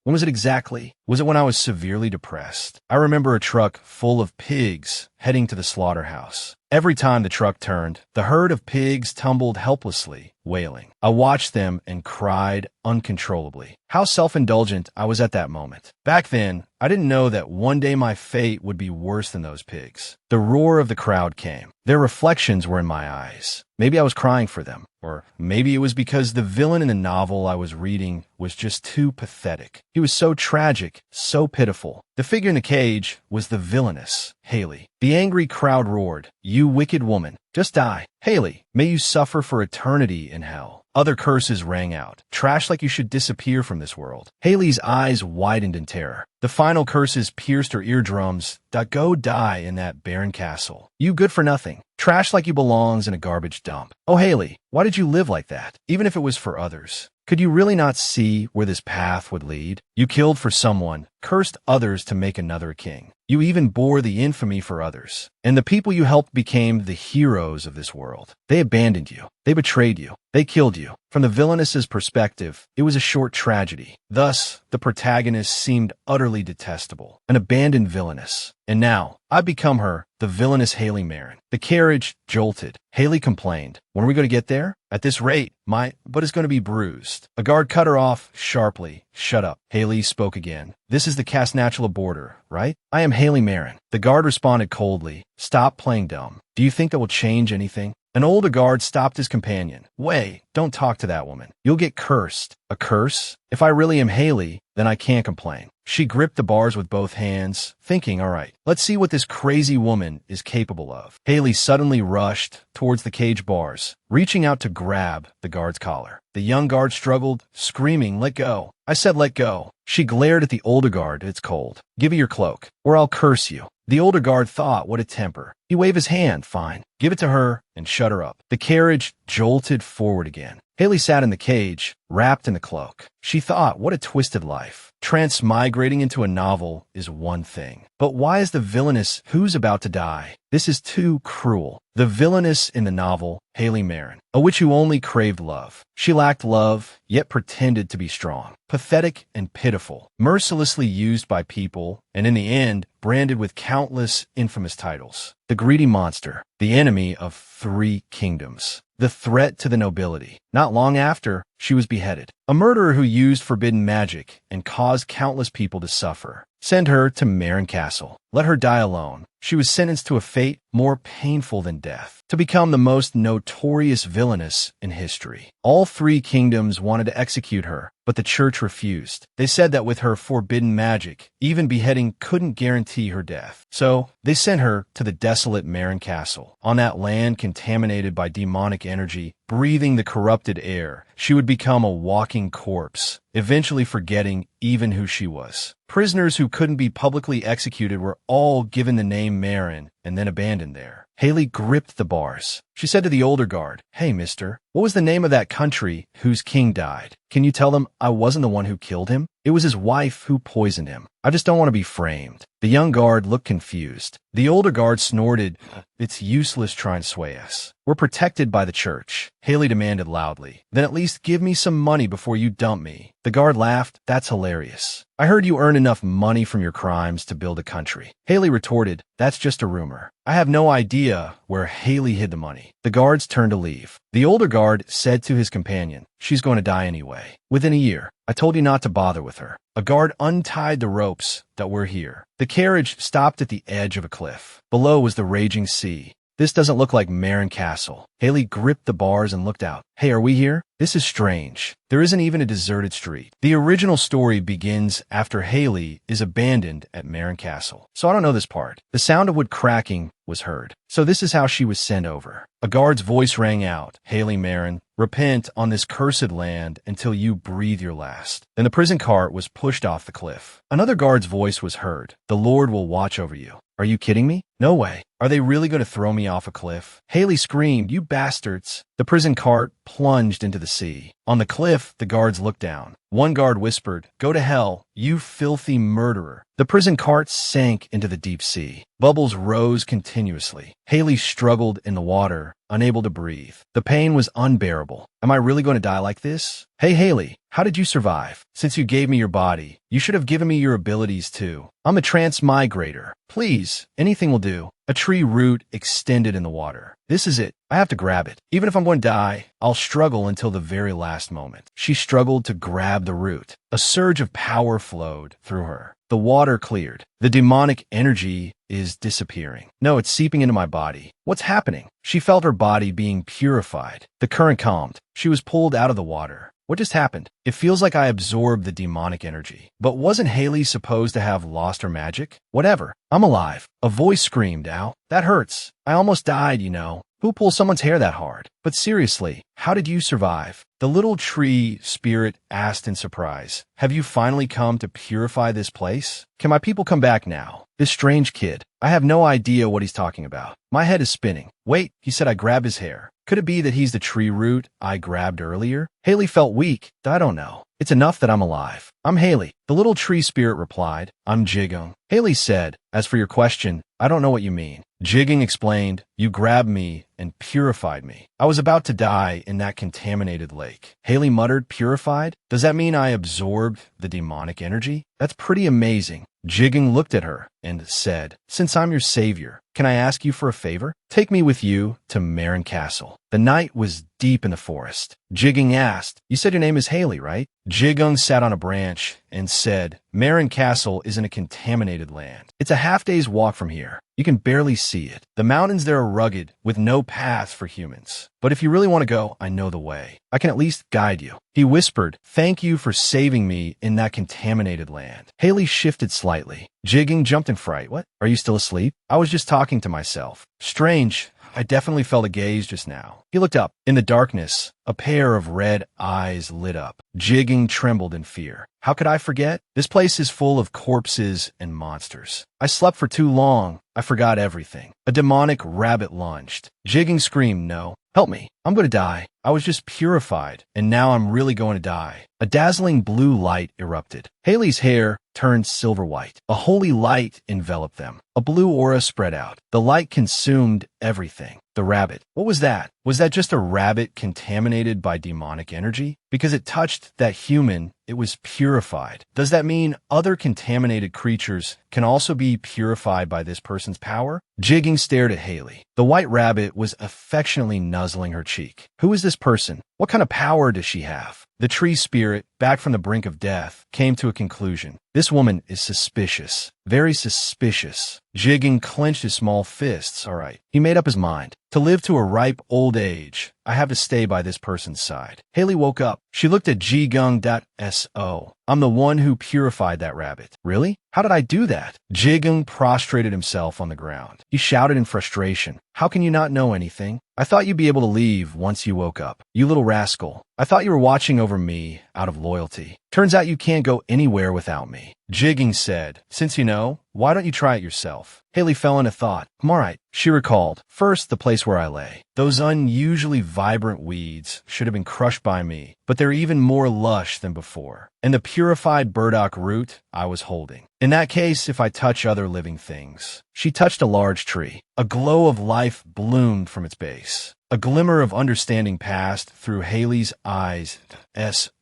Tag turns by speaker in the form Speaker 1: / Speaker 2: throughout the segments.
Speaker 1: When was it exactly? Was it when I was severely depressed? I remember a truck full of pigs heading to the slaughterhouse. Every time the truck turned, the herd of pigs tumbled helplessly, wailing. I watched them and cried uncontrollably. How self-indulgent I was at that moment. Back then, I didn't know that one day my fate would be worse than those pigs. The roar of the crowd came. Their reflections were in my eyes. Maybe I was crying for them. Or maybe it was because the villain in the novel I was reading was just too pathetic. He was so tragic, so pitiful. The figure in the cage was the villainess, Haley. The angry crowd roared, "You wicked woman, just die. Haley, may you suffer for eternity in hell." Other curses rang out. Trash like you should disappear from this world. Haley's eyes widened in terror. The final curses pierced her eardrums. Go die in that barren castle. You good for nothing. Trash like you belongs in a garbage dump. Oh, Haley, why did you live like that? Even if it was for others. Could you really not see where this path would lead? You killed for someone, cursed others to make another king. You even bore the infamy for others. And the people you helped became the heroes of this world. They abandoned you. They betrayed you. They killed you. From the villainess's perspective, it was a short tragedy. Thus, the protagonist seemed utterly detestable, an abandoned villainess. And now, I've become her, the villainous Haley Marin. The carriage jolted. Haley complained, "When are we going to get there? At this rate, my butt is going to be bruised." A guard cut her off sharply. "Shut up." Haley spoke again. "This is the Casnatula border, right? I am Haley Marin." The guard responded coldly, "Stop playing dumb. Do you think that will change anything?" An older guard stopped his companion. "Wait, don't talk to that woman. You'll get cursed." "A curse? If I really am Haley, then I can't complain." She gripped the bars with both hands, thinking, all right, let's see what this crazy woman is capable of. Haley suddenly rushed towards the cage bars, reaching out to grab the guard's collar. The young guard struggled, screaming, "Let go. I said let go." She glared at the older guard. "It's cold. Give me your cloak, or I'll curse you." The older guard thought, what a temper. He waved his hand. "Fine. Give it to her and shut her up." The carriage jolted forward again. Haley sat in the cage, wrapped in the cloak. She thought, what a twisted life. Transmigrating into a novel is one thing. But why is the villainess who's about to die? This is too cruel. The villainess in the novel, Haley Marin, a witch who only craved love. She lacked love, yet pretended to be strong. Pathetic and pitiful, mercilessly used by people, and in the end, branded with countless infamous titles. The greedy monster, the enemy of 3 kingdoms. The threat to the nobility. Not long after, she was beheaded. A murderer who used forbidden magic and caused countless people to suffer. Send her to Marin Castle. Let her die alone. She was sentenced to a fate more painful than death, to become the most notorious villainess in history. All 3 kingdoms wanted to execute her, but the church refused. They said that with her forbidden magic, even beheading couldn't guarantee her death. So, they sent her to the desolate Marin Castle. On that land contaminated by demonic energy, breathing the corrupted air, she would become a walking corpse, eventually forgetting even who she was. Prisoners who couldn't be publicly executed were all given the name Marin and then abandoned there. Haley gripped the bars. She said to the older guard, "Hey, mister, what was the name of that country whose king died? Can you tell them I wasn't the one who killed him? It was his wife who poisoned him. I just don't want to be framed." The young guard looked confused. The older guard snorted, "It's useless trying to sway us. We're protected by the church." Haley demanded loudly, "Then at least give me some money before you dump me." The guard laughed. "That's hilarious. I heard you earn enough money from your crimes to build a country." Haley retorted, "That's just a rumor. I have no idea where Haley hid the money." The guards turned to leave. The older guard said to his companion, "She's going to die anyway. Within a year. I told you not to bother with her." A guard untied the ropes that were here. The carriage stopped at the edge of a cliff. Below was the raging sea. "This doesn't look like Marin Castle." Haley gripped the bars and looked out. "Hey, are we here? This is strange. There isn't even a deserted street." The original story begins after Haley is abandoned at Marin Castle. So I don't know this part. The sound of wood cracking was heard. So this is how she was sent over. A guard's voice rang out, "Haley Marin, repent on this cursed land until you breathe your last." Then the prison cart was pushed off the cliff. Another guard's voice was heard, "The Lord will watch over you." Are you kidding me? No way. Are they really going to throw me off a cliff? Haley screamed, "You bastards." The prison cart plunged into the sea. On the cliff, the guards looked down. One guard whispered, "Go to hell, you filthy murderer." The prison cart sank into the deep sea. Bubbles rose continuously. Haley struggled in the water unable to breathe. The pain was unbearable. Am I really going to die like this? Hey, Haley, how did you survive? Since you gave me your body, you should have given me your abilities too. I'm a transmigrator. Please, anything will do. A tree root extended in the water. This is it. I have to grab it. Even if I'm going to die, I'll struggle until the very last moment. She struggled to grab the root. A surge of power flowed through her. The water cleared. The demonic energy is disappearing. No, it's seeping into my body. What's happening? She felt her body being purified. The current calmed. She was pulled out of the water. What just happened? It feels like I absorbed the demonic energy. But wasn't Haley supposed to have lost her magic? Whatever. I'm alive. A voice screamed, ow. That hurts. I almost died, you know. Who pulls someone's hair that hard? But seriously, how did you survive? The little tree spirit asked in surprise. Have you finally come to purify this place? Can my people come back now? This strange kid. I have no idea what he's talking about. My head is spinning. Wait, he said I grabbed his hair. Could it be that he's the tree root I grabbed earlier? Haley felt weak. I don't know. It's enough that I'm alive. I'm Haley. The little tree spirit replied. I'm Jigung. Haley said, as for your question, I don't know what you mean. Jigung explained, you grabbed me and purified me. I was about to die in that contaminated lake. Haley muttered, purified? Does that mean I absorbed the demonic energy? That's pretty amazing. Jigung looked at her and said, since I'm your savior, can I ask you for a favor? Take me with you to Marin Castle. The night was deep in the forest. Jigung asked, you said your name is Haley, right? Jigung sat on a branch and said, Marin Castle is in a contaminated land. It's a half-day's walk from here. You can barely see it. The mountains there are rugged, with no paths for humans. But if you really want to go, I know the way. I can at least guide you. He whispered, thank you for saving me in that contaminated land. Haley shifted slightly. Jigung jumped in fright. What? Are you still asleep? I was just talking to myself. Strange. I definitely felt a gaze just now. He looked up. In the darkness, a pair of red eyes lit up. Jigung trembled in fear. How could I forget? This place is full of corpses and monsters. I slept for too long. I forgot everything. A demonic rabbit lunged. Jigung screamed, no. Help me. I'm going to die. I was just purified, and now I'm really going to die. A dazzling blue light erupted. Haley's hair turned silver white. A holy light enveloped them. A blue aura spread out. The light consumed everything. The rabbit. What was that? Was that just a rabbit contaminated by demonic energy? Because it touched that human, it was purified. Does that mean other contaminated creatures can also be purified by this person's power? Jigung stared at Haley. The white rabbit was affectionately nuzzling her cheek. Who is this person? What kind of power does she have? The tree spirit, back from the brink of death, came to a conclusion. This woman is suspicious. Very suspicious. Jigung clenched his small fists. All right. He made up his mind. To live to a ripe old age, I have to stay by this person's side. Haley woke up. She looked at Jigung.so. I'm the one who purified that rabbit. Really? How did I do that? Jigung prostrated himself on the ground. He shouted in frustration. How can you not know anything? I thought you'd be able to leave once you woke up. You little rascal. I thought you were watching over me out of loyalty. Turns out you can't go anywhere without me. Jigung said, since you know, why don't you try it yourself? Haley fell into thought. I'm all right. She recalled. First, the place where I lay. Those unusually vibrant weeds should have been crushed by me, but they're even more lush than before. And the purified burdock root I was holding. In that case, if I touch other living things. She touched a large tree. A glow of life bloomed from its base. A glimmer of understanding passed through Haley's eyes.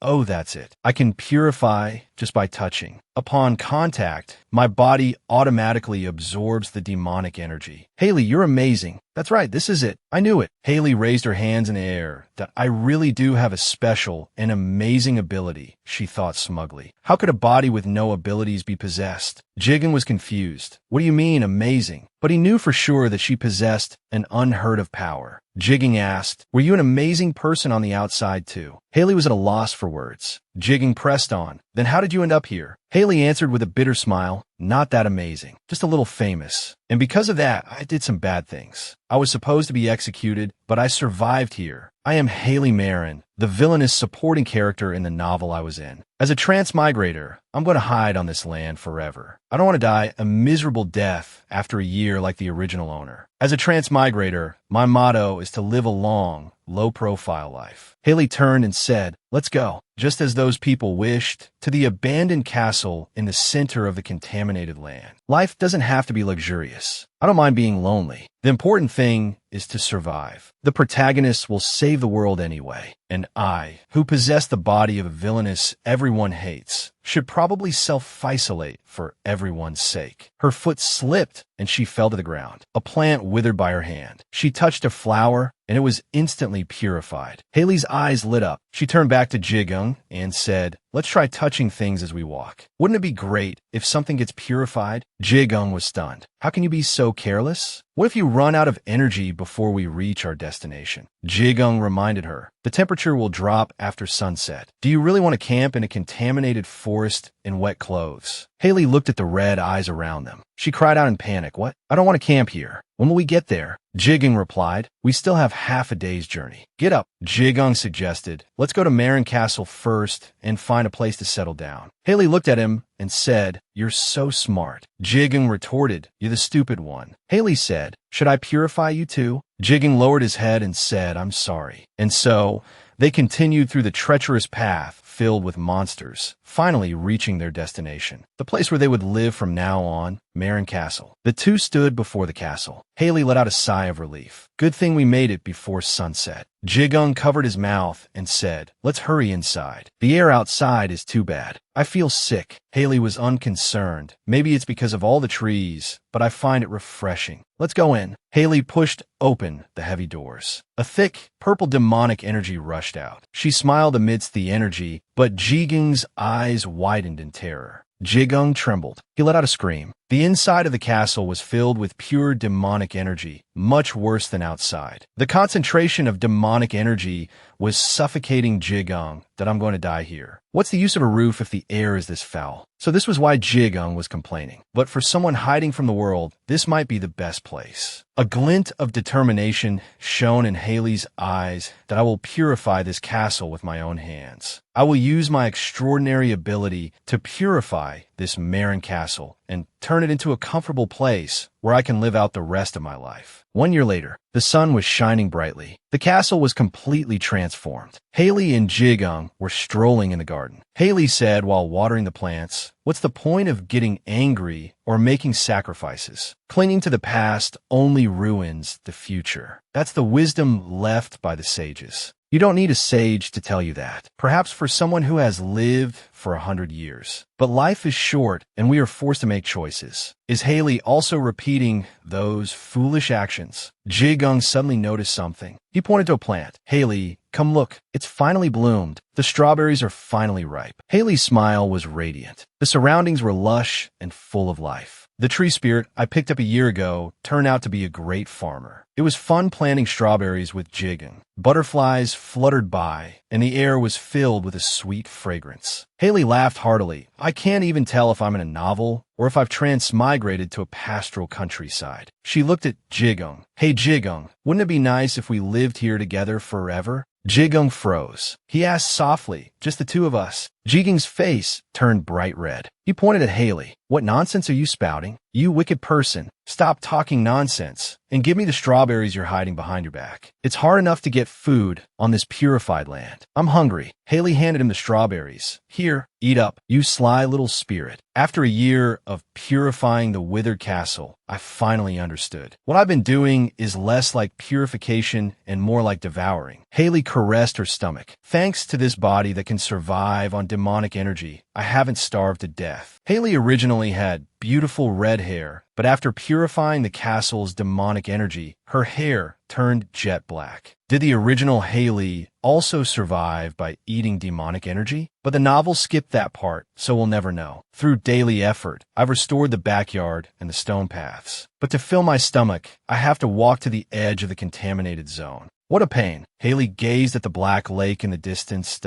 Speaker 1: Oh, that's it. I can purify just by touching. Upon contact, my body automatically absorbs the demonic energy. Haley, you're amazing. That's right, this is it. I knew it. Haley raised her hands in the air. That I really do have a special and amazing ability, she thought smugly. How could a body with no abilities be possessed? Jigung was confused. What do you mean, amazing? But he knew for sure that she possessed an unheard of power. Jigung asked, were you an amazing person on the outside too? Haley was at a loss for words. Jigung pressed on. Then how did you end up here? Haley answered with a bitter smile. Not that amazing. Just a little famous. And because of that, I did some bad things. I was supposed to be executed, but I survived here. I am Haley Marin, the villainous supporting character in the novel I was in. As a transmigrator, I'm going to hide on this land forever. I don't want to die a miserable death after a year like the original owner. As a transmigrator, my motto is to live a long, low-profile life. Haley turned and said, "Let's go." Just as those people wished, to the abandoned castle in the center of the contaminated land. Life doesn't have to be luxurious. I don't mind being lonely. The important thing is to survive. The protagonist will save the world anyway. And I, who possess the body of a villainess everyone hates, should probably self-isolate for everyone's sake. Her foot slipped and she fell to the ground. A plant withered by her hand. She touched a flower and it was instantly purified. Haley's eyes lit up. She turned back to Jigung and said, "Let's try touching things as we walk. Wouldn't it be great if something gets purified?" Jigung was stunned. "How can you be so careless? What if you run out of energy before we reach our destination?" Jigung reminded her, "The temperature will drop after sunset. Do you really want to camp in a contaminated forest in wet clothes?" Haley looked at the red eyes around them. She cried out in panic, "What? I don't want to camp here. When will we get there?" Jigung replied, "We still have half a day's journey." "Get up," Jigung suggested. "Let's go to Marin Castle first and find a place to settle down." Haley looked at him and said, "You're so smart." Jigung retorted, "You're the stupid one." Haley said, "Should I purify you too?" Jigung lowered his head and said, "I'm sorry." And so they continued through the treacherous path filled with monsters, finally reaching their destination, the place where they would live from now on, Marin Castle. The two stood before the castle. Haley let out a sigh of relief. "Good thing we made it before sunset." Jigung covered his mouth and said, "Let's hurry inside. The air outside is too bad. I feel sick." Haley was unconcerned. "Maybe it's because of all the trees, but I find it refreshing. Let's go in." Haley pushed open the heavy doors. A thick, purple demonic energy rushed out. She smiled amidst the energy, but Jigung's eyes widened in terror. Jigung trembled. He let out a scream. The inside of the castle was filled with pure demonic energy, much worse than outside. The concentration of demonic energy was suffocating Jigung. "That I'm going to die here. What's the use of a roof if the air is this foul?" So this was why Jigung was complaining. But for someone hiding from the world, this might be the best place. A glint of determination shone in Haley's eyes that I will purify this castle with my own hands. I will use my extraordinary ability to purify this Marin Castle and turn it into a comfortable place where I can live out the rest of my life. 1 year later, the sun was shining brightly. The castle was completely transformed. Haley and Jigung were strolling in the garden. Haley said while watering the plants, "What's the point of getting angry or making sacrifices? Clinging to the past only ruins the future. That's the wisdom left by the sages." You don't need a sage to tell you that. Perhaps for someone who has lived for 100 years. But life is short, and we are forced to make choices. Is Haley also repeating those foolish actions? Jigung suddenly noticed something. He pointed to a plant. "Haley, come look. It's finally bloomed. The strawberries are finally ripe." Haley's smile was radiant. The surroundings were lush and full of life. The tree spirit I picked up a year ago turned out to be a great farmer. It was fun planting strawberries with Jigung. Butterflies fluttered by, and the air was filled with a sweet fragrance. Haley laughed heartily. "I can't even tell if I'm in a novel or if I've transmigrated to a pastoral countryside." She looked at Jigung. "Hey Jigung, wouldn't it be nice if we lived here together forever?" Jigung froze. He asked softly, "Just the two of us?" Jigung's face turned bright red. He pointed at Haley. "What nonsense are you spouting? You wicked person. Stop talking nonsense and give me the strawberries you're hiding behind your back. It's hard enough to get food on this purified land. I'm hungry." Haley handed him the strawberries. "Here, eat up, you sly little spirit." After a year of purifying the withered castle, I finally understood. What I've been doing is less like purification and more like devouring. Haley caressed her stomach. "Thanks to this body that can survive on demonic energy, I haven't starved to death." Haley originally had beautiful red hair, but after purifying the castle's demonic energy, her hair turned jet black. Did the original Haley also survive by eating demonic energy? But the novel skipped that part, so we'll never know. Through daily effort, I've restored the backyard and the stone paths. But to fill my stomach, I have to walk to the edge of the contaminated zone. What a pain. Haley gazed at the black lake in the distance.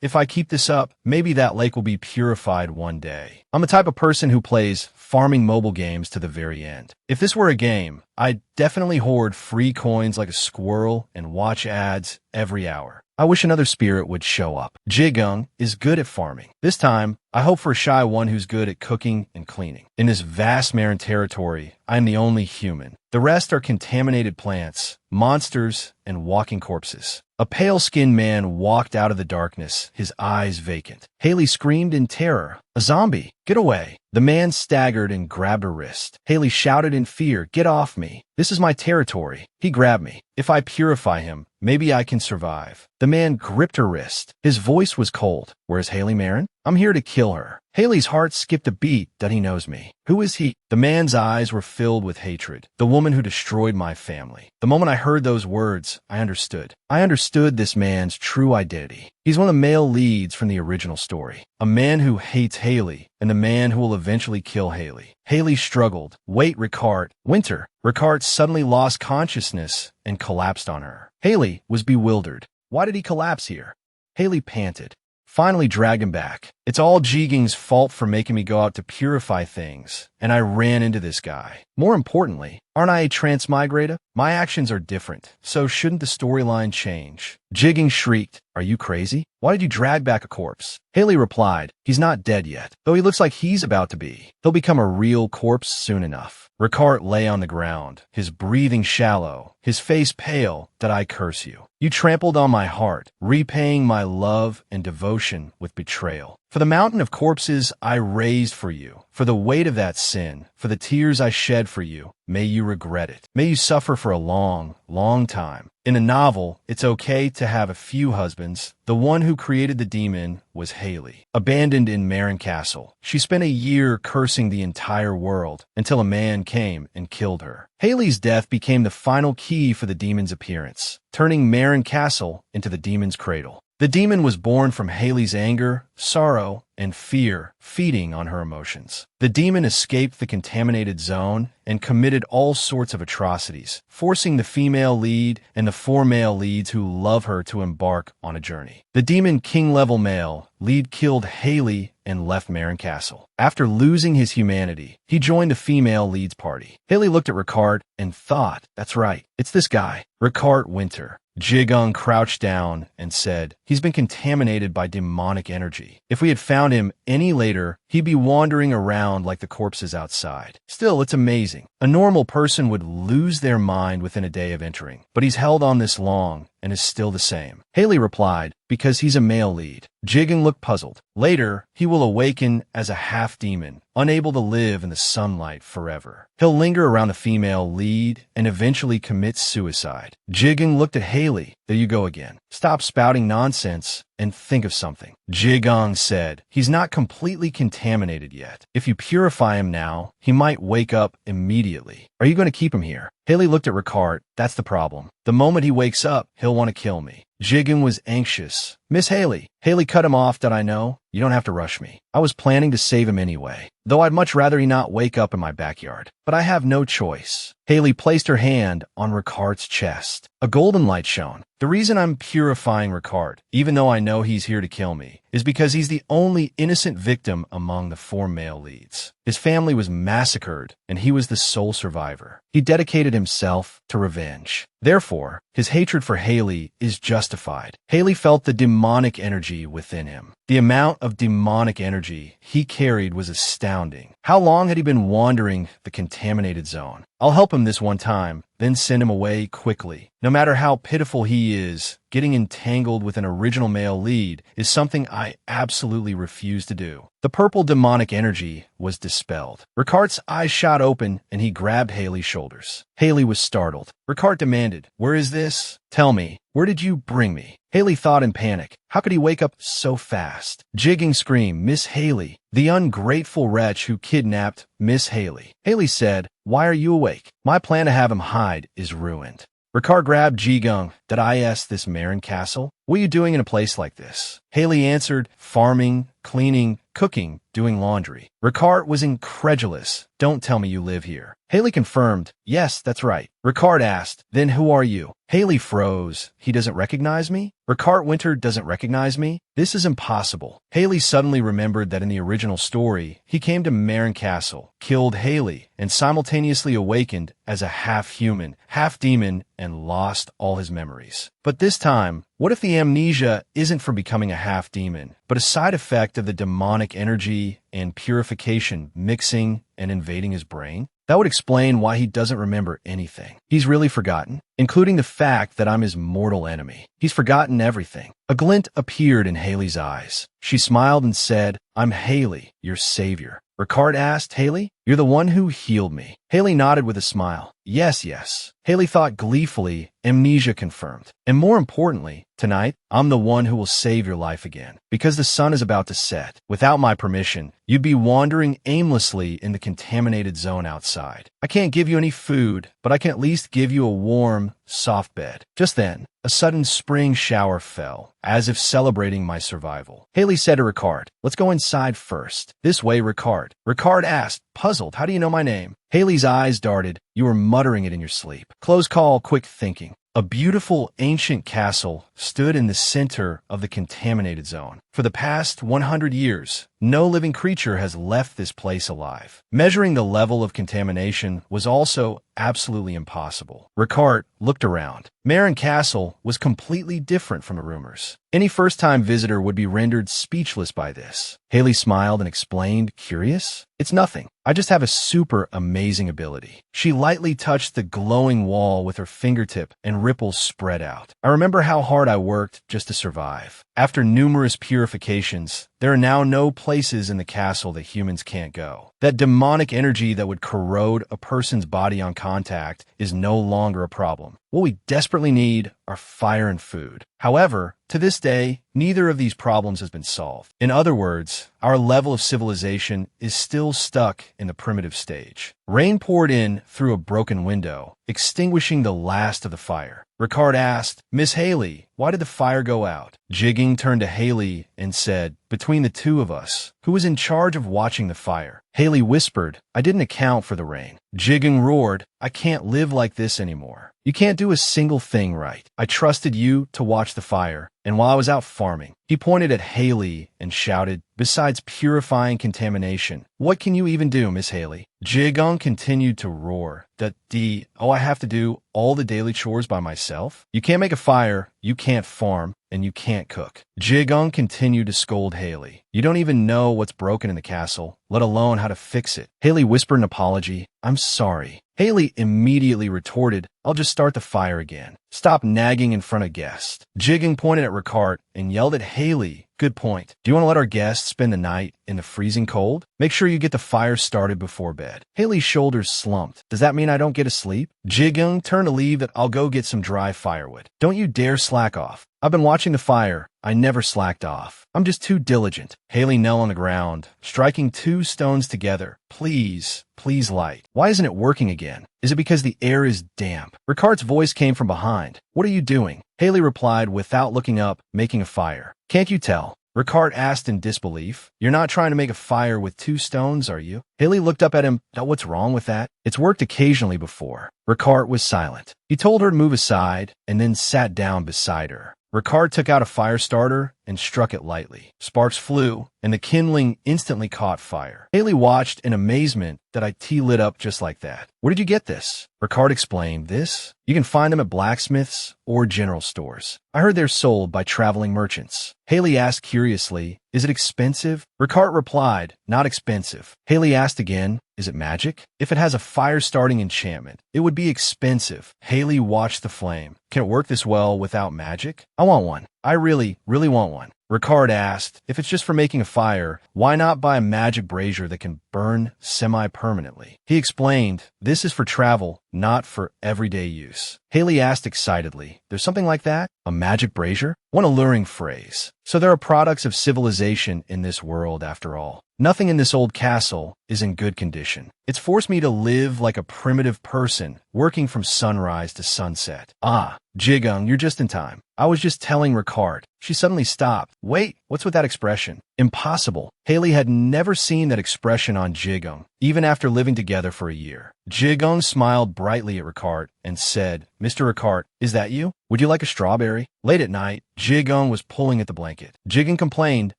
Speaker 1: If I keep this up, maybe that lake will be purified one day. I'm the type of person who plays farming mobile games to the very end. If this were a game, I'd definitely hoard free coins like a squirrel and watch ads every hour. I wish another spirit would show up. Jigung is good at farming. This time, I hope for a shy one who's good at cooking and cleaning. In this vast Marin territory, I am the only human. The rest are contaminated plants, monsters, and walking corpses. A pale-skinned man walked out of the darkness, his eyes vacant. Haley screamed in terror. A zombie! Get away! The man staggered and grabbed her wrist. Haley shouted in fear, "Get off me! This is my territory." He grabbed me. If I purify him, maybe I can survive. The man gripped her wrist. His voice was cold. Where's Haley Marin? I'm here to kill her. Haley's heart skipped a beat that he knows me. Who is he? The man's eyes were filled with hatred. The woman who destroyed my family. The moment I heard those words, I understood. I understood this man's true identity. He's one of the male leads from the original story. A man who hates Haley, and the man who will eventually kill Haley. Haley struggled. Wait, Ricard. Winter. Ricard suddenly lost consciousness and collapsed on her. Haley was bewildered. Why did he collapse here? Haley panted. Finally dragged him back. It's all Jiging's fault for making me go out to purify things, and I ran into this guy. More importantly, aren't I a transmigrator? My actions are different, so shouldn't the storyline change? Jiging shrieked, "Are you crazy? Why did you drag back a corpse?" Haley replied, "He's not dead yet, though he looks like he's about to be. He'll become a real corpse soon enough." Ricard lay on the ground, his breathing shallow, his face pale. "Did I curse you? You trampled on my heart, repaying my love and devotion with betrayal. For the mountain of corpses I raised for you, for the weight of that sin, for the tears I shed for you, may you regret it. May you suffer for a long, long time." In a novel, it's okay to have a few husbands. The one who created the demon was Haley. Abandoned in Marin Castle, she spent a year cursing the entire world until a man came and killed her. Haley's death became the final key for the demon's appearance, turning Marin Castle into the demon's cradle. The demon was born from Haley's anger, sorrow, and fear, feeding on her emotions. The demon escaped the contaminated zone and committed all sorts of atrocities, forcing the female lead and the 4 male leads who love her to embark on a journey. The demon king-level male lead killed Haley and left Marin Castle. After losing his humanity, he joined the female lead's party. Haley looked at Ricard and thought, "That's right, it's this guy, Ricard Winter." Jigung crouched down and said, "He's been contaminated by demonic energy. If we had found him any later, he'd be wandering around like the corpses outside. Still, it's amazing. A normal person would lose their mind within a day of entering, but he's held on this long and is still the same." Haley replied, "Because he's a male lead." Jigung looked puzzled. Later, he will awaken as a half-demon, unable to live in the sunlight forever. He'll linger around the female lead and eventually commit suicide. Jigung looked at Haley. "There you go again. Stop spouting nonsense and think of something." Jigung said, "He's not completely contaminated yet. If you purify him now, he might wake up immediately. Are you going to keep him here?" Haley looked at Ricard. "That's the problem. The moment he wakes up, he'll want to kill me." Jigung was anxious. "Miss Haley." Haley cut him off. "Did I know? You don't have to rush me. I was planning to save him anyway, though I'd much rather he not wake up in my backyard. But I have no choice." Haley placed her hand on Ricard's chest. A golden light shone. "The reason I'm purifying Ricard, even though I know he's here to kill me, is because he's the only innocent victim among the 4 male leads. His family was massacred, and he was the sole survivor. He dedicated himself to revenge. Therefore, his hatred for Haley is justified." Haley felt the demonic energy within him. The amount of demonic energy he carried was astounding. How long had he been wandering the contaminated zone? "I'll help him this one time, then send him away quickly. No matter how pitiful he is, getting entangled with an original male lead is something I absolutely refuse to do." The purple demonic energy was dispelled. Ricard's eyes shot open and he grabbed Haley's shoulders. Haley was startled. Ricard demanded, "Where is this? Tell me, where did you bring me?" Haley thought in panic. How could he wake up so fast? Jigging screamed, "Miss Haley, the ungrateful wretch who kidnapped Miss Haley." Haley said, "Why are you awake? My plan to have him hide is ruined." Ricard grabbed Jigung. "Did I ask this Marin Castle? What are you doing in a place like this?" Haley answered, "Farming, cleaning, cooking, doing laundry." Ricard was incredulous. "Don't tell me you live here." Haley confirmed, "Yes, that's right." Ricard asked, "Then who are you?" Haley froze. "He doesn't recognize me? Ricard Winter doesn't recognize me? This is impossible." Haley suddenly remembered that in the original story, he came to Marin Castle, killed Haley, and simultaneously awakened as a half-human, half-demon, and lost all his memories. But But this time, what if the amnesia isn't from becoming a half-demon, but a side effect of the demonic energy and purification mixing and invading his brain? That would explain why he doesn't remember anything. He's really forgotten, including the fact that I'm his mortal enemy. He's forgotten everything. A glint appeared in Haley's eyes. She smiled and said, "I'm Haley, your savior." Ricard asked, "Haley, you're the one who healed me." Haley nodded with a smile. Yes, yes. Haley thought gleefully, amnesia confirmed. And more importantly, tonight, I'm the one who will save your life again. Because the sun is about to set. Without my permission, you'd be wandering aimlessly in the contaminated zone outside. I can't give you any food, but I can at least give you a warm, soft bed. Just then, a sudden spring shower fell, as if celebrating my survival. Haley said to Ricard, "Let's go inside first." "This way, Ricard." Ricard asked, puzzled, "How do you know my name?" Haley's eyes darted. "You were muttering it in your sleep." Close call, quick thinking. A beautiful ancient castle stood in the center of the contaminated zone. For the past 100 years, no living creature has left this place alive. Measuring the level of contamination was also absolutely impossible. Ricard looked around. Marin Castle was completely different from the rumors. Any first-time visitor would be rendered speechless by this. Haley smiled and explained, curious? "It's nothing. I just have a super amazing ability." She lightly touched the glowing wall with her fingertip and ripples spread out. "I remember how hard I worked just to survive. After numerous purifications, there are now no places in the castle that humans can't go. That demonic energy that would corrode a person's body on contact is no longer a problem. What we desperately need are fire and food. However, to this day, neither of these problems has been solved. In other words, our level of civilization is still stuck in the primitive stage." Rain poured in through a broken window, extinguishing the last of the fire. Ricard asked, "Miss Haley, why did the fire go out?" Jigging turned to Haley and said, "Between the two of us, who was in charge of watching the fire?" Haley whispered, "I didn't account for the rain." Jigging roared, "I can't live like this anymore. You can't do a single thing right. I trusted you to watch the fire, and while I was out farming." He pointed at Haley and shouted, "Besides purifying contamination, what can you even do, Miss Haley?" Jigung continued to roar, "Oh, I have to do all the daily chores by myself? You can't make a fire, you can't farm, and you can't cook." Jigung continued to scold Haley. "You don't even know what's broken in the castle, let alone how to fix it." Haley whispered an apology. "I'm sorry." Haley immediately retorted, "I'll just start the fire again. Stop nagging in front of guests." Jigging pointed at Ricard and yelled at Haley, "Good point. Do you want to let our guests spend the night in the freezing cold? Make sure you get the fire started before bed." Haley's shoulders slumped. "Does that mean I don't get to sleep?" Jigung turned to leave that I'll go get some dry firewood. "Don't you dare slack off. I've been watching the fire. I never slacked off. I'm just too diligent." Haley knelt on the ground, striking two stones together. Please light. "Why isn't it working again? Is it because the air is damp?" Ricard's voice came from behind. "What are you doing?" Haley replied without looking up, "Making a fire." "Can't you tell?" Ricard asked in disbelief. "You're not trying to make a fire with two stones, are you?" Haley looked up at him. "What's wrong with that? It's worked occasionally before." Ricard was silent. He told her to move aside and then sat down beside her. Ricard took out a fire starter and struck it lightly. Sparks flew, and the kindling instantly caught fire. Haley watched in amazement that IT lit up just like that. "Where did you get this?" Ricard explained, "This? You can find them at blacksmiths or general stores. I heard they're sold by traveling merchants." Haley asked curiously, "Is it expensive?" Ricard replied, "Not expensive." Haley asked again, "Is it magic?" "If it has a fire-starting enchantment, it would be expensive." Haley watched the flame. "Can it work this well without magic?" "I want one. I really want one." Ricard asked, "If it's just for making a fire, why not buy a magic brazier that can burn semi-permanently?" He explained, "This is for travel, not for everyday use." Haley asked excitedly, "There's something like that? A magic brazier?" One alluring phrase. So there are products of civilization in this world after all. Nothing in this old castle is in good condition. It's forced me to live like a primitive person, working from sunrise to sunset. "Ah, Jigung, you're just in time. I was just telling Ricard." She suddenly stopped. "Wait, what's with that expression?" Impossible. Haley had never seen that expression on Jigung, even after living together for a year. Jigung smiled brightly at Ricard and said, "Mr. Ricard, is that you?" Would you like a strawberry? Late at night, Jigung was pulling at the blanket. Jigung complained,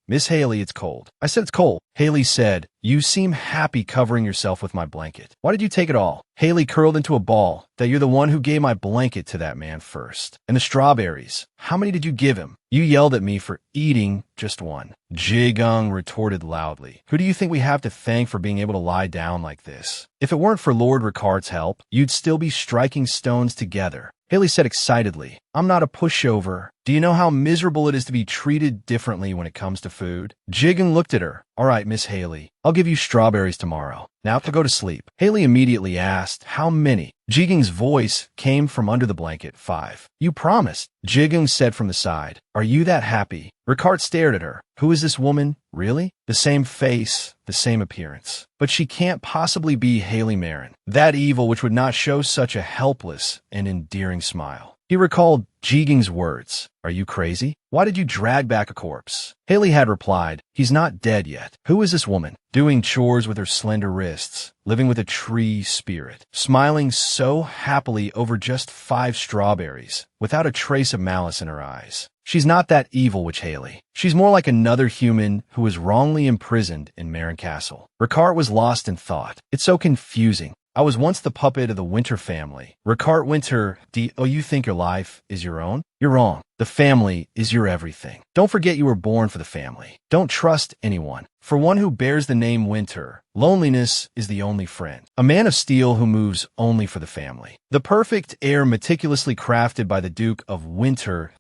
Speaker 1: Miss Haley, it's cold. I said it's cold. Haley said, you seem happy covering yourself with my blanket. Why did you take it all? Haley curled into a ball, that you're the one who gave my blanket to that man first. And the strawberries, how many did you give him? You yelled at me for eating just one. Jigung retorted loudly. Who do you think we have to thank for being able to lie down like this? If it weren't for Lord Ricard's help, you'd still be striking stones together. Haley said excitedly, I'm not a pushover. Do you know how miserable it is to be treated differently when it comes to food? Jigung looked at her. All right, Miss Haley, I'll give you strawberries tomorrow. Now to go to sleep. Haley immediately asked, how many? Jigung's voice came from under the blanket. 5. You promised. Jigung said from the side. Are you that happy? Ricard stared at her. Who is this woman? Really? The same face, the same appearance. But she can't possibly be Haley Marin, that evil which would not show such a helpless and endearing smile. He recalled Jigung's words. Are you crazy? Why did you drag back a corpse? Haley had replied, he's not dead yet. Who is this woman? Doing chores with her slender wrists, living with a tree spirit, smiling so happily over just 5 strawberries, without a trace of malice in her eyes. She's not that evil witch Haley. She's more like another human who was wrongly imprisoned in Marin Castle. Ricard was lost in thought. It's so confusing. I was once the puppet of the Winter family. Ricard Winter, you think your life is your own? You're wrong. The family is your everything. Don't forget you were born for the family. Don't trust anyone. For one who bears the name Winter, loneliness is the only friend. A man of steel who moves only for the family. The perfect heir meticulously crafted by the Duke of Winter,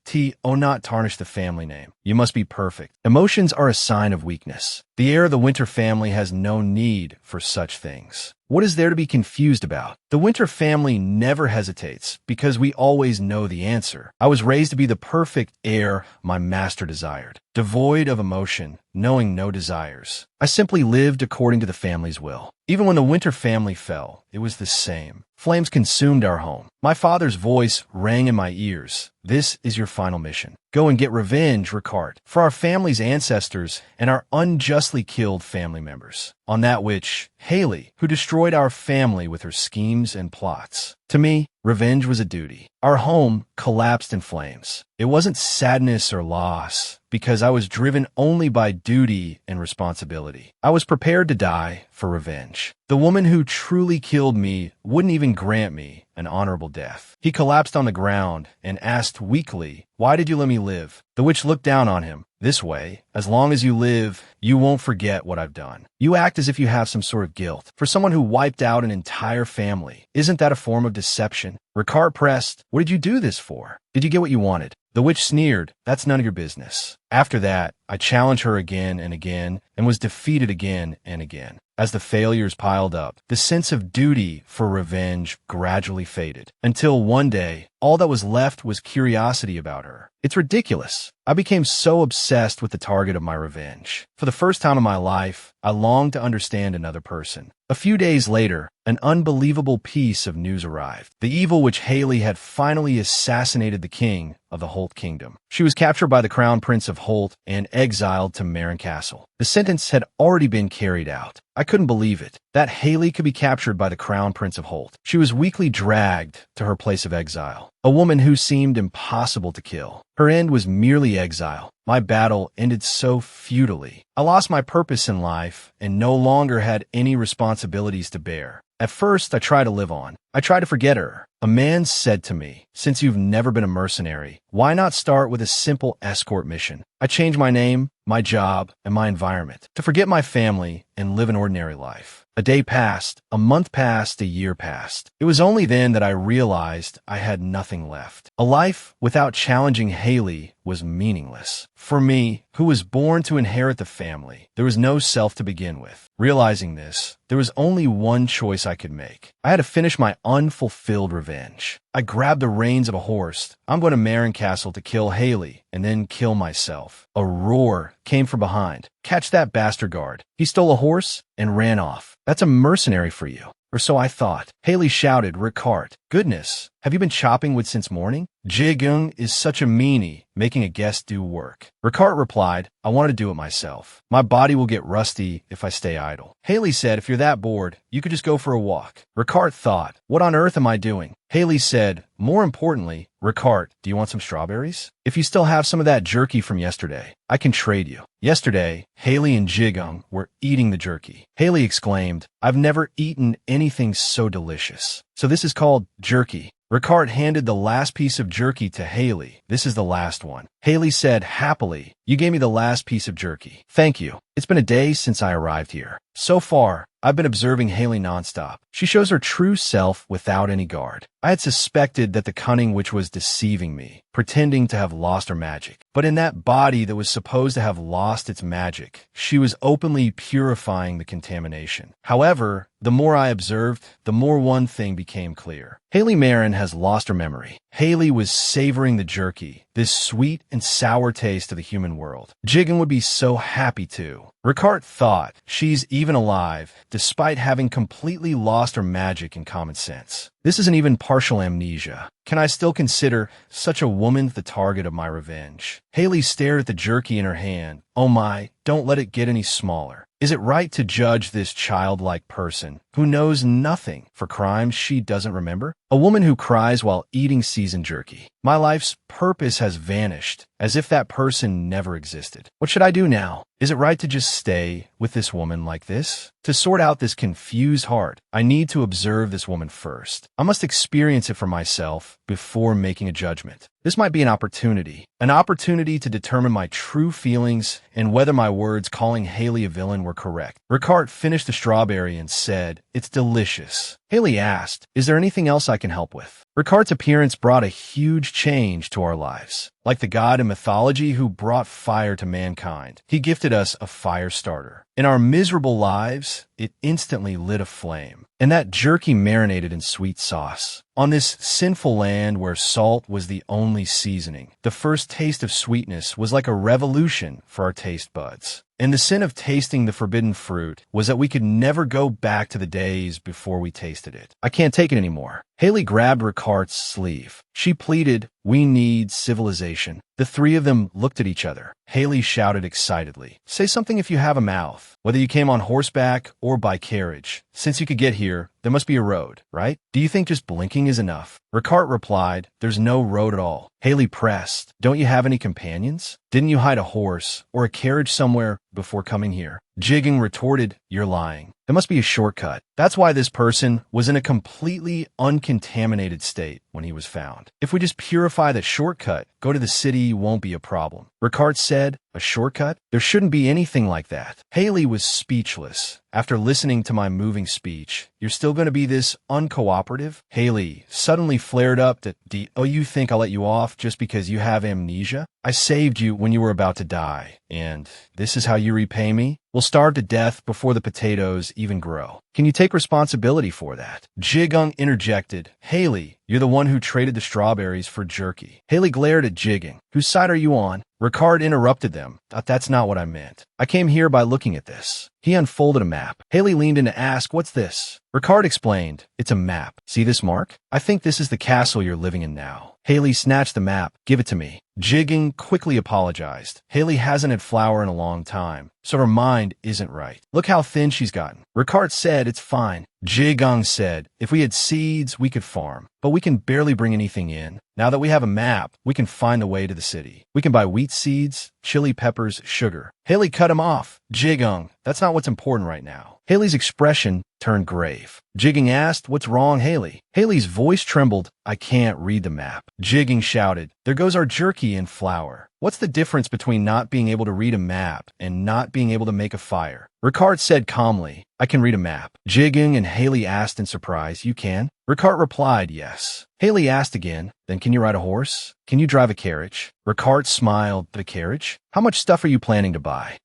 Speaker 1: not tarnish the family name. You must be perfect. Emotions are a sign of weakness. The heir of the Winter family has no need for such things. What is there to be confused about? The Winter family never hesitates because we always know the answer. I was raised to be the perfect heir my master desired, devoid of emotion, knowing no desires. I simply lived according to the family's will. Even when the Winter family fell, it was the same. Flames consumed our home. My father's voice rang in my ears. This is your final mission. Go and get revenge, Ricard, for our family's ancestors and our unjustly killed family members. On that witch, Haley, who destroyed our family with her schemes and plots. To me, revenge was a duty. Our home collapsed in flames. It wasn't sadness or loss, because I was driven only by duty and responsibility. I was prepared to die for revenge. The woman who truly killed me wouldn't even grant me an honorable death. He collapsed on the ground and asked weakly, why did you let me live? The witch looked down on him. This way, as long as you live, you won't forget what I've done. You act as if you have some sort of guilt. For someone who wiped out an entire family, isn't that a form of deception? Ricard pressed, what did you do this for? Did you get what you wanted? The witch sneered, that's none of your business. After that, I challenged her again and again, and was defeated again and again. As the failures piled up, the sense of duty for revenge gradually faded, until one day, all that was left was curiosity about her. It's ridiculous. I became so obsessed with the target of my revenge. For the first time in my life, I longed to understand another person. A few days later, an unbelievable piece of news arrived. The evil witch Haley had finally assassinated the king of the Holt Kingdom. She was captured by the Crown Prince of Holt and exiled to Marin Castle. The sentence had already been carried out. I couldn't believe it, that Haley could be captured by the Crown Prince of Holt. She was weakly dragged to her place of exile, a woman who seemed impossible to kill. Her end was merely exile. My battle ended so futilely. I lost my purpose in life and no longer had any responsibilities to bear. At first, I tried to live on. I tried to forget her. A man said to me, since you've never been a mercenary, why not start with a simple escort mission? I changed my name, my job, and my environment to forget my family and live an ordinary life. A day passed, a month passed, a year passed. It was only then that I realized I had nothing left. A life without challenging Haley was meaningless. For me, who was born to inherit the family, there was no self to begin with. Realizing this, there was only one choice I could make. I had to finish my unfulfilled revenge. I grabbed the reins of a horse. I'm going to Marin Castle to kill Haley and then kill myself. A roar came from behind. Catch that bastard guard. He stole a horse and ran off. That's a mercenary for you. Or so I thought. Haley shouted, Ricard, goodness, have you been chopping wood since morning? Jigung is such a meanie, making a guest do work. Ricard replied, I want to do it myself. My body will get rusty if I stay idle. Haley said, if you're that bored, you could just go for a walk. Ricard thought, what on earth am I doing? Haley said, more importantly, Ricard, do you want some strawberries? If you still have some of that jerky from yesterday, I can trade you. Yesterday, Haley and Jigung were eating the jerky. Haley exclaimed, I've never eaten anything so delicious. So this is called jerky. Ricard handed the last piece of jerky to Haley. This is the last one. Haley said happily, you gave me the last piece of jerky. Thank you. It's been a day since I arrived here. So far, I've been observing Haley nonstop. She shows her true self without any guard. I had suspected that the cunning which was deceiving me, pretending to have lost her magic. But in that body that was supposed to have lost its magic, she was openly purifying the contamination. However, the more I observed, the more one thing became clear. Haley Marin has lost her memory. Haley was savoring the jerky, this sweet and sour taste of the human world. Jigen would be so happy too. Ricard thought she's even alive, despite having completely lost her magic and common sense. This isn't even partial amnesia. Can I still consider such a woman the target of my revenge? Haley stared at the jerky in her hand. Oh my, don't let it get any smaller. Is it right to judge this childlike person who knows nothing for crimes she doesn't remember? A woman who cries while eating seasoned jerky. My life's purpose has vanished, as if that person never existed. What should I do now? Is it right to just stay with this woman like this? To sort out this confused heart, I need to observe this woman first. I must experience it for myself before making a judgment. This might be an opportunity to determine my true feelings and whether my words calling Haley a villain were correct. Ricard finished the strawberry and said, it's delicious. Haley asked, is there anything else I can help with? Ricard's appearance brought a huge change to our lives. Like the god in mythology who brought fire to mankind, he gifted us a fire starter. In our miserable lives, it instantly lit a flame. And that jerky marinated in sweet sauce. On this sinful land where salt was the only seasoning, the first taste of sweetness was like a revolution for our taste buds. And the sin of tasting the forbidden fruit was that we could never go back to the days before we tasted it. I can't take it anymore. Haley grabbed Ricard's sleeve. She pleaded, we need civilization. The three of them looked at each other. Haley shouted excitedly, say something if you have a mouth. Whether you came on horseback or by carriage. Since you could get here, there must be a road, right? Do you think just blinking is enough? Ricard replied, there's no road at all. Haley pressed, don't you have any companions? Didn't you hide a horse or a carriage somewhere before coming here? Jigging retorted, you're lying. There must be a shortcut. That's why this person was in a completely uncontaminated state when he was found. If we just purify the shortcut, go to the city won't be a problem. Ricard said, a shortcut? There shouldn't be anything like that. Haley was speechless. After listening to my moving speech, you're still going to be this uncooperative? Haley suddenly flared up that, oh, you think I'll let you off just because you have amnesia? I saved you when you were about to die, and this is how you repay me? We'll starve to death before the potatoes even grow. Can you take responsibility for that? Jigung interjected, Haley, you're the one who traded the strawberries for jerky. Haley glared at Jigung. Whose side are you on? Ricard interrupted them. That's not what I meant. I came here by looking at this. He unfolded a map. Haley leaned in to ask, what's this? Ricard explained, it's a map. See this mark? I think this is the castle you're living in now. Haley snatched the map. Give it to me. Jigging quickly apologized. Haley hasn't had flour in a long time, so her mind isn't right. Look how thin she's gotten. Ricard said it's fine. Jigung said, if we had seeds, we could farm, but we can barely bring anything in. Now that we have a map, we can find the way to the city. We can buy wheat seeds, chili peppers, sugar. Haley cut him off. Jigung, that's not what's important right now. Haley's expression turned grave. Jigging asked, what's wrong, Haley? Haley's voice trembled. I can't read the map. Jigging shouted, there goes our jerky and flour. What's the difference between not being able to read a map and not being able to make a fire? Ricard said calmly, I can read a map. Jigging and Haley asked in surprise, you can? Ricard replied, yes. Haley asked again, then can you ride a horse? Can you drive a carriage? Ricard smiled, the carriage? How much stuff are you planning to buy?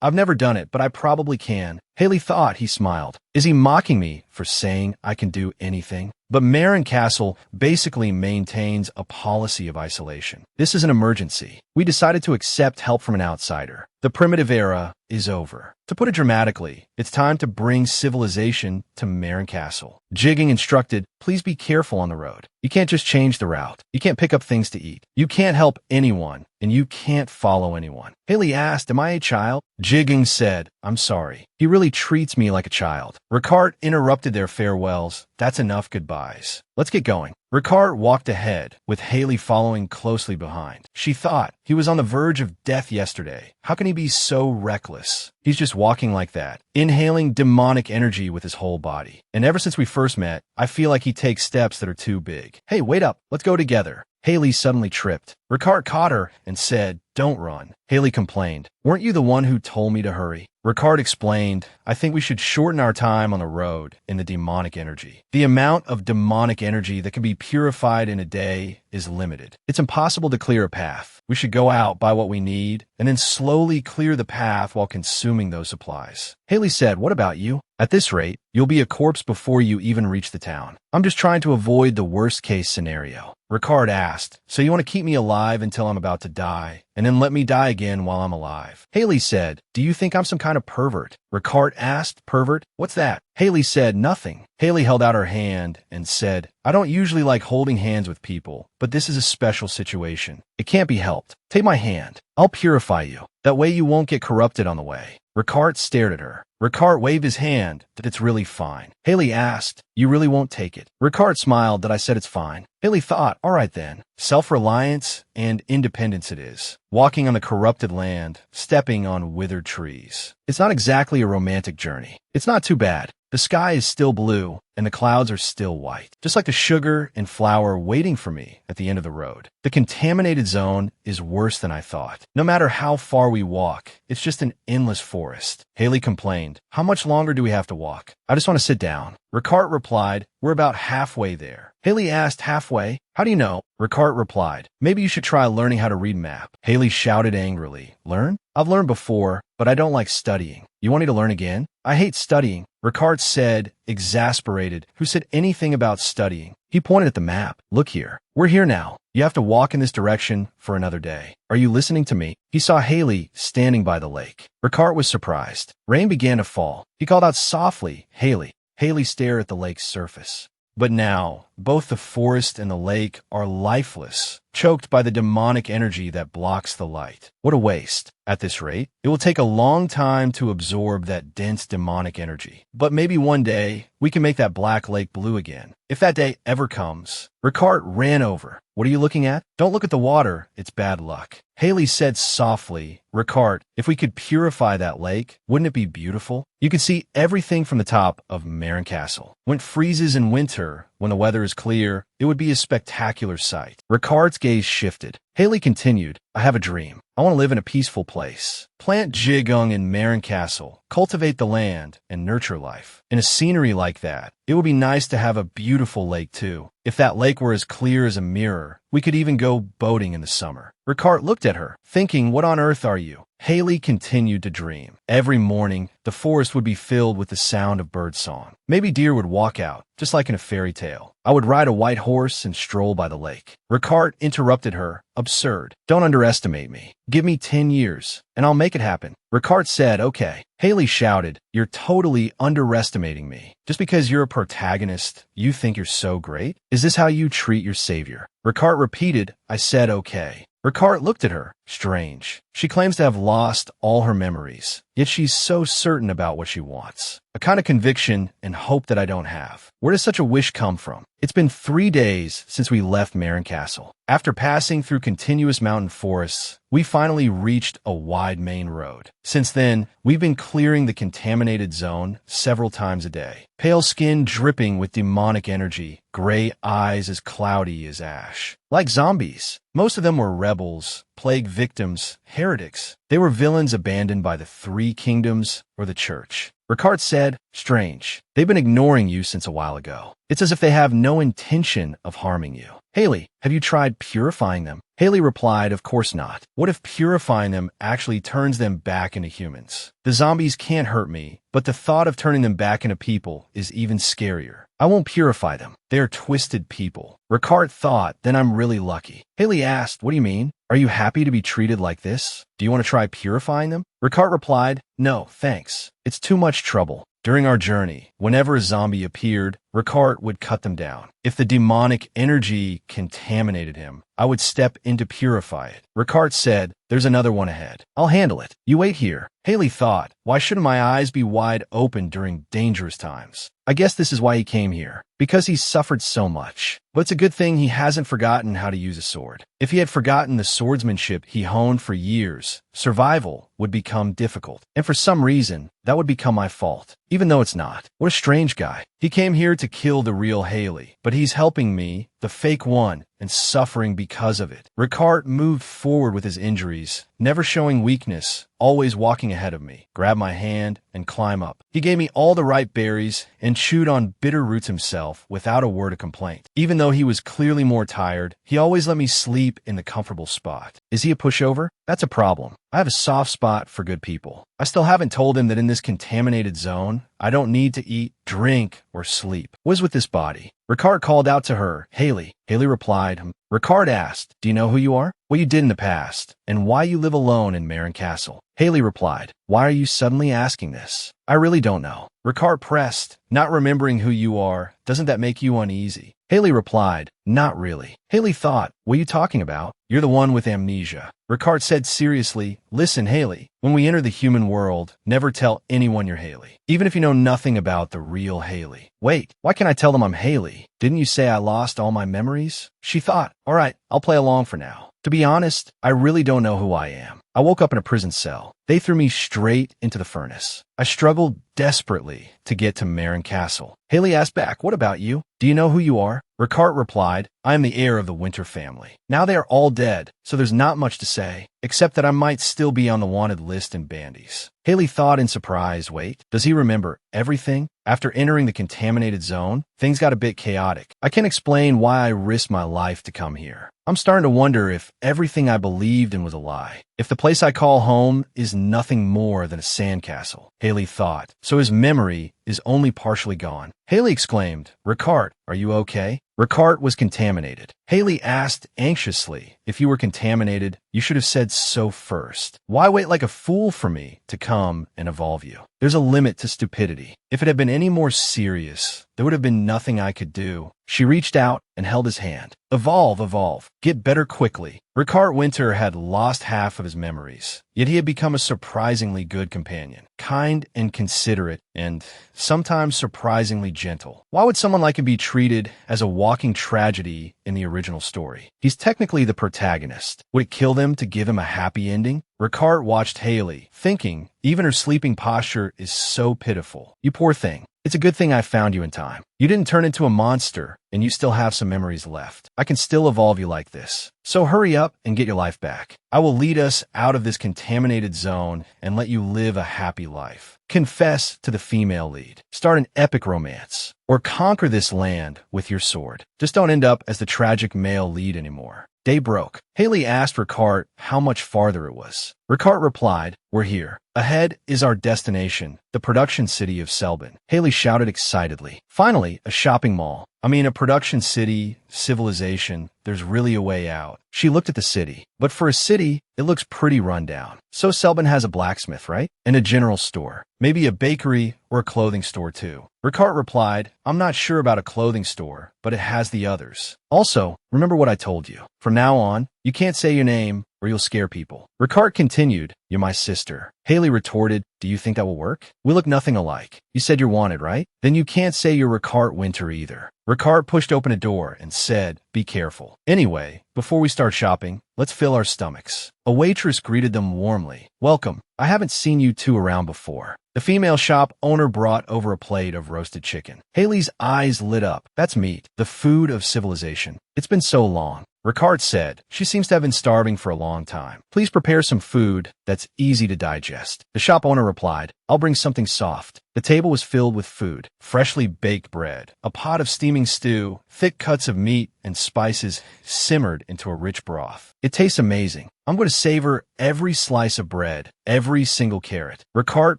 Speaker 1: I've never done it, but I probably can. Haley thought he smiled. Is he mocking me for saying I can do anything? But Marin Castle basically maintains a policy of isolation. This is an emergency. We decided to accept help from an outsider. The primitive era is over. To put it dramatically, it's time to bring civilization to Marin Castle. Jigging instructed, please be careful on the road. You can't just change the route. You can't pick up things to eat. You can't help anyone, and you can't follow anyone. Haley asked, am I a child? Jigging said, I'm sorry. He really treats me like a child. Ricard interrupted their farewells. That's enough goodbyes. let's get going. Ricard walked ahead, with Haley following closely behind. She thought, he was on the verge of death yesterday. How can he be so reckless? He's just walking like that, inhaling demonic energy with his whole body. And ever since we first met, I feel like he takes steps that are too big. Hey, wait up, let's go together. Haley suddenly tripped. Ricard caught her and said, don't run. Haley complained, weren't you the one who told me to hurry? Ricard explained, I think we should shorten our time on the road in the demonic energy. The amount of demonic energy that can be purified in a day is limited. It's impossible to clear a path. We should go out, buy what we need, and then slowly clear the path while consuming those supplies. Haley said, what about you? At this rate, you'll be a corpse before you even reach the town. I'm just trying to avoid the worst-case scenario. Ricard asked, so you want to keep me alive until I'm about to die, and then let me die again while I'm alive? Haley said, do you think I'm some kind of pervert? Ricard asked, pervert? What's that? Haley said, nothing. Haley held out her hand and said, I don't usually like holding hands with people, but this is a special situation. It can't be helped. Take my hand. I'll purify you. That way you won't get corrupted on the way. Ricard stared at her. Ricard waved his hand that it's really fine. Haley asked, you really won't take it? Ricard smiled that I said it's fine. Haley thought, all right then. Self-reliance and independence it is. Walking on the corrupted land, stepping on withered trees. It's not exactly a romantic journey. It's not too bad. The sky is still blue, and the clouds are still white, just like the sugar and flour waiting for me at the end of the road. The contaminated zone is worse than I thought. No matter how far we walk, it's just an endless forest. Haley complained, how much longer do we have to walk? I just want to sit down. Ricard replied, we're about halfway there. Haley asked, halfway? How do you know? Ricard replied, maybe you should try learning how to read map. Haley shouted angrily, learn? I've learned before, but I don't like studying. You want me to learn again? I hate studying. Ricard said, exasperated, who said anything about studying? He pointed at the map. Look here. We're here now. You have to walk in this direction for another day. Are you listening to me? He saw Haley standing by the lake. Ricard was surprised. Rain began to fall. He called out softly, Haley. Haley stared at the lake's surface. But now, both the forest and the lake are lifeless, choked by the demonic energy that blocks the light. What a waste. At this rate, it will take a long time to absorb that dense demonic energy. But maybe one day, we can make that black lake blue again. If that day ever comes. Ricard ran over. What are you looking at? Don't look at the water. It's bad luck. Haley said softly, Ricard, if we could purify that lake, wouldn't it be beautiful? You could see everything from the top of Marin Castle. When it freezes in winter, when the weather is clear, it would be a spectacular sight. Ricard's gaze shifted. Haley continued, I have a dream. I want to live in a peaceful place. Plant Jigong in Marin Castle, cultivate the land, and nurture life. In a scenery like that, it would be nice to have a beautiful lake too. If that lake were as clear as a mirror, we could even go boating in the summer. Ricard looked at her, thinking, what on earth are you? Haley continued to dream. Every morning, the forest would be filled with the sound of birdsong. Maybe deer would walk out, just like in a fairy tale. I would ride a white horse and stroll by the lake. Ricard interrupted her. Absurd. Don't underestimate me. Give me 10 years, and I'll make it happen. Ricard said, okay. Haley shouted, you're totally underestimating me. Just because you're a protagonist, you think you're so great? Is this how you treat your savior? Ricard repeated, I said okay. Ricard looked at her. Strange. She claims to have lost all her memories, yet she's so certain about what she wants. A kind of conviction and hope that I don't have. Where does such a wish come from? It's been 3 days since we left Marin Castle. After passing through continuous mountain forests, we finally reached a wide main road. Since then, we've been clearing the contaminated zone several times a day. Pale skin dripping with demonic energy, gray eyes as cloudy as ash. Like zombies. Most of them were rebels, plague victims, heretics. They were villains abandoned by the 3 kingdoms or the church. Ricard said, strange. They've been ignoring you since a while ago. It's as if they have no intention of harming you. Haley, have you tried purifying them? Haley replied, of course not. What if purifying them actually turns them back into humans? The zombies can't hurt me, but the thought of turning them back into people is even scarier. I won't purify them. They are twisted people. Ricard thought, then I'm really lucky. Haley asked, what do you mean? Are you happy to be treated like this? Do you want to try purifying them? Ricard replied, no, thanks. It's too much trouble. During our journey, whenever a zombie appeared, Ricard would cut them down. If the demonic energy contaminated him, I would step in to purify it. Ricard said, "There's another one ahead. I'll handle it. You wait here." Haley thought, why shouldn't my eyes be wide open during dangerous times? I guess this is why he came here. Because he's suffered so much. But it's a good thing he hasn't forgotten how to use a sword. If he had forgotten the swordsmanship he honed for years, survival would become difficult. And for some reason, that would become my fault. Even though it's not. What a strange guy. He came here to kill the real Haley. But he's helping me, the fake one, and suffering because of it. Ricard moved forward with his injuries, never showing weakness, always walking ahead of me, grab my hand, and climb up. He gave me all the right berries and chewed on bitter roots himself without a word of complaint. Even though he was clearly more tired, he always let me sleep in the comfortable spot. Is he a pushover? That's a problem. I have a soft spot for good people. I still haven't told him that in this contaminated zone, I don't need to eat, drink, or sleep. What is with this body? Ricard called out to her, "Haley." Haley replied. Ricard asked, "Do you know who you are? What you did in the past, and why you live alone in Marin Castle?" Haley replied, "Why are you suddenly asking this? I really don't know." Ricard pressed, "Not remembering who you are, doesn't that make you uneasy?" Haley replied, "Not really." Haley thought, "What are you talking about? You're the one with amnesia." Ricard said seriously, "Listen, Haley, when we enter the human world, never tell anyone you're Haley, even if you know nothing about the real Haley." "Wait, why can't I tell them I'm Haley? Didn't you say I lost all my memories?" She thought, "All right, I'll play along for now. To be honest, I really don't know who I am. I woke up in a prison cell. They threw me straight into the furnace. I struggled desperately to get to Marin Castle." Haley asked back, "What about you? Do you know who you are?" Ricard replied, "I am the heir of the Winter family. Now they are all dead, so there's not much to say, except that I might still be on the wanted list in Bandies." Haley thought in surprise, wait, does he remember everything? After entering the contaminated zone, things got a bit chaotic. I can't explain why I risked my life to come here. I'm starting to wonder if everything I believed in was a lie. If the place I call home is nothing more than a sandcastle, Haley thought, so his memory is only partially gone. Haley exclaimed, "Ricard, are you okay?" Ricard was contaminated. Haley asked anxiously, "If you were contaminated, you should have said so first. Why wait like a fool for me to come and evolve you? There's a limit to stupidity. If it had been any more serious, there would have been nothing I could do." She reached out and held his hand. "Evolve, evolve. Get better quickly." Ricard Winter had lost half of his memories, yet he had become a surprisingly good companion, kind and considerate, and sometimes surprisingly gentle. Why would someone like him be treated as a walking tragedy in the original story? He's technically the protagonist. Would it kill them to give him a happy ending? Ricard watched Haley, thinking, even her sleeping posture is so pitiful. "You poor thing. It's a good thing I found you in time. You didn't turn into a monster, and you still have some memories left. I can still evolve you like this. So hurry up and get your life back. I will lead us out of this contaminated zone and let you live a happy life. Confess to the female lead. Start an epic romance. Or conquer this land with your sword. Just don't end up as the tragic male lead anymore." Day broke. Haley asked Ricard how much farther it was. Ricard replied, "We're here. Ahead is our destination, the production city of Selbin." Haley shouted excitedly. Finally, a shopping mall. I mean, a production city, civilization, there's really a way out. She looked at the city. But for a city, it looks pretty run down. So Selbin has a blacksmith, right? And a general store. Maybe a bakery or a clothing store too. Ricard replied, "I'm not sure about a clothing store, but it has the others. Also, remember what I told you. From now on, you can't say your name or you'll scare people." Ricard continued, "You're my sister." Haley retorted, "Do you think that will work? We look nothing alike. You said you're wanted, right? Then you can't say you're Ricard Winter either." Ricard pushed open a door and said, "Be careful. Anyway, before we start shopping, let's fill our stomachs." A waitress greeted them warmly. "Welcome. I haven't seen you two around before." The female shop owner brought over a plate of roasted chicken. Haley's eyes lit up. "That's meat, the food of civilization. It's been so long." Ricard said, "She seems to have been starving for a long time. Please prepare some food that's easy to digest." The shop owner replied, "I'll bring something soft." The table was filled with food, freshly baked bread, a pot of steaming stew, thick cuts of meat, and spices simmered into a rich broth. "It tastes amazing. I'm going to savor every slice of bread, every single carrot." Ricard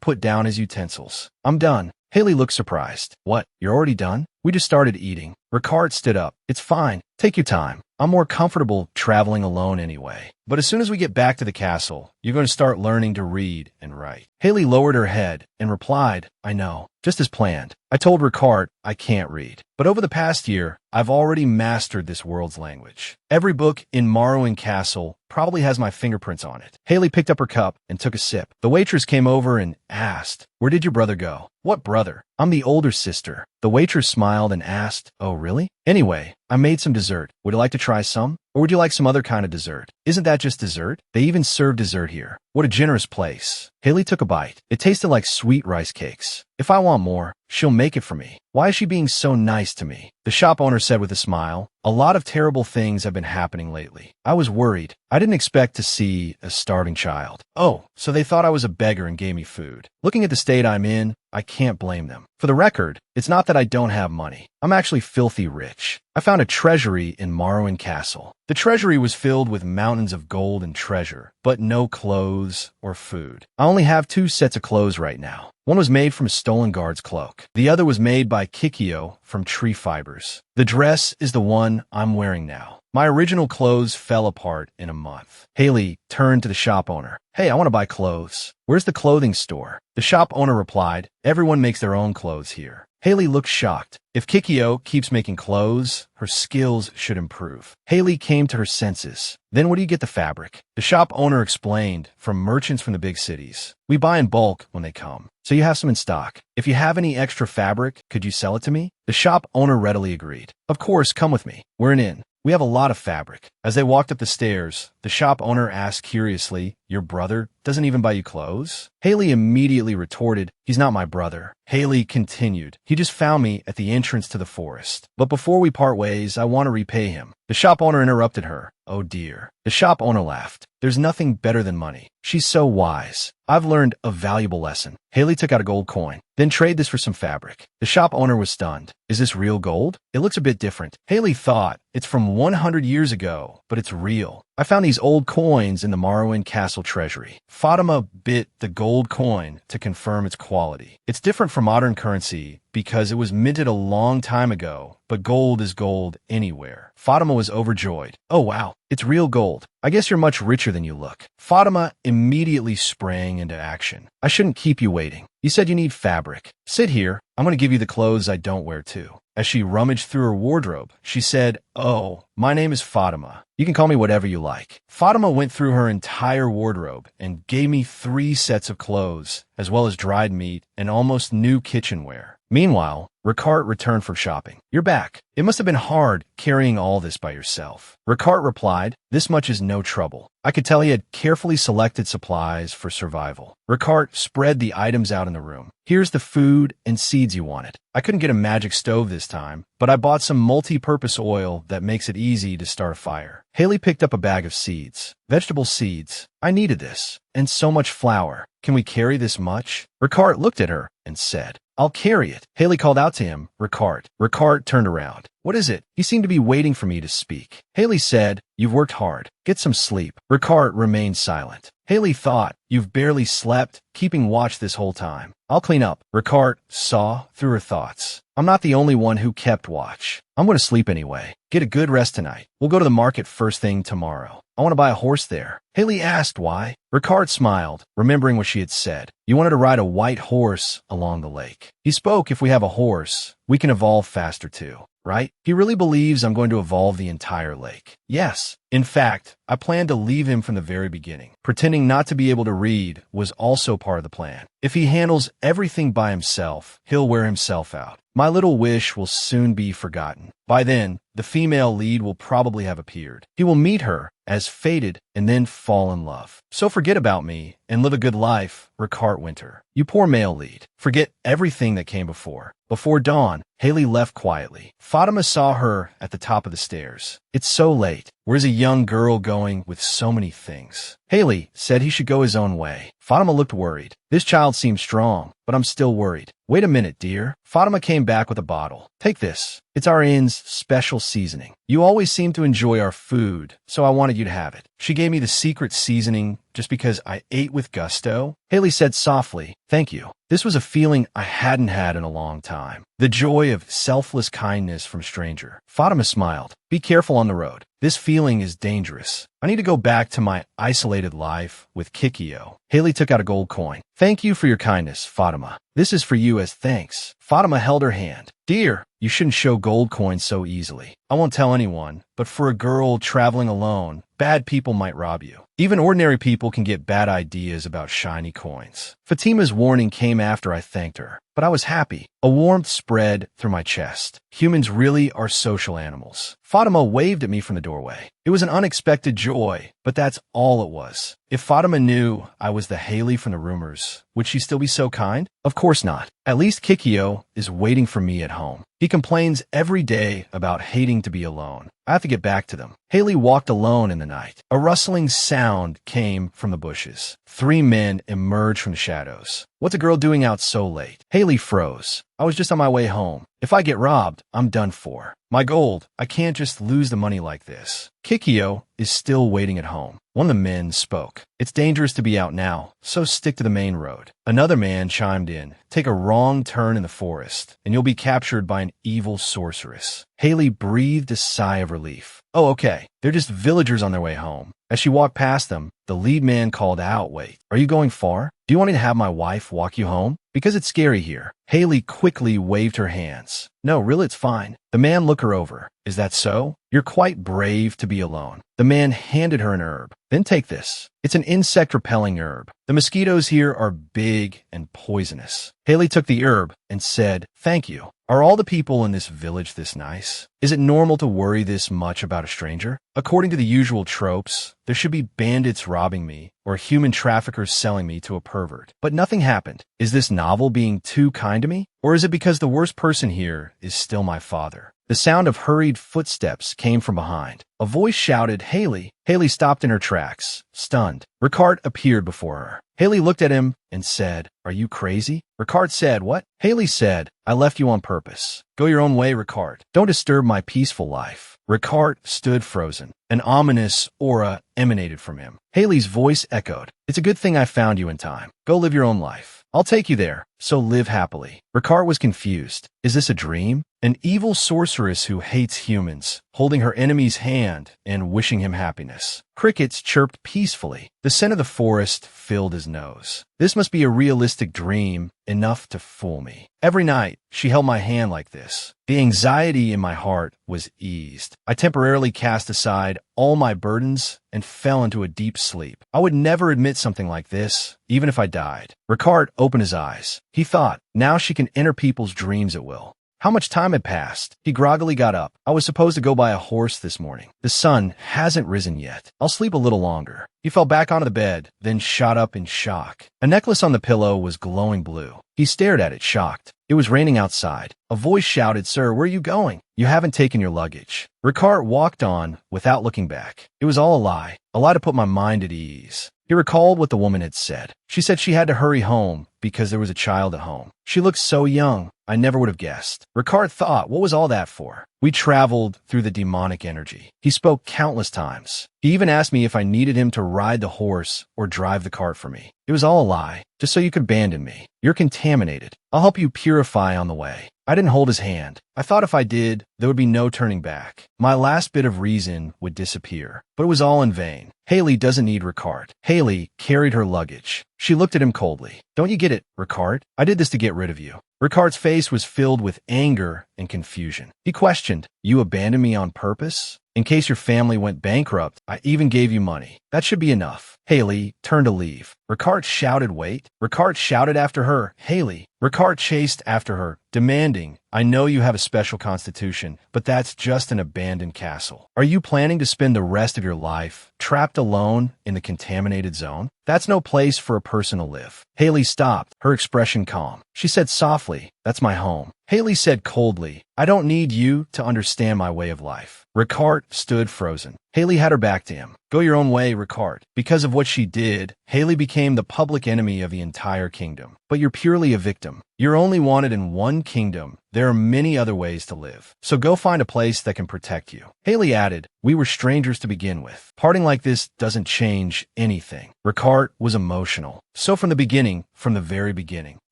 Speaker 1: put down his utensils. "I'm done." Haley looked surprised. "What, you're already done?" "We just started eating." Ricard stood up. "It's fine. Take your time. I'm more comfortable traveling alone anyway. But as soon as we get back to the castle, you're going to start learning to read and write. Haley lowered her head and replied, I know, just as planned. I told Ricard I can't read. But over the past year, I've already mastered this world's language. Every book in Morrowind Castle probably has my fingerprints on it. Haley picked up her cup and took a sip. The waitress came over and asked, Where did your brother go? What brother? I'm the older sister. The waitress smiled and asked, Oh, really? Anyway, I made some dessert. Would you like to try some? Or would you like some other kind of dessert? Isn't that just dessert? They even serve dessert here. What a generous place. Haley took a bite. It tasted like sweet rice cakes. If I want more, she'll make it for me. Why is she being so nice to me? The shop owner said with a smile, A lot of terrible things have been happening lately. I was worried. I didn't expect to see a starving child. Oh, so they thought I was a beggar and gave me food. Looking at the state I'm in, I can't blame them. For the record, it's not that I don't have money. I'm actually filthy rich. I found a treasury in Morrowind Castle. The treasury was filled with mountains of gold and treasure, but no clothes or food. I only have 2 sets of clothes right now. One was made from a stolen guard's cloak. The other was made by Kikyo from tree fibers. The dress is the one I'm wearing now. My original clothes fell apart in a month. Haley turned to the shop owner. Hey, I want to buy clothes. Where's the clothing store? The shop owner replied, Everyone makes their own clothes here. Haley looked shocked. If Kikyo keeps making clothes, her skills should improve. Haley came to her senses. Then where do you get the fabric? The shop owner explained, From merchants from the big cities. We buy in bulk when they come, so you have some in stock. If you have any extra fabric, could you sell it to me? The shop owner readily agreed. Of course, come with me. We're an inn. We have a lot of fabric. As they walked up the stairs, the shop owner asked curiously, Your brother doesn't even buy you clothes? Haley immediately retorted, He's not my brother. Haley continued, He just found me at the entrance to the forest. But before we part ways, I want to repay him. The shop owner interrupted her. Oh dear. The shop owner laughed. There's nothing better than money. She's so wise. I've learned a valuable lesson. Haley took out a gold coin. Then trade this for some fabric. The shop owner was stunned. Is this real gold? It looks a bit different. Haley thought, It's from 100 years ago, but it's real. I found these old coins in the Morrowind Castle treasury. Fatima bit the gold coin to confirm its quality. It's different from modern currency because it was minted a long time ago, but gold is gold anywhere. Fatima was overjoyed. Oh wow, it's real gold. I guess you're much richer than you look. Fatima immediately sprang into action. I shouldn't keep you waiting. You said you need fabric. Sit here. I'm going to give you the clothes I don't wear too. As she rummaged through her wardrobe, she said, Oh, my name is Fatima. You can call me whatever you like. Fatima went through her entire wardrobe and gave me 3 sets of clothes, as well as dried meat and almost new kitchenware. Meanwhile, Ricard returned from shopping. You're back. It must have been hard carrying all this by yourself. Ricard replied, This much is no trouble. I could tell he had carefully selected supplies for survival. Ricard spread the items out in the room. Here's the food and seeds you wanted. I couldn't get a magic stove this time, but I bought some multi-purpose oil that makes it easy to start a fire. Haley picked up a bag of seeds. Vegetable seeds. I needed this. And so much flour. Can we carry this much? Ricard looked at her and said, I'll carry it. Haley called out to him, Ricard. Ricard turned around. What is it? He seemed to be waiting for me to speak. Haley said, You've worked hard. Get some sleep. Ricard remained silent. Haley thought, You've barely slept, keeping watch this whole time. I'll clean up. Ricard saw through her thoughts. I'm not the only one who kept watch. I'm going to sleep anyway. Get a good rest tonight. We'll go to the market first thing tomorrow. I want to buy a horse there. Haley asked why. Ricard smiled, remembering what she had said. You wanted to ride a white horse along the lake. He spoke, If we have a horse, we can evolve faster too. Right? He really believes I'm going to evolve the entire lake. Yes. In fact, I planned to leave him from the very beginning. Pretending not to be able to read was also part of the plan. If he handles everything by himself, he'll wear himself out. My little wish will soon be forgotten. By then, the female lead will probably have appeared. He will meet her as fated and then fall in love. So forget about me and live a good life, Ricard Winter. You poor male lead. Forget everything that came before. Before dawn, Haley left quietly. Fatima saw her at the top of the stairs. It's so late. Where's a young girl going with so many things? Haley said he should go his own way. Fatima looked worried. This child seems strong, but I'm still worried. Wait a minute, dear. Fatima came back with a bottle. Take this. It's our inn's special seasoning. You always seem to enjoy our food, so I wanted you to have it. She gave me the secret seasoning just because I ate with gusto. Haley said softly, Thank you. This was a feeling I hadn't had in a long time. The joy of selfless kindness from stranger. Fatima smiled. Be careful on the road. This feeling is dangerous. I need to go back to my isolated life with Kikyo. Haley took out a gold coin. Thank you for your kindness, Fatima. This is for you as thanks. Fatima held her hand. Dear, you shouldn't show gold coins so easily. I won't tell anyone, but for a girl traveling alone, bad people might rob you. Even ordinary people can get bad ideas about shiny coins. Fatima's warning came after I thanked her, but I was happy. A warmth spread through my chest. Humans really are social animals. Fatima waved at me from the doorway. It was an unexpected joy, but that's all it was. If Fatima knew I was the Haley from the rumors, would she still be so kind? Of course not. At least Kikyo is waiting for me at home. He complains every day about hating to be alone. I have to get back to them. Haley walked alone in the night. A rustling sound came from the bushes. 3 men emerged from the shadows. What's a girl doing out so late? Haley froze. I was just on my way home. If I get robbed, I'm done for. My gold, I can't just lose the money like this. Kikyo is still waiting at home. One of the men spoke. It's dangerous to be out now, so stick to the main road. Another man chimed in. Take a wrong turn in the forest, and you'll be captured by an evil sorceress. Haley breathed a sigh of relief. Oh, okay. They're just villagers on their way home. As she walked past them, the lead man called out, Wait, are you going far? Do you want me to have my wife walk you home? Because it's scary here. Haley quickly waved her hands. No, really, it's fine. The man looked her over. Is that so? You're quite brave to be alone. The man handed her an herb. Then take this. It's an insect-repelling herb. The mosquitoes here are big and poisonous. Haley took the herb and said, Thank you. Are all the people in this village this nice? Is it normal to worry this much about a stranger? According to the usual tropes, there should be bandits robbing me or human traffickers selling me to a pervert. But nothing happened. Is this novel being too kind to me? Or is it because the worst person here is still my father? The sound of hurried footsteps came from behind. A voice shouted, Haley. Haley stopped in her tracks, stunned. Ricard appeared before her. Haley looked at him and said, Are you crazy? Ricard said, What? Haley said, I left you on purpose. Go your own way, Ricard. Don't disturb my peaceful life. Ricard stood frozen. An ominous aura emanated from him. Haley's voice echoed. It's a good thing I found you in time. Go live your own life. I'll take you there, so live happily. Ricard was confused. Is this a dream? An evil sorceress who hates humans, holding her enemy's hand and wishing him happiness. Crickets chirped peacefully. The scent of the forest filled his nose. This must be a realistic dream, enough to fool me. Every night, she held my hand like this. The anxiety in my heart was eased. I temporarily cast aside all my burdens and fell into a deep sleep. I would never admit something like this, even if I died. Ricard opened his eyes. He thought, now she can enter people's dreams at will. How much time had passed? He groggily got up. I was supposed to go buy a horse this morning. The sun hasn't risen yet. I'll sleep a little longer. He fell back onto the bed, then shot up in shock. A necklace on the pillow was glowing blue. He stared at it, shocked. It was raining outside. A voice shouted, Sir, where are you going? You haven't taken your luggage. Ricard walked on without looking back. It was all a lie to put my mind at ease. He recalled what the woman had said. She said she had to hurry home because there was a child at home. She looked so young. I never would have guessed. Ricard thought, what was all that for? We traveled through the demonic energy. He spoke countless times. He even asked me if I needed him to ride the horse or drive the cart for me. It was all a lie, just so you could abandon me. You're contaminated. I'll help you purify on the way. I didn't hold his hand. I thought if I did, there would be no turning back. My last bit of reason would disappear. But it was all in vain. Haley doesn't need Ricard. Haley carried her luggage. She looked at him coldly. Don't you get it, Ricard? I did this to get rid of you. Ricard's face was filled with anger and confusion. He questioned, You abandoned me on purpose? In case your family went bankrupt, I even gave you money. That should be enough. Haley turned to leave. Ricard shouted, Wait. Ricard shouted after her, Haley. Ricard chased after her, demanding, I know you have a special constitution, but that's just an abandoned castle. Are you planning to spend the rest of your life trapped alone in the contaminated zone? That's no place for a person to live. Haley stopped, her expression calm. She said softly, That's my home. Haley said coldly, I don't need you to understand my way of life. Ricard stood frozen. Haley had her back to him. Go your own way, Ricard. Because of what she did, Haley became the public enemy of the entire kingdom. But you're purely a victim. You're only wanted in one kingdom. There are many other ways to live. So go find a place that can protect you. Haley added, We were strangers to begin with. Parting like this doesn't change anything. Ricard was emotional. So from the very beginning,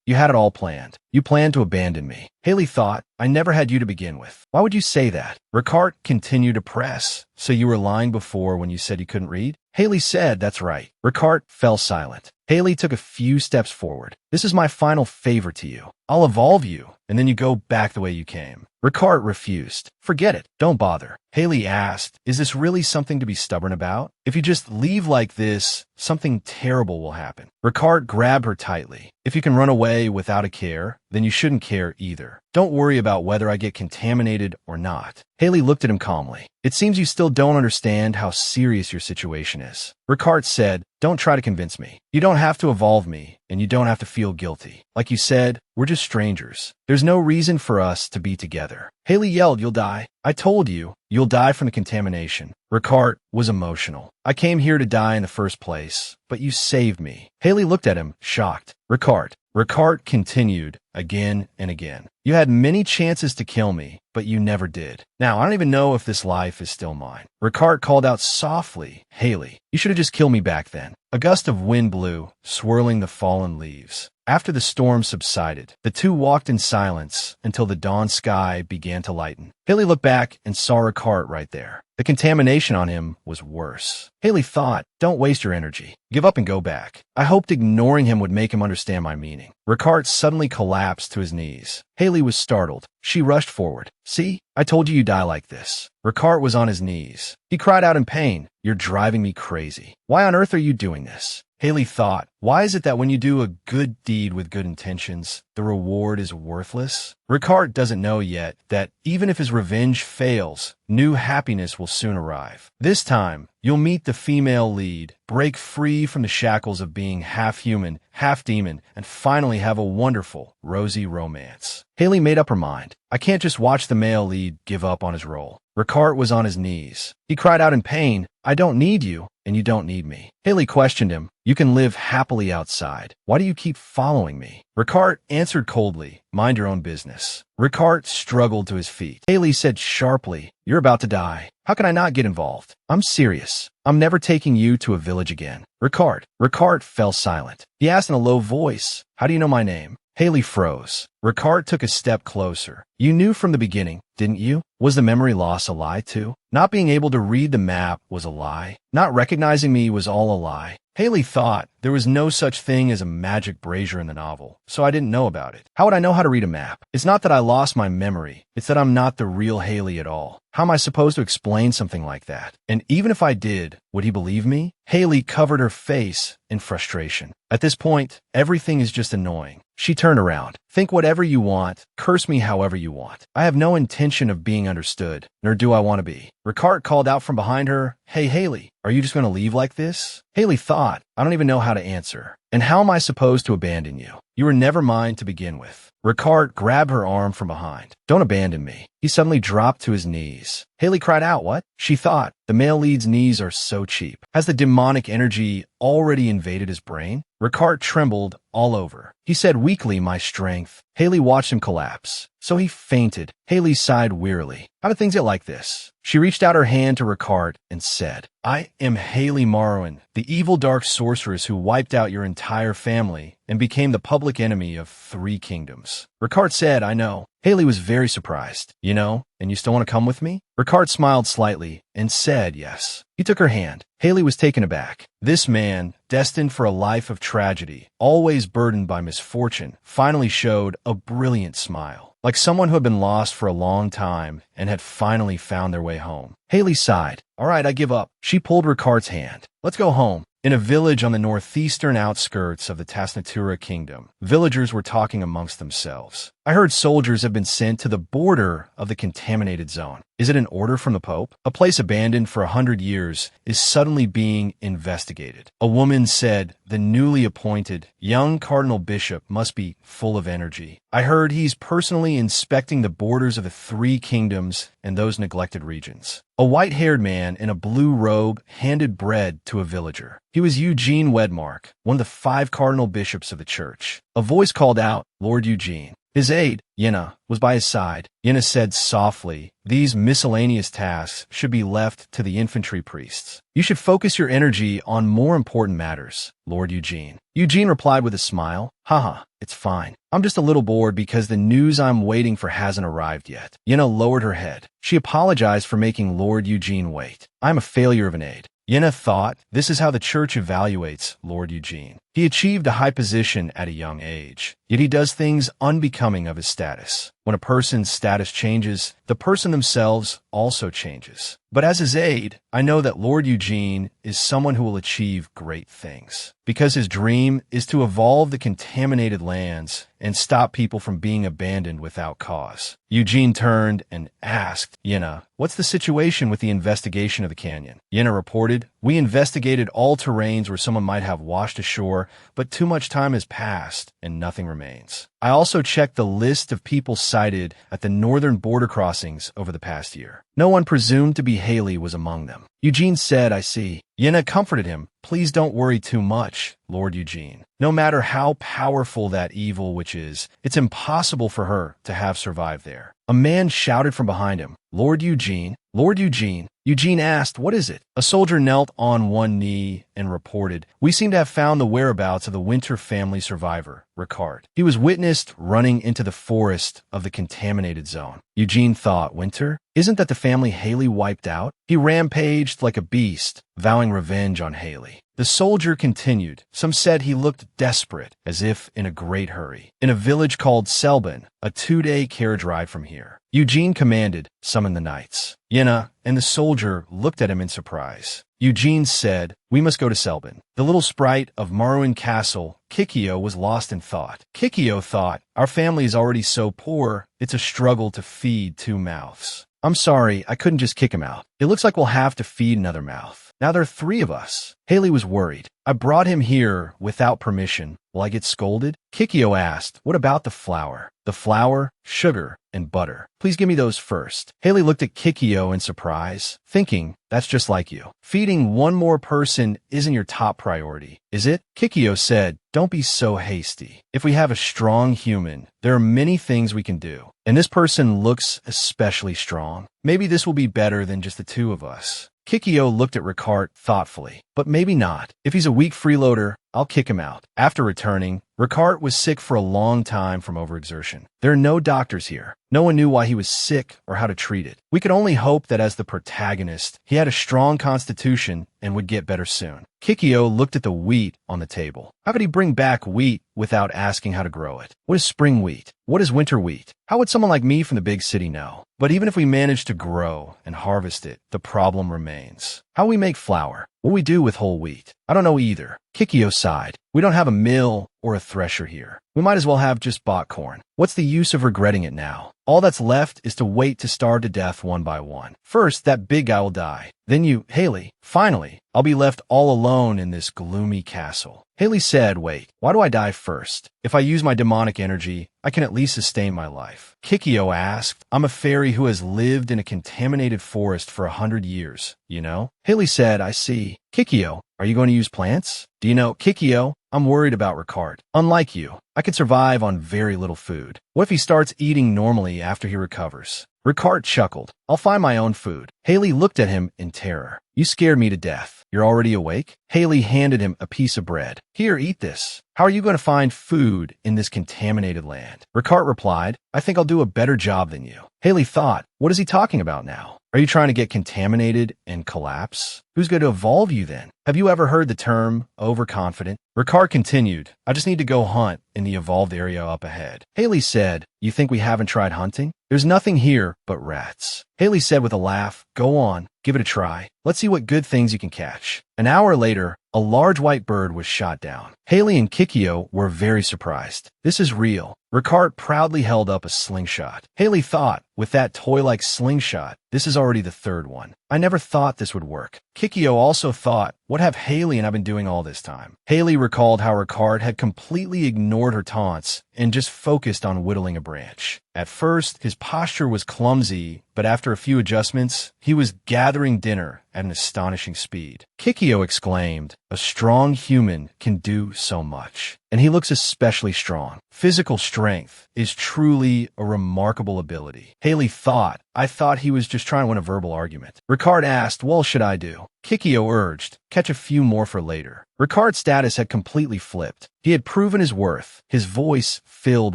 Speaker 1: you had it all planned. You plan to abandon me. Haley thought, I never had you to begin with. Why would you say that? Ricard continued to press. So you were lying before when you said you couldn't read? Haley said, that's right. Ricard fell silent. Haley took a few steps forward. This is my final favor to you. I'll evolve you, and then you go back the way you came. Ricard refused. Forget it. Don't bother. Haley asked, is this really something to be stubborn about? If you just leave like this, something terrible will happen. Ricard grabbed her tightly. If you can run away without a care, then you shouldn't care either. Don't worry about whether I get contaminated or not. Haley looked at him calmly. It seems you still don't understand how serious your situation is. Ricard said, don't try to convince me. You don't have to evolve me, and you don't have to feel guilty. Like you said, we're just strangers. There's no reason for us to be together. Haley yelled, you'll die. I told you, you'll die from the contamination. Ricard was emotional. I came here to die in the first place, but you saved me. Haley looked at him, shocked. Ricard continued again and again. You had many chances to kill me, but you never did. Now, I don't even know if this life is still mine. Ricard called out softly, Haley, you should have just killed me back then. A gust of wind blew, swirling the fallen leaves. After the storm subsided, the two walked in silence until the dawn sky began to lighten. Haley looked back and saw Ricard right there. The contamination on him was worse. Haley thought, don't waste your energy. Give up and go back. I hoped ignoring him would make him understand my meaning. Ricard suddenly collapsed to his knees. Haley was startled. She rushed forward. See, I told you die like this. Ricard was on his knees. He cried out in pain. You're driving me crazy. Why on earth are you doing this? Haley thought, why is it that when you do a good deed with good intentions, the reward is worthless? Ricard doesn't know yet that even if his revenge fails, new happiness will soon arrive. This time, you'll meet the female lead, break free from the shackles of being half human, half demon, and finally have a wonderful, rosy romance. Haley made up her mind. I can't just watch the male lead give up on his role. Ricard was on his knees. He cried out in pain, I don't need you, and you don't need me. Haley questioned him. You can live happily outside. Why do you keep following me? Ricard answered coldly, mind your own business. Ricard struggled to his feet. Haley said sharply, you're about to die. How can I not get involved? I'm serious. I'm never taking you to a village again. Ricard fell silent. He asked in a low voice, how do you know my name? Haley froze. Ricard took a step closer. You knew from the beginning, didn't you? Was the memory loss a lie too? Not being able to read the map was a lie. Not recognizing me was all a lie. Haley thought there was no such thing as a magic brazier in the novel, so I didn't know about it. How would I know how to read a map? It's not that I lost my memory. It's that I'm not the real Haley at all. How am I supposed to explain something like that? And even if I did, would he believe me? Haley covered her face in frustration. At this point, everything is just annoying. She turned around. Think whatever you want. Curse me however you want. I have no intention of being understood, nor do I want to be. Ricard called out from behind her, hey, Haley, are you just going to leave like this? Haley thought, I don't even know how to answer. And how am I supposed to abandon you? You were never mine to begin with. Ricard grabbed her arm from behind. Don't abandon me. He suddenly dropped to his knees. Haley cried out, what? She thought, the male lead's knees are so cheap. Has the demonic energy already invaded his brain? Ricard trembled all over. He said weakly, my strength. Haley watched him collapse. So he fainted. Haley sighed wearily. How do things get like this? She reached out her hand to Ricard and said, I am Haley Morrowind, the evil dark sorceress who wiped out your entire family and became the public enemy of 3 kingdoms. Ricard said, I know. Haley was very surprised. You know, and you still want to come with me? Ricard smiled slightly and said yes. He took her hand. Haley was taken aback. This man, destined for a life of tragedy, always burdened by misfortune, finally showed a brilliant smile, like someone who had been lost for a long time and had finally found their way home. Haley sighed. All right, I give up. She pulled Ricard's hand. Let's go home. In a village on the northeastern outskirts of the Tasnatura kingdom, villagers were talking amongst themselves. I heard soldiers have been sent to the border of the contaminated zone. Is it an order from the Pope? A place abandoned for 100 years is suddenly being investigated. A woman said the newly appointed young cardinal bishop must be full of energy. I heard he's personally inspecting the borders of the 3 kingdoms and those neglected regions. A white-haired man in a blue robe handed bread to a villager. He was Eugene Wedmark, one of the 5 cardinal bishops of the church. A voice called out, Lord Eugene. His aide, Yenna, was by his side. Yenna said softly, "These miscellaneous tasks should be left to the infantry priests. You should focus your energy on more important matters, Lord Eugene." Eugene replied with a smile, "Haha, it's fine. I'm just a little bored because the news I'm waiting for hasn't arrived yet." Yenna lowered her head. She apologized for making Lord Eugene wait. "I'm a failure of an aide." Yenna thought, "This is how the church evaluates Lord Eugene. He achieved a high position at a young age, yet he does things unbecoming of his status. When a person's status changes, the person themselves also changes. But as his aide, I know that Lord Eugene is someone who will achieve great things, because his dream is to evolve the contaminated lands and stop people from being abandoned without cause." Eugene turned and asked Yenna, "What's the situation with the investigation of the canyon?" Yenna reported, "We investigated all terrains where someone might have washed ashore, but too much time has passed and nothing remains. I also checked the list of people sighted at the northern border crossings over the past year. No one presumed to be Haley was among them." Eugene said, "I see." Yenna comforted him, "Please don't worry too much, Lord Eugene. No matter how powerful that evil witch is, it's impossible for her to have survived there." A man shouted from behind him, "Lord Eugene, Lord Eugene." Eugene asked, "What is it?" A soldier knelt on one knee and reported, "We seem to have found the whereabouts of the Winter family survivor, Ricard. He was witnessed running into the forest of the contaminated zone." Eugene thought, "Winter? Isn't that the family Haley wiped out?" He rampaged like a beast, vowing revenge on Haley. The soldier continued. Some said he looked desperate, as if in a great hurry. In a village called Selbin, a 2-day carriage ride from here. Eugene commanded, "Summon the knights." Yenna and the soldier looked at him in surprise. Eugene said, "We must go to Selbin." The little sprite of Maruin Castle, Kikyo, was lost in thought. Kikyo thought, "Our family is already so poor, it's a struggle to feed 2 mouths. I'm sorry, I couldn't just kick him out. It looks like we'll have to feed another mouth. Now there are 3 of us." Haley was worried. "I brought him here without permission. Will I get scolded?" Kikyo asked, "What about the flour?" "The flour, sugar, and butter. Please give me those first." Haley looked at Kikyo in surprise, thinking, "That's just like you. Feeding one more person isn't your top priority, is it?" Kikyo said, "Don't be so hasty. If we have a strong human, there are many things we can do. And this person looks especially strong. Maybe this will be better than just the 2 of us." Kikyo looked at Ricard thoughtfully. "But maybe not. If he's a weak freeloader, I'll kick him out." After returning, Ricard was sick for a long time from overexertion. There are no doctors here. No one knew why he was sick or how to treat it. We could only hope that as the protagonist, he had a strong constitution and would get better soon. Kikyo looked at the wheat on the table. How could he bring back wheat without asking how to grow it? What is spring wheat? What is winter wheat? How would someone like me from the big city know? But even if we manage to grow and harvest it, the problem remains. How we make flour? What we do with whole wheat? I don't know either. Kikyo sighed. We don't have a mill or a thresher here. We might as well have just bought corn. What's the use of regretting it now? All that's left is to wait to starve to death one by one. First, that big guy will die. Then you, Haley. Finally, I'll be left all alone in this gloomy castle. Haley said, "Wait, why do I die first? If I use my demonic energy, I can at least sustain my life." Kikyo asked, "I'm a fairy who has lived in a contaminated forest for 100 years, you know?" Haley said, "I see." Kikyo, are you going to use plants? Do you know, Kikyo, I'm worried about Ricard. Unlike you, I could survive on very little food. What if he starts eating normally after he recovers? Ricard chuckled. I'll find my own food. Haley looked at him in terror. You scared me to death. You're already awake? Haley handed him a piece of bread. Here, eat this. How are you going to find food in this contaminated land? Ricard replied, I think I'll do a better job than you. Haley thought, what is he talking about now? Are you trying to get contaminated and collapse? Who's going to evolve you then? Have you ever heard the term overconfident? Ricard continued, I just need to go hunt in the evolved area up ahead. Haley said, you think we haven't tried hunting? There's nothing here but rats. Haley said with a laugh, go on, give it a try. Let's see what good things you can catch. An hour later, a large white bird was shot down. Haley and Kikyo were very surprised. This is real. Ricard proudly held up a slingshot. Haley thought, with that toy-like slingshot, this is already the third one. I never thought this would work. Kikyo also thought, what have Haley and I been doing all this time? Haley recalled how Ricard had completely ignored her taunts and just focused on whittling a branch. At first, his posture was clumsy, but after a few adjustments, he was gathering dinner at an astonishing speed. Kikyo exclaimed, A strong human can do so much. And he looks especially strong. Physical strength is truly a remarkable ability. Haley thought, I thought he was just trying to win a verbal argument. Ricard asked, what should I do? Kikyo urged, catch a few more for later. Ricard's status had completely flipped. He had proven his worth, his voice filled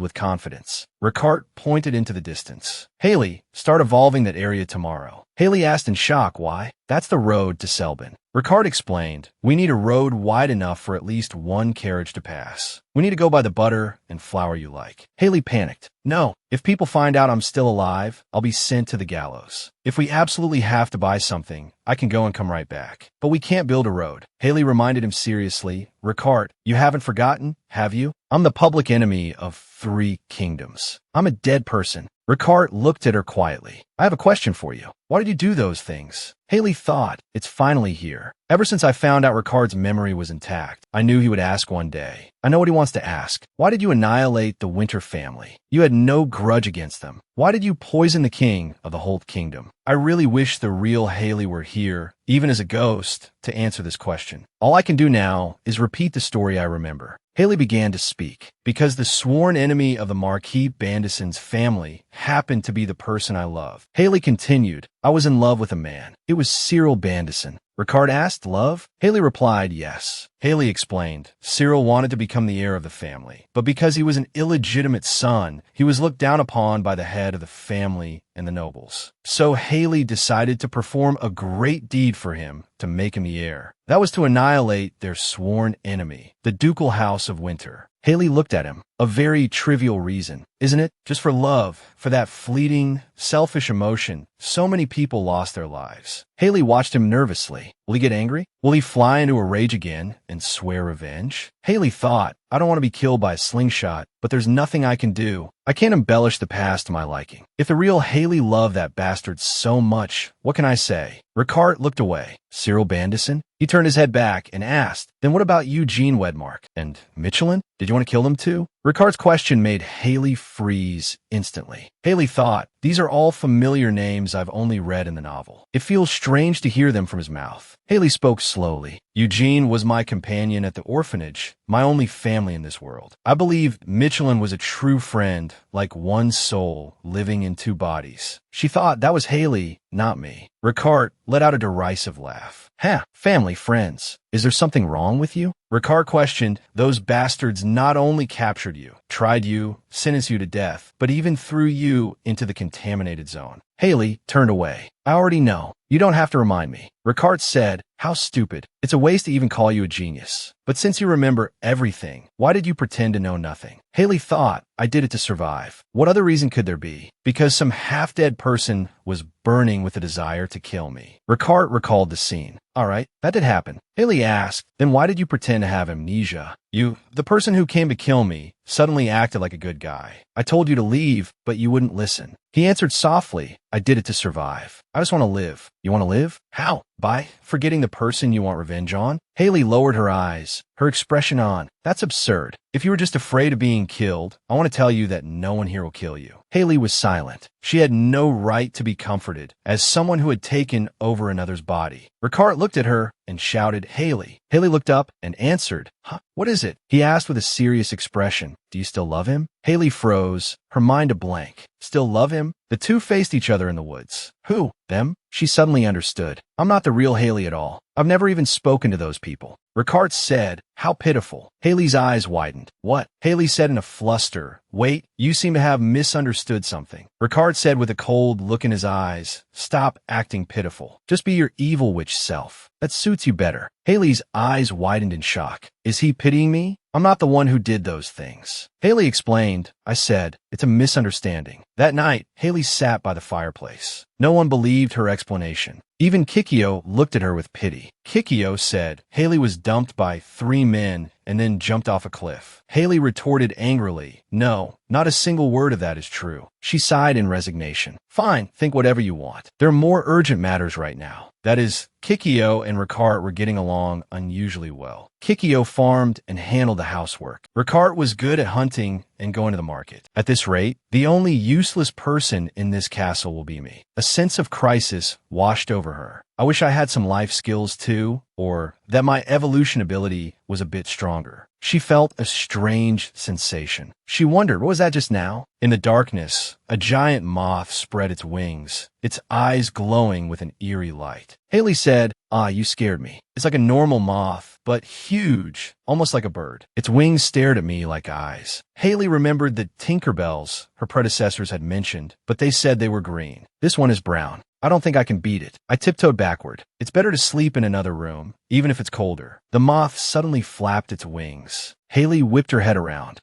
Speaker 1: with confidence. Ricard pointed into the distance. Haley, start evolving that area tomorrow. Haley asked in shock, why? That's the road to Selbin. Ricard explained, we need a road wide enough for at least one carriage to pass. We need to go by the butter and flour you like. Haley panicked. No, if people find out I'm still alive, I'll be sent to the gallows. If we absolutely have to buy something, I can go and come right back. But we can't build a road. Haley reminded him seriously, Ricard, you haven't forgotten, have you? I'm the public enemy of 3 kingdoms. I'm a dead person. Ricard looked at her quietly. I have a question for you. Why did you do those things? Haley thought, it's finally here. Ever since I found out Ricard's memory was intact, I knew he would ask one day. I know what he wants to ask. Why did you annihilate the Winter family? You had no grudge against them. Why did you poison the king of the whole kingdom? I really wish the real Haley were here, even as a ghost, to answer this question. All I can do now is repeat the story I remember. Haley began to speak. Because the sworn enemy of the Marquis Bandison's family happened to be the person I love. Haley continued, I was in love with a man. It was Cyril Bandison. Ricard asked, love? Haley replied, yes. Haley explained, Cyril wanted to become the heir of the family, but because he was an illegitimate son, he was looked down upon by the head of the family and the nobles. So Haley decided to perform a great deed for him to make him the heir. That was to annihilate their sworn enemy, the ducal house of Winter. Haley looked at him. A very trivial reason, isn't it? Just for love, for that fleeting, selfish emotion. So many people lost their lives. Haley watched him nervously. Will he get angry? Will he fly into a rage again and swear revenge? Haley thought, I don't want to be killed by a slingshot, but there's nothing I can do. I can't embellish the past to my liking. If the real Haley loved that bastard so much, what can I say? Ricard looked away. Cyril Bandison? He turned his head back and asked, then what about Eugene Wedmark? And Michelin? Did you want to kill them too? Ricard's question made Haley freeze instantly. Haley thought, these are all familiar names I've only read in the novel. It feels strange to hear them from his mouth. Haley spoke slowly. Eugene was my companion at the orphanage, my only family in this world. I believed Michelin was a true friend, like one soul living in 2 bodies. She thought that was Haley, not me. Ricard let out a derisive laugh. Family, friends. Is there something wrong with you? Ricard questioned, those bastards not only captured you, tried you, sentenced you to death, but even threw you into the contaminated zone. Haley turned away. I already know. You don't have to remind me. Ricard said, how stupid. It's a waste to even call you a genius. But since you remember everything, why did you pretend to know nothing? Haley thought, I did it to survive. What other reason could there be? Because some half-dead person was burning with a desire to kill me. Ricard recalled the scene. All right, that did happen. Haley asked, then why did you pretend to have amnesia? The person who came to kill me, suddenly acted like a good guy. I told you to leave, but you wouldn't listen. He answered softly, I did it to survive. I just want to live. You want to live? How? By forgetting the person you want revenge on? Haley lowered her eyes, her expression on. That's absurd. If you were just afraid of being killed, I want to tell you that no one here will kill you. Haley was silent. She had no right to be comforted as someone who had taken over another's body. Ricard looked at her and shouted, Haley. Haley looked up and answered, what is it? He asked with a serious expression. Do you still love him? Haley froze, her mind a blank. Still love him? The two faced each other in the woods. Who? Them? She suddenly understood. I'm not the real Haley at all. I've never even spoken to those people. Ricard said, how pitiful. Haley's eyes widened. What? Haley said in a fluster. Wait, you seem to have misunderstood something. Ricard said with a cold look in his eyes, stop acting pitiful. Just be your evil witch self. That suits you better. Haley's eyes widened in shock. Is he pitying me? I'm not the one who did those things. Haley explained. I said, it's a misunderstanding. That night, Haley sat by the fireplace. No one believed her explanation. Even Kikyo looked at her with pity. Kikyo said Haley was dumped by 3 men and then jumped off a cliff. Haley retorted angrily, no, Not a single word of that is true. She sighed in resignation. Fine, think whatever you want. There are more urgent matters right now. That is, Kikyo and Ricard were getting along unusually well. Kikyo farmed and handled the housework. Ricard was good at hunting and going to the market. At this rate, the only useless person in this castle will be me. A sense of crisis washed over her. I wish I had some life skills too, or that my evolution ability was a bit stronger. She felt a strange sensation. She wondered, what was that just now? In the darkness, a giant moth spread its wings, its eyes glowing with an eerie light. Haley said, you scared me. It's like a normal moth, but huge, almost like a bird. Its wings stared at me like eyes. Haley remembered the Tinkerbells her predecessors had mentioned, but they said they were green. This one is brown. I don't think I can beat it. I tiptoed backward. It's better to sleep in another room, even if it's colder. The moth suddenly flapped its wings. Haley whipped her head around.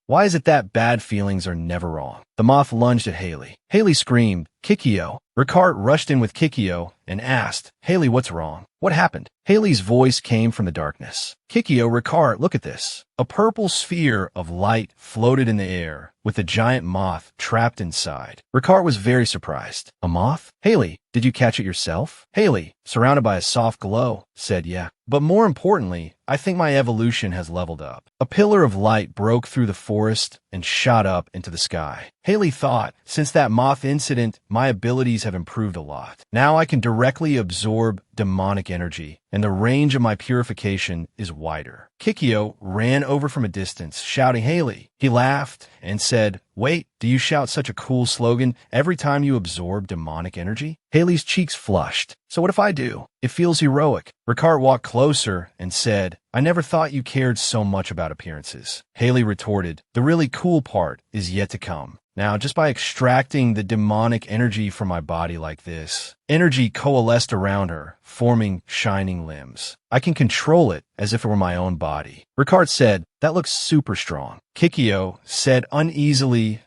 Speaker 1: Why is it that bad feelings are never wrong? The moth lunged at Haley. Haley screamed, Kikyo. Ricard rushed in with Kikyo and asked, Haley, what's wrong? What happened? Haley's voice came from the darkness. Kikyo, Ricard, look at this. A purple sphere of light floated in the air, with the giant moth trapped inside. Ricard was very surprised. A moth? Haley, did you catch it yourself? Haley, surrounded by a soft glow, said yeah. But more importantly, I think my evolution has leveled up. A pillar of light broke through the forest and shot up into the sky. Haley thought, since that moth incident, my abilities have improved a lot. Now I can directly absorb demonic energy, and the range of my purification is wider. Kikyo ran over from a distance, shouting, Haley. He laughed and said, wait, do you shout such a cool slogan every time you absorb demonic energy? Haley's cheeks flushed. So what if I do? It feels heroic. Ricard walked closer and said, I never thought you cared so much about appearances. Haley retorted, the really cool part is yet to come. Now, just by extracting the demonic energy from my body like this, energy coalesced around her, forming shining limbs. I can control it as if it were my own body. Ricard said, that looks super strong. Kikyo said uneasily,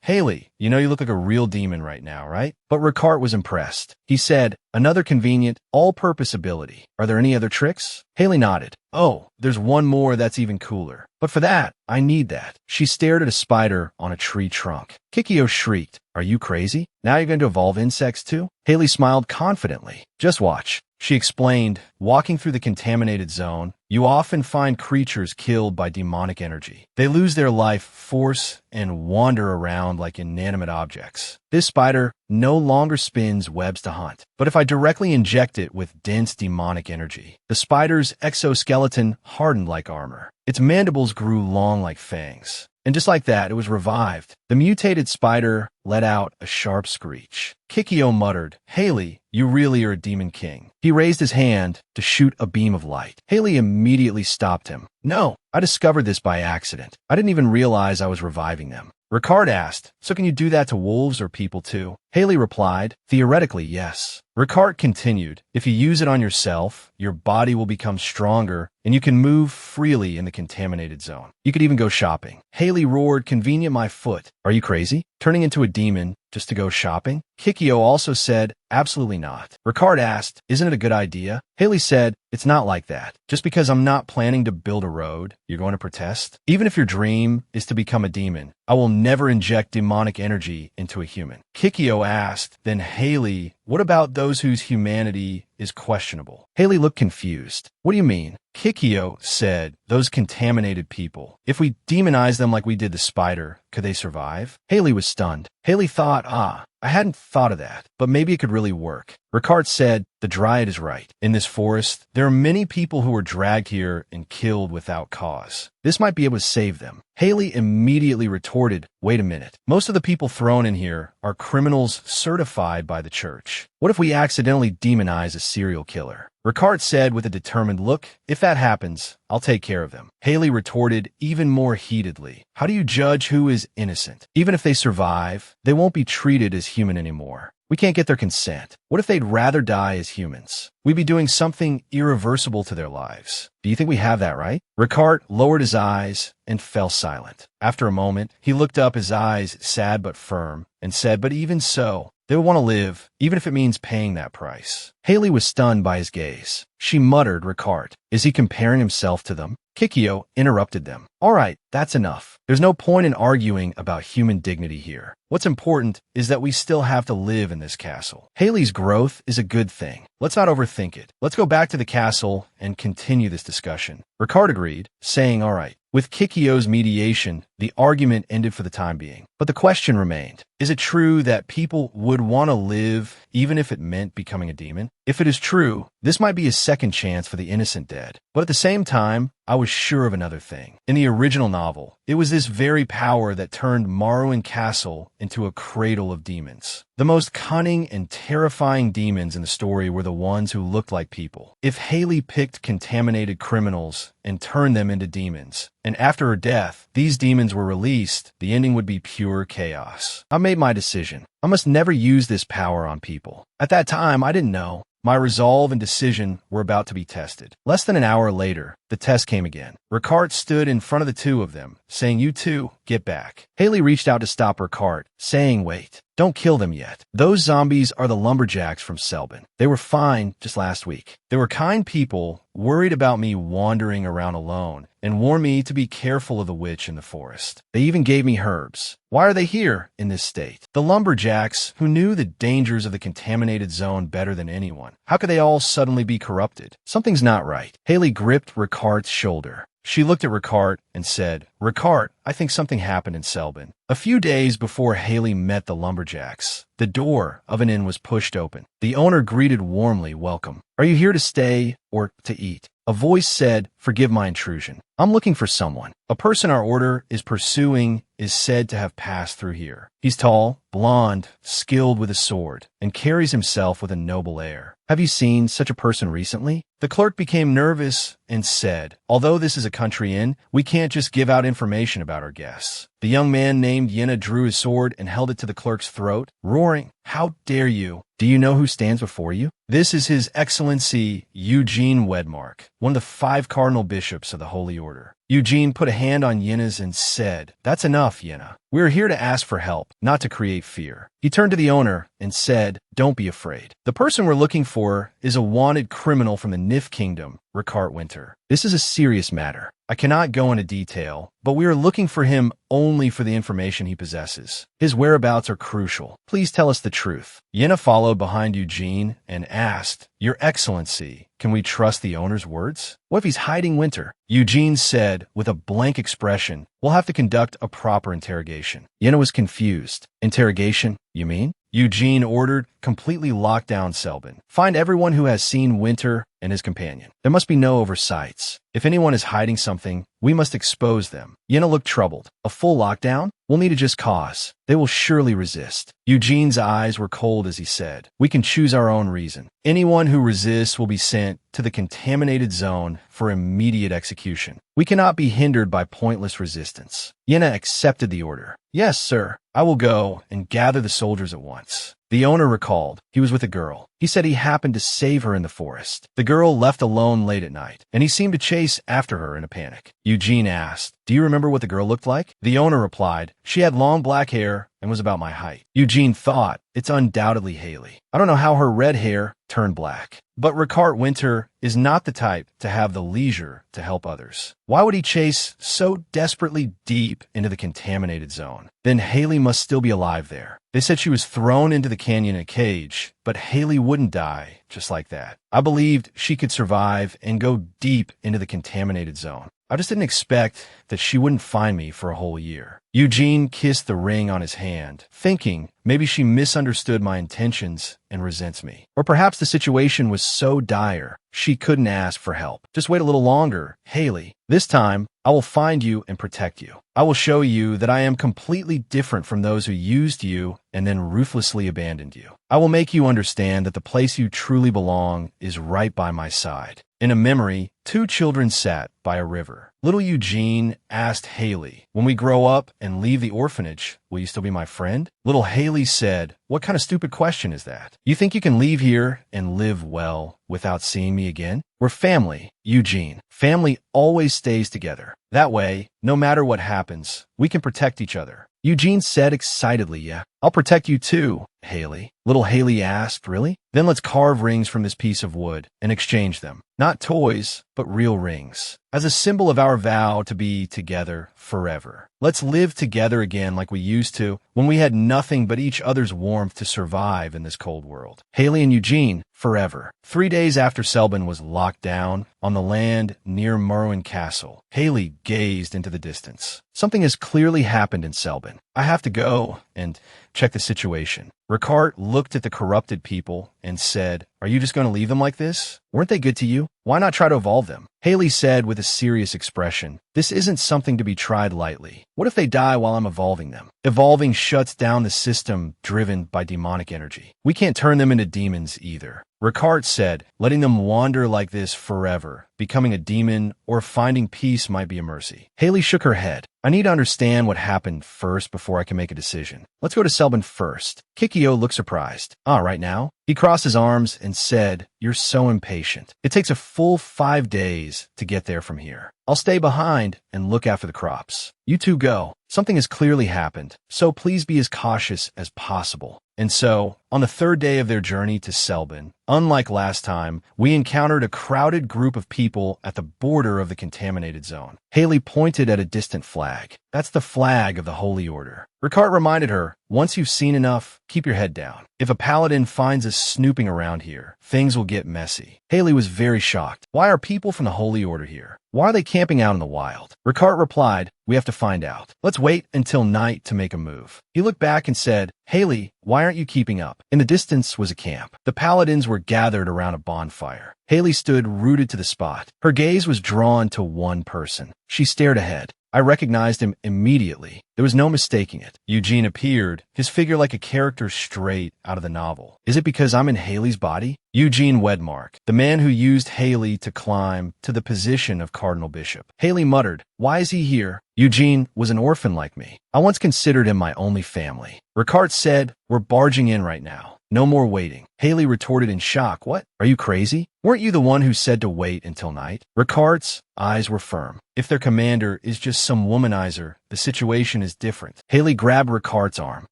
Speaker 1: Haley, you know you look like a real demon right now, right? But Ricard was impressed. He said, another convenient, all-purpose ability. Are there any other tricks? Haley nodded. Oh, there's one more that's even cooler. But for that, I need that. She stared at a spider on a tree trunk. Kikyo shrieked, are you crazy? Now you're going to evolve insects too? Haley smiled confidently. Just watch. She explained, walking through the contaminated zone, you often find creatures killed by demonic energy. They lose their life force and wander around like inanimate objects. This spider no longer spins webs to hunt, but if I directly inject it with dense demonic energy, the spider's exoskeleton hardened like armor. Its mandibles grew long like fangs. And just like that, it was revived. The mutated spider let out a sharp screech. Kikyo muttered, Haley, you really are a demon king. He raised his hand to shoot a beam of light. Haley immediately stopped him. No, I discovered this by accident. I didn't even realize I was reviving them. Ricard asked, so can you do that to wolves or people too? Haley replied, theoretically, yes. Ricard continued, if you use it on yourself, your body will become stronger and you can move freely in the contaminated zone. You could even go shopping. Haley roared, convenient my foot. Are you crazy? Turning into a demon just to go shopping? Kikyo also said, absolutely not. Ricard asked, isn't it a good idea? Haley said, it's not like that. Just because I'm not planning to build a road, you're going to protest? Even if your dream is to become a demon, I will never inject demonic energy into a human. Kikyo asked, then Haley, what about those whose humanity is questionable? Haley looked confused. What do you mean? Kikyo said, those contaminated people. If we demonize them like we did the spider, could they survive? Haley was stunned. Haley thought, I hadn't thought of that, but maybe it could really work. Ricard said, the Dryad is right. In this forest, there are many people who were dragged here and killed without cause. This might be able to save them. Haley immediately retorted, wait a minute. Most of the people thrown in here are criminals certified by the church. What if we accidentally demonize a serial killer? Ricard said with a determined look, if that happens, I'll take care of them. Haley retorted even more heatedly, how do you judge who is innocent? Even if they survive, they won't be treated as human anymore. We can't get their consent. What if they'd rather die as humans? We'd be doing something irreversible to their lives. Do you think we have that right? Ricard lowered his eyes and fell silent. After a moment, he looked up, his eyes sad but firm, and said, but even so, They would want to live, even if it means paying that price. Haley was stunned by his gaze. She muttered, Ricard, is he comparing himself to them? Kikyo interrupted them. All right, that's enough. There's no point in arguing about human dignity here. What's important is that we still have to live in this castle. Haley's growth is a good thing. Let's not overthink it. Let's go back to the castle and continue this discussion. Ricard agreed, saying, all right. With Kikyo's mediation, the argument ended for the time being. But the question remained, is it true that people would want to live even if it meant becoming a demon? If it is true, this might be a second chance for the innocent dead. But at the same time, I was sure of another thing. In the original novel, it was this very power that turned Morrowind Castle into a cradle of demons. The most cunning and terrifying demons in the story were the ones who looked like people. If Haley picked contaminated criminals and turned them into demons, and after her death, these demons were released, the ending would be pure chaos. I made my decision. I must never use this power on people. At that time, I didn't know. My resolve and decision were about to be tested. Less than an hour later, the test came again. Ricard stood in front of the two of them, saying, you two, get back. Haley reached out to stop Ricard, saying, wait, don't kill them yet. Those zombies are the lumberjacks from Selbin. They were fine just last week. They were kind people, worried about me wandering around alone, and warned me to be careful of the witch in the forest. They even gave me herbs. Why are they here in this state? The lumberjacks, who knew the dangers of the contaminated zone better than anyone. How could they all suddenly be corrupted? Something's not right. Haley gripped Ricard's shoulder. She looked at Ricard and said, Ricard, I think something happened in Selbin. A few days before Haley met the lumberjacks, the door of an inn was pushed open. The owner greeted warmly, welcome. Are you here to stay or to eat? A voice said, forgive my intrusion. I'm looking for someone. A person our order is pursuing is said to have passed through here. He's tall, blonde, skilled with a sword, and carries himself with a noble air. Have you seen such a person recently? The clerk became nervous and said, although this is a country inn, we can't just give out information about our guests. The young man named Yenna drew his sword and held it to the clerk's throat, roaring, how dare you? Do you know who stands before you? This is His Excellency Eugene Wedmark, one of the 5 cardinal bishops of the Holy Order. Eugene put a hand on Yenna's and said, that's enough, Yenna. We are here to ask for help, not to create fear. He turned to the owner and said, don't be afraid. The person we're looking for is a wanted criminal from the Nif Kingdom, Ricard Winter. This is a serious matter. I cannot go into detail, but we are looking for him only for the information he possesses. His whereabouts are crucial. Please tell us the truth. Yenna followed behind Eugene and asked, Your Excellency, can we trust the owner's words? What if he's hiding Winter? Eugene said, with a blank expression, we'll have to conduct a proper interrogation. Yenna was confused. Interrogation, you mean? Eugene ordered, completely lock down Selbin. Find everyone who has seen Winter and his companion. There must be no oversights. If anyone is hiding something, we must expose them. Yenna looked troubled. A full lockdown? We'll need a just cause. They will surely resist. Eugene's eyes were cold as he said, we can choose our own reason. Anyone who resists will be sent to the contaminated zone for immediate execution. We cannot be hindered by pointless resistance. Yenna accepted the order. Yes, sir. I will go and gather the soldiers at once. The owner recalled he was with a girl. He said he happened to save her in the forest. The girl left alone late at night, and he seemed to chase after her in a panic. Eugene asked, do you remember what the girl looked like? The owner replied, she had long black hair and was about my height. Eugene thought, it's undoubtedly Haley. I don't know how her red hair turned black. But Ricard Winter is not the type to have the leisure to help others. Why would he chase so desperately deep into the contaminated zone? Then Haley must still be alive there. They said she was thrown into the canyon in a cage, but Haley wouldn't die just like that. I believed she could survive and go deep into the contaminated zone. I just didn't expect that she wouldn't find me for a whole year. Eugene kissed the ring on his hand, thinking maybe she misunderstood my intentions and resents me. Or perhaps the situation was so dire she couldn't ask for help. Just wait a little longer, Haley. This time, I will find you and protect you. I will show you that I am completely different from those who used you and then ruthlessly abandoned you. I will make you understand that the place you truly belong is right by my side. In a memory, 2 children sat by a river. Little Eugene asked Haley, when we grow up and leave the orphanage, will you still be my friend? Little Haley said, what kind of stupid question is that? You think you can leave here and live well without seeing me again? We're family, Eugene. Family always stays together. That way, no matter what happens, we can protect each other. Eugene said excitedly, yeah. I'll protect you too, Haley. Little Haley asked, really? Then let's carve rings from this piece of wood and exchange them. Not toys, but real rings. As a symbol of our vow to be together forever. Let's live together again like we used to, when we had nothing but each other's warmth to survive in this cold world. Haley and Eugene, forever. 3 days after Selban was locked down, on the land near Merwin Castle, Haley gazed into the distance. Something has clearly happened in Selban. I have to go and check the situation. Ricard looked at the corrupted people and said, "Are you just going to leave them like this? Weren't they good to you? Why not try to evolve them?" Haley said with a serious expression, "This isn't something to be tried lightly. What if they die while I'm evolving them? Evolving shuts down the system driven by demonic energy. We can't turn them into demons either." Ricard said, "Letting them wander like this forever, becoming a demon, or finding peace might be a mercy." Haley shook her head. "I need to understand what happened first before I can make a decision. Let's go to Selban first." Kikyo looked surprised. Right now?" He crossed his arms and said, "You're so impatient. It takes a full 5 days to get there from here. I'll stay behind and look after the crops. You two go. Something has clearly happened, so please be as cautious as possible." And so, on the 3rd day of their journey to Selban, unlike last time, we encountered a crowded group of people at the border of the contaminated zone. Haley pointed at a distant flag. "That's the flag of the Holy Order." Ricard reminded her, "Once you've seen enough, keep your head down. If a paladin finds us snooping around here, things will get messy." Haley was very shocked. "Why are people from the Holy Order here? Why are they camping out in the wild?" Ricard replied, "We have to find out. Let's wait until night to make a move." He looked back and said, "Haley, why aren't you keeping up?" In the distance was a camp. The paladins were gathered around a bonfire. Haley stood rooted to the spot. Her gaze was drawn to one person. She stared ahead. I recognized him immediately. There was no mistaking it. Eugene appeared, his figure like a character straight out of the novel. Is it because I'm in Haley's body? Eugene Wedmark, the man who used Haley to climb to the position of Cardinal Bishop. Haley muttered, "Why is he here?" Eugene was an orphan like me. I once considered him my only family. Ricard said, "We're barging in right now. No more waiting." Haley retorted in shock, "What? Are you crazy? Weren't you the one who said to wait until night?" Ricard's eyes were firm. If their commander is just some womanizer, the situation is different. Haley grabbed Ricard's arm.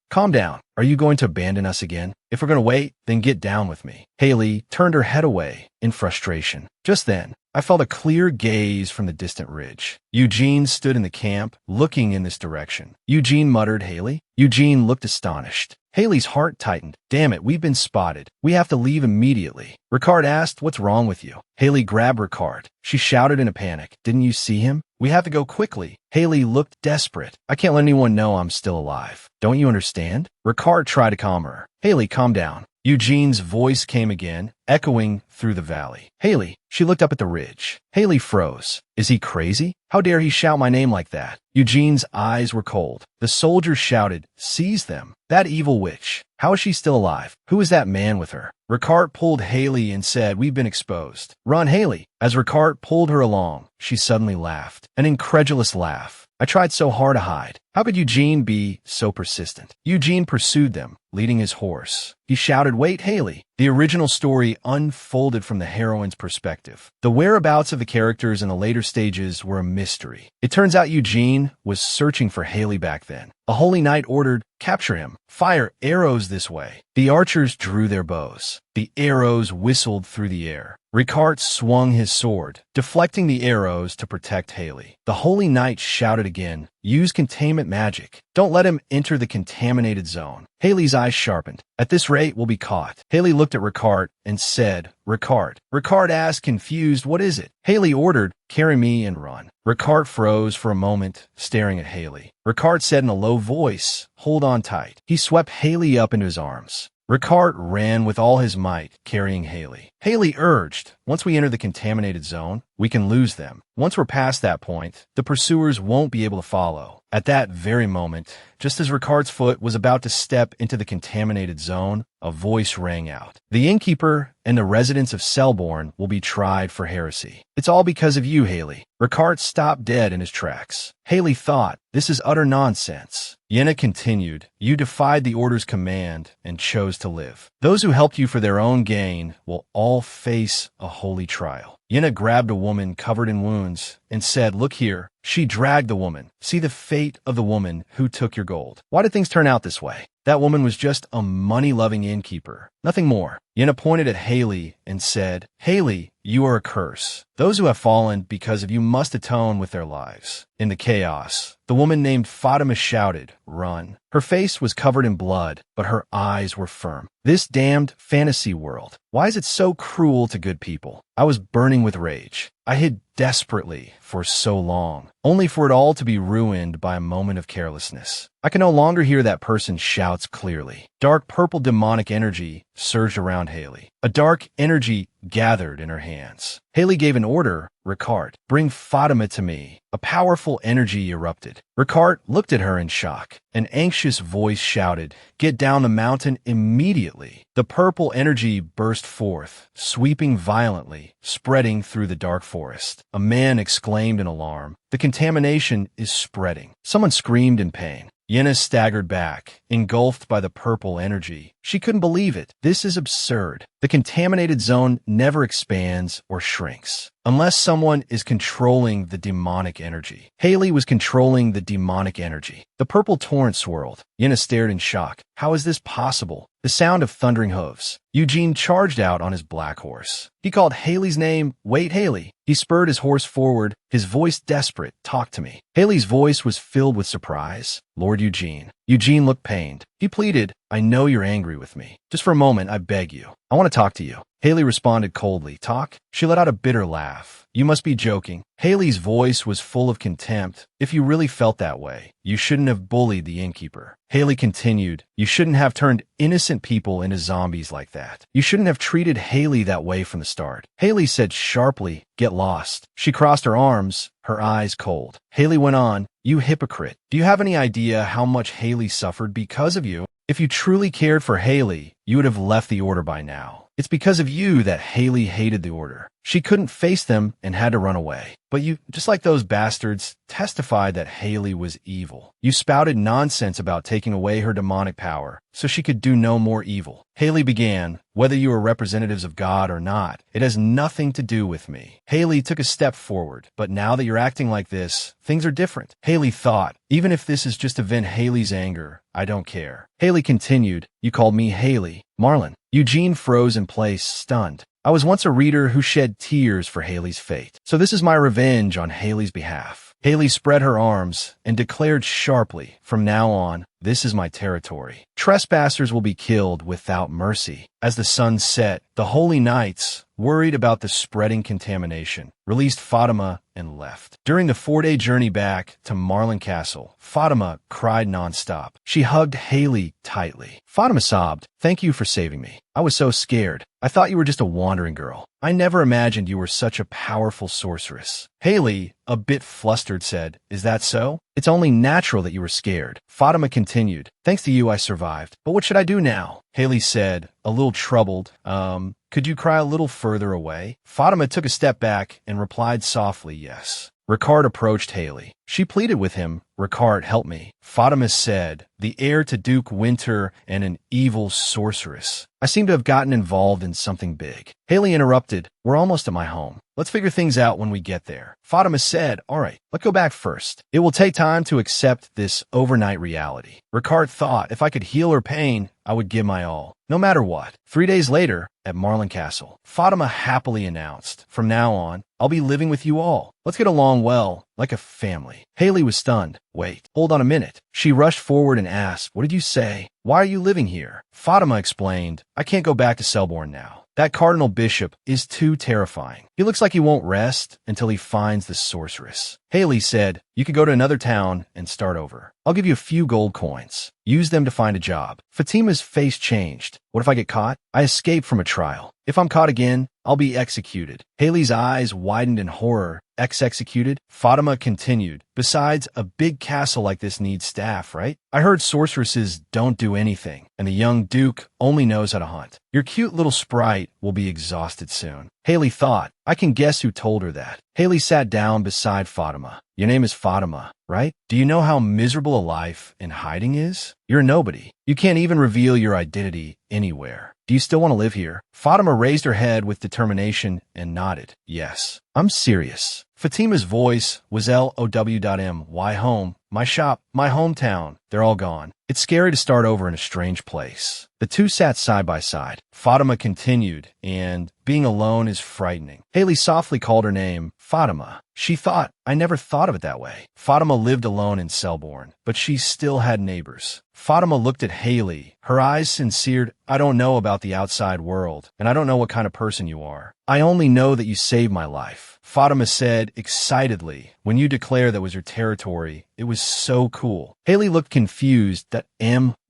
Speaker 1: "Calm down. Are you going to abandon us again? If we're going to wait, then get down with me." Haley turned her head away in frustration. Just then, I felt a clear gaze from the distant ridge. Eugene stood in the camp, looking in this direction. Eugene muttered, "Haley?" Eugene looked astonished. Haley's heart tightened. "Damn it, we've been spotted. We have to leave immediately." Ricard asked, "What's wrong with you?" Haley grabbed Ricard. She shouted in a panic, "Didn't you see him? We have to go quickly." Haley looked desperate. "I can't let anyone know I'm still alive. Don't you understand?" Ricard tried to calm her. "Haley, calm down." Eugene's voice came again, echoing through the valley. "Haley." She looked up at the ridge. Haley froze. Is he crazy? How dare he shout my name like that? Eugene's eyes were cold. The soldiers shouted, "Seize them! That evil witch! How is she still alive? Who is that man with her?" Ricard pulled Haley and said, "We've been exposed. Run, Haley." As Ricard pulled her along, she suddenly laughed. An incredulous laugh. "I tried so hard to hide. How could Eugene be so persistent?" Eugene pursued them, leading his horse. He shouted, "Wait, Haley." The original story unfolded from the heroine's perspective. The whereabouts of the characters in the later stages were a mystery. It turns out Eugene was searching for Haley back then. A holy knight ordered, "Capture him. Fire arrows this way." The archers drew their bows. The arrows whistled through the air. Ricard swung his sword, deflecting the arrows to protect Haley. The holy knight shouted again, "Use containment magic. Don't let him enter the contaminated zone." Haley's eyes sharpened. "At this rate, we'll be caught." Haley looked at Ricard and said, "Ricard." Ricard asked, confused, "What is it?" Haley ordered, "Carry me and run." Ricard froze for a moment, staring at Haley. Ricard said in a low voice, "Hold on tight." He swept Haley up into his arms. Ricard ran with all his might, carrying Haley. Haley urged, "Once we enter the contaminated zone, we can lose them. Once we're past that point, the pursuers won't be able to follow." At that very moment, just as Ricard's foot was about to step into the contaminated zone, a voice rang out. "The innkeeper and the residents of Selborne will be tried for heresy. It's all because of you, Haley." Ricard stopped dead in his tracks. Haley thought, "This is utter nonsense." Yenna continued, "You defied the Order's command and chose to live. Those who helped you for their own gain will all face a holy trial." Yenna grabbed a woman covered in wounds and said, "Look here." She dragged the woman. "See the fate of the woman who took your gold. Why did things turn out this way?" That woman was just a money-loving innkeeper. Nothing more. Yenna pointed at Haley and said, Haley, you are a curse. Those who have fallen because of you must atone with their lives. In the chaos, the woman named Fatima shouted, Run. Her face was covered in blood, but her eyes were firm. This damned fantasy world. Why is it so cruel to good people? I was burning with rage. I hid desperately for so long, only for it all to be ruined by a moment of carelessness. I can no longer hear that person's shouts clearly. Dark purple demonic energy surged around Haley. A dark energy gathered in her hands. Haley gave an order, Ricard, bring Fatima to me. A powerful energy erupted. Ricard looked at her in shock. An anxious voice shouted, Get down the mountain immediately. The purple energy burst forth, sweeping violently, spreading through the dark forest. A man exclaimed in alarm, The contamination is spreading. Someone screamed in pain. Yenna staggered back, engulfed by the purple energy. She couldn't believe it. This is absurd. The contaminated zone never expands or shrinks unless someone is controlling the demonic energy. Haley was controlling the demonic energy. The purple torrent swirled. Yenna stared in shock. How is this possible? The sound of thundering hooves. Eugene charged out on his black horse. He called Haley's name. Wait, Haley. He spurred his horse forward, his voice desperate. Talk to me. Haley's voice was filled with surprise. Lord Eugene. Eugene looked pained. He pleaded, I know you're angry with me. Just for a moment, I beg you. I want to talk to you. Haley responded coldly. Talk? She let out a bitter laugh. You must be joking. Haley's voice was full of contempt. If you really felt that way, you shouldn't have bullied the innkeeper. Haley continued, You shouldn't have turned innocent people into zombies like that. You shouldn't have treated Haley that way from the start. Haley said sharply, Get lost. She crossed her arms, her eyes cold. Haley went on, You hypocrite. Do you have any idea how much Haley suffered because of you? If you truly cared for Haley, you would have left the order by now. It's because of you that Haley hated the order. She couldn't face them and had to run away. But you, just like those bastards, testified that Haley was evil. You spouted nonsense about taking away her demonic power so she could do no more evil. Haley began, Whether you are representatives of God or not, it has nothing to do with me. Haley took a step forward, but now that you're acting like this, things are different. Haley thought, Even if this is just to vent Haley's anger, I don't care. Haley continued, You called me Haley. Marlon. Eugene froze in place, stunned. I was once a reader who shed tears for Haley's fate. So this is my revenge on Haley's behalf. Haley spread her arms and declared sharply, From now on, this is my territory. Trespassers will be killed without mercy. As the sun set, the holy knights, worried about the spreading contamination, released Fatima and left. During the 4-day journey back to Marlin Castle, Fatima cried nonstop. She hugged Haley tightly. Fatima sobbed, Thank you for saving me. I was so scared. I thought you were just a wandering girl. I never imagined you were such a powerful sorceress. Haley, a bit flustered, said, Is that so? It's only natural that you were scared. Fatima continued, Thanks to you, I survived. But what should I do now? Haley said, a little troubled, Could you cry a little further away? Fatima took a step back and replied softly, Yes. Ricard approached Haley. She pleaded with him, Ricard, help me. Fatima said, The heir to Duke Winter and an evil sorceress. I seem to have gotten involved in something big. Haley interrupted, We're almost at my home. Let's figure things out when we get there. Fatima said, All right, let's go back first. It will take time to accept this overnight reality. Ricard thought if I could heal her pain, I would give my all, no matter what. 3 days later, at Marlin Castle, Fatima happily announced, From now on, I'll be living with you all. Let's get along well, like a family. Haley was stunned. Wait, hold on a minute. She rushed forward and asked, What did you say? Why are you living here? Fatima explained, I can't go back to Selborne now. That Cardinal Bishop is too terrifying. He looks like he won't rest until he finds the sorceress. Haley said, You could go to another town and start over. I'll give you a few gold coins. Use them to find a job. Fatima's face changed. What if I get caught? I escaped from a trial. If I'm caught again, I'll be executed. Haley's eyes widened in horror. Executed? Fatima continued. Besides, a big castle like this needs staff, right? I heard sorceresses don't do anything, and the young Duke only knows how to hunt. Your cute little sprite will be exhausted soon. Haley thought, I can guess who told her that. Haley sat down beside Fatima. Your name is Fatima, right? Do you know how miserable a life in hiding is? You're a nobody. You can't even reveal your identity anywhere. Do you still want to live here? Fatima raised her head with determination and nodded. Yes, I'm serious. Fatima's voice was LOW.M. Why home? My shop, my hometown. They're all gone. It's scary to start over in a strange place. The two sat side by side. Fatima continued, and being alone is frightening. Haley softly called her name, Fatima. She thought, I never thought of it that way. Fatima lived alone in Selborne, but she still had neighbors. Fatima looked at Haley, her eyes sincered. I don't know about the outside world, and I don't know what kind of person you are. I only know that you saved my life. Fatima said excitedly, when you declare that was your territory, it was so cool. Haley looked confused. That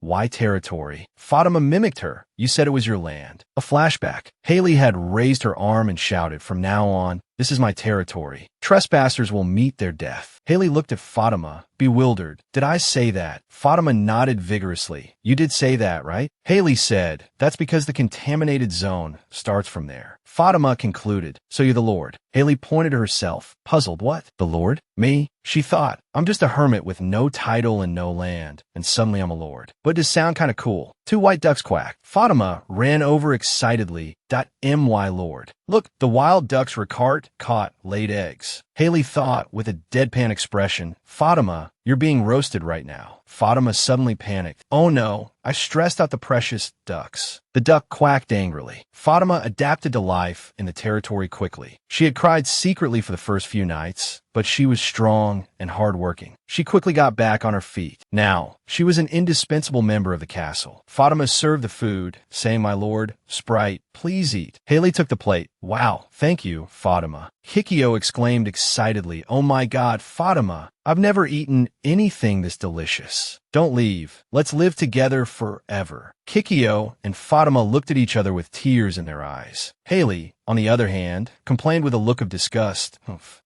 Speaker 1: why territory? Fatima mimicked her. You said it was your land. A flashback. Haley had raised her arm and shouted, from now on, this is my territory. Trespassers will meet their death. Haley looked at Fatima, bewildered. Did I say that? Fatima nodded vigorously. You did say that, right? Haley said, that's because the contaminated zone starts from there. Fatima concluded, so you're the Lord. Haley pointed to herself, puzzled. What? The Lord? Me? She thought, I'm just a hermit with no title and no land, and suddenly I'm a lord. But it does sound kind of cool. Two white ducks quacked. Fatima ran over excitedly. My lord. Look, the wild ducks Ricard caught laid eggs. Haley thought with a deadpan expression, Fatima, you're being roasted right now. Fatima suddenly panicked. Oh no, I stressed out the precious ducks. The duck quacked angrily. Fatima adapted to life in the territory quickly. She had cried secretly for the first few nights, but she was strong and hardworking. She quickly got back on her feet. Now, she was an indispensable member of the castle. Fatima served the food, saying, my lord, Sprite, please eat. Haley took the plate. Wow, thank you, Fatima. Kikyo exclaimed excitedly, oh my god, Fatima, I've never eaten anything this delicious. Don't leave. Let's live together forever. Kikyo and Fatima looked at each other with tears in their eyes. Haley, on the other hand, complained with a look of disgust.